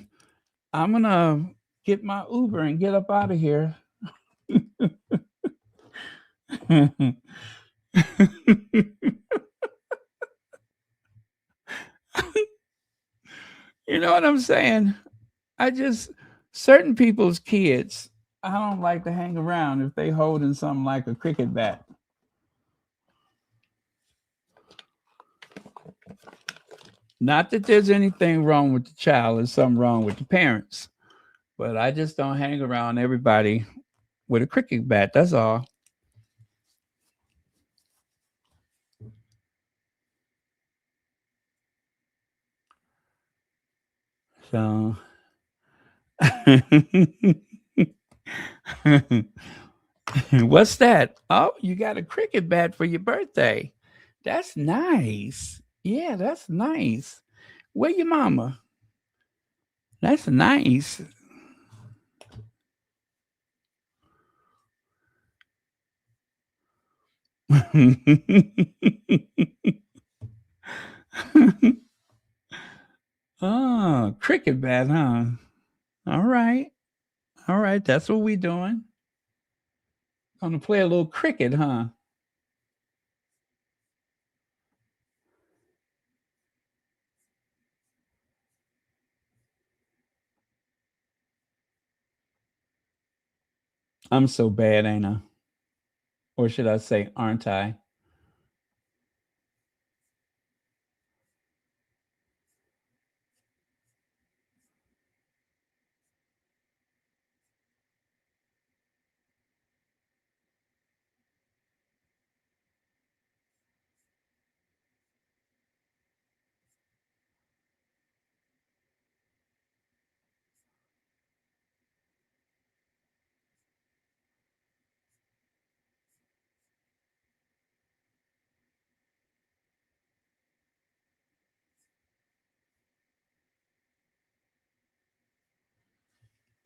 I'm going to get my Uber and get up out of here. You know what I'm saying? Certain people's kids, I don't like to hang around if they holding something like a cricket bat. Not that there's anything wrong with the child, there's something wrong with the parents. But I just don't hang around everybody with a cricket bat, that's all. So what's that? Oh, you got a cricket bat for your birthday. That's nice. Yeah, that's nice. Where your mama? That's nice. Oh, cricket bat, huh? All right. All right. That's what we doing. Gonna play a little cricket, huh? I'm so bad, ain't I? Or should I say, aren't I?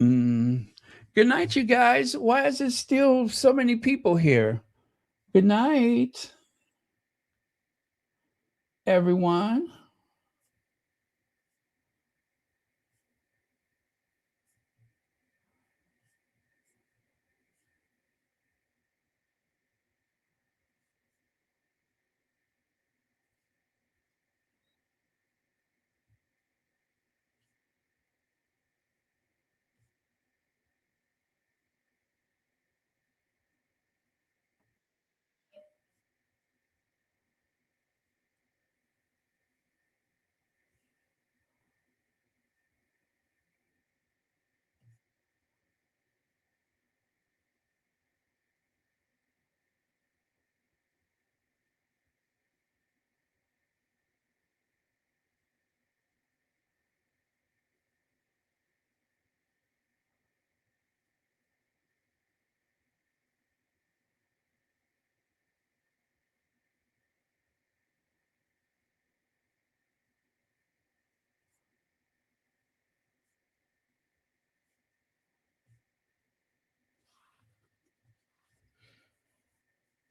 Mm. Good night, you guys. Why is there still so many people here? Good night, everyone.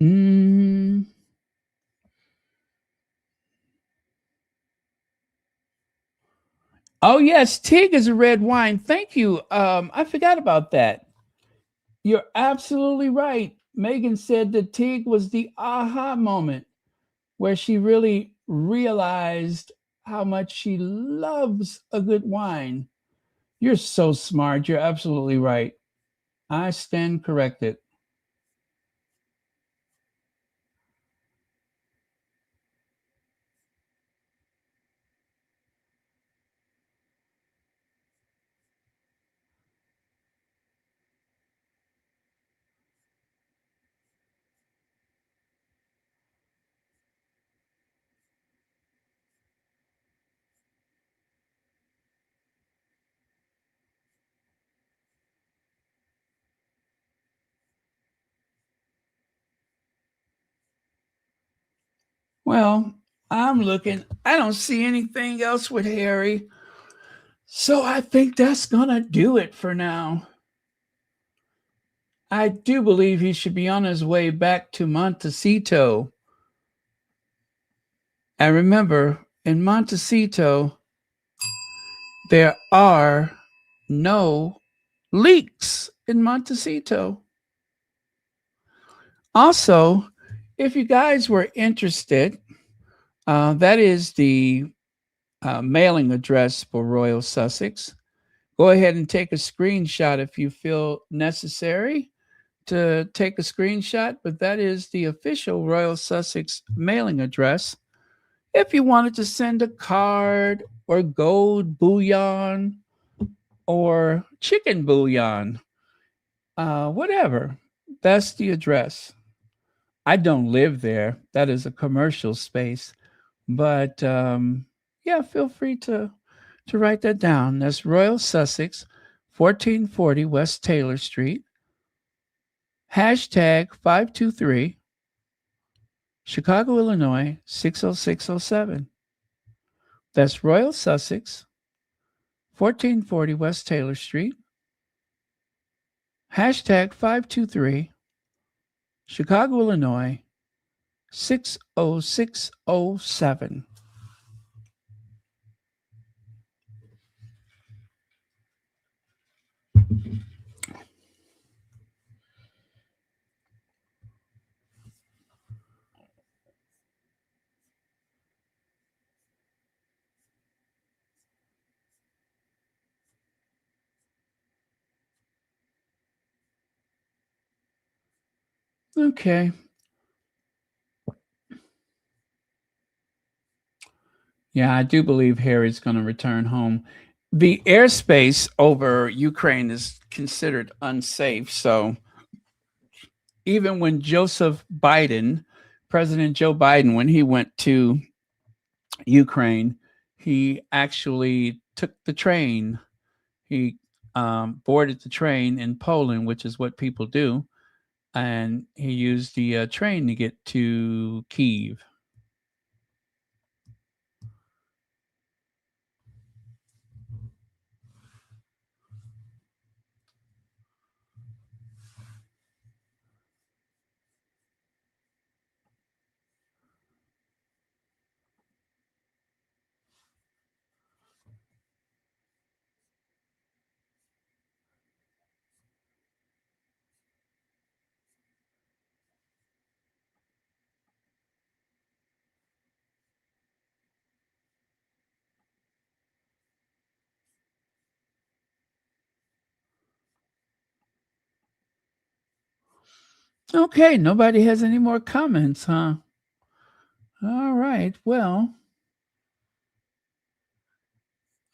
Mm. Oh yes, Tig is a red wine. Thank you. I forgot about that. You're absolutely right. Megan said that Tig was the aha moment where she really realized how much she loves a good wine. You're so smart. You're absolutely right. I stand corrected. Well, I'm looking. I don't see anything else with Harry. So I think that's going to do it for now. I do believe he should be on his way back to Montecito. And remember, in Montecito, there are no leaks in Montecito. Also, if you guys were interested, that is the mailing address for Royal Sussex. Go ahead and take a screenshot if you feel necessary to take a screenshot, but that is the official Royal Sussex mailing address. If you wanted to send a card or gold bullion or chicken bouillon, whatever, that's the address. I don't live there. That is a commercial space. But yeah, feel free to to write that down. That's Royal Sussex, 1440 West Taylor Street. Hashtag 523 Chicago, Illinois, 60607. That's Royal Sussex, 1440 West Taylor Street. Hashtag 523 Chicago, Illinois, 60607. Okay. Yeah, I do believe Harry's going to return home. The airspace over Ukraine is considered unsafe. So even when President Joe Biden, when he went to Ukraine, he actually took the train. He boarded the train in Poland, which is what people do. And he used the train to get to Kyiv. Okay, nobody has any more comments, huh? All right, well,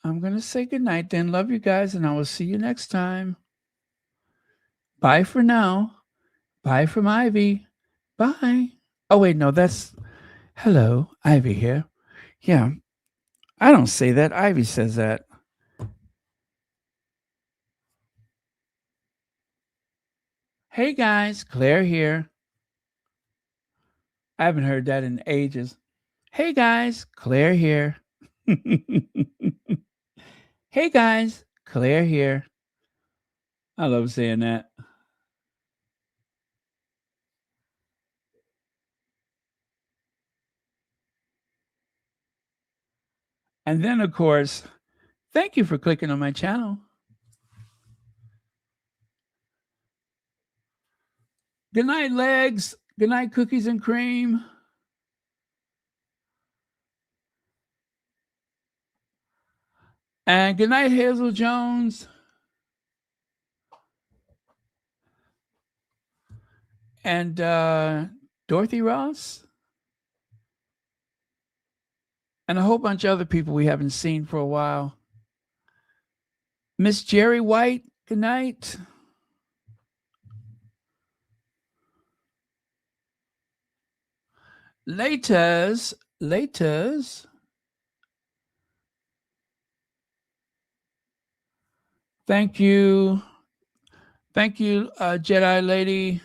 I'm going to say goodnight then. Love you guys, and I will see you next time. Bye for now. Bye from Ivy. Bye. Oh, wait, no, that's... Hello, Ivy here. Yeah, I don't say that. Ivy says that. Hey, guys, Claire here. I haven't heard that in ages. Hey, guys, Claire here. Hey, guys, Claire here. I love saying that. And then, of course, thank you for clicking on my channel. Good night, legs. Good night, cookies and cream. And good night, Hazel Jones. And Dorothy Ross. And a whole bunch of other people we haven't seen for a while. Miss Jerry White, good night. Laters. Thank you. Thank you, Jedi Lady.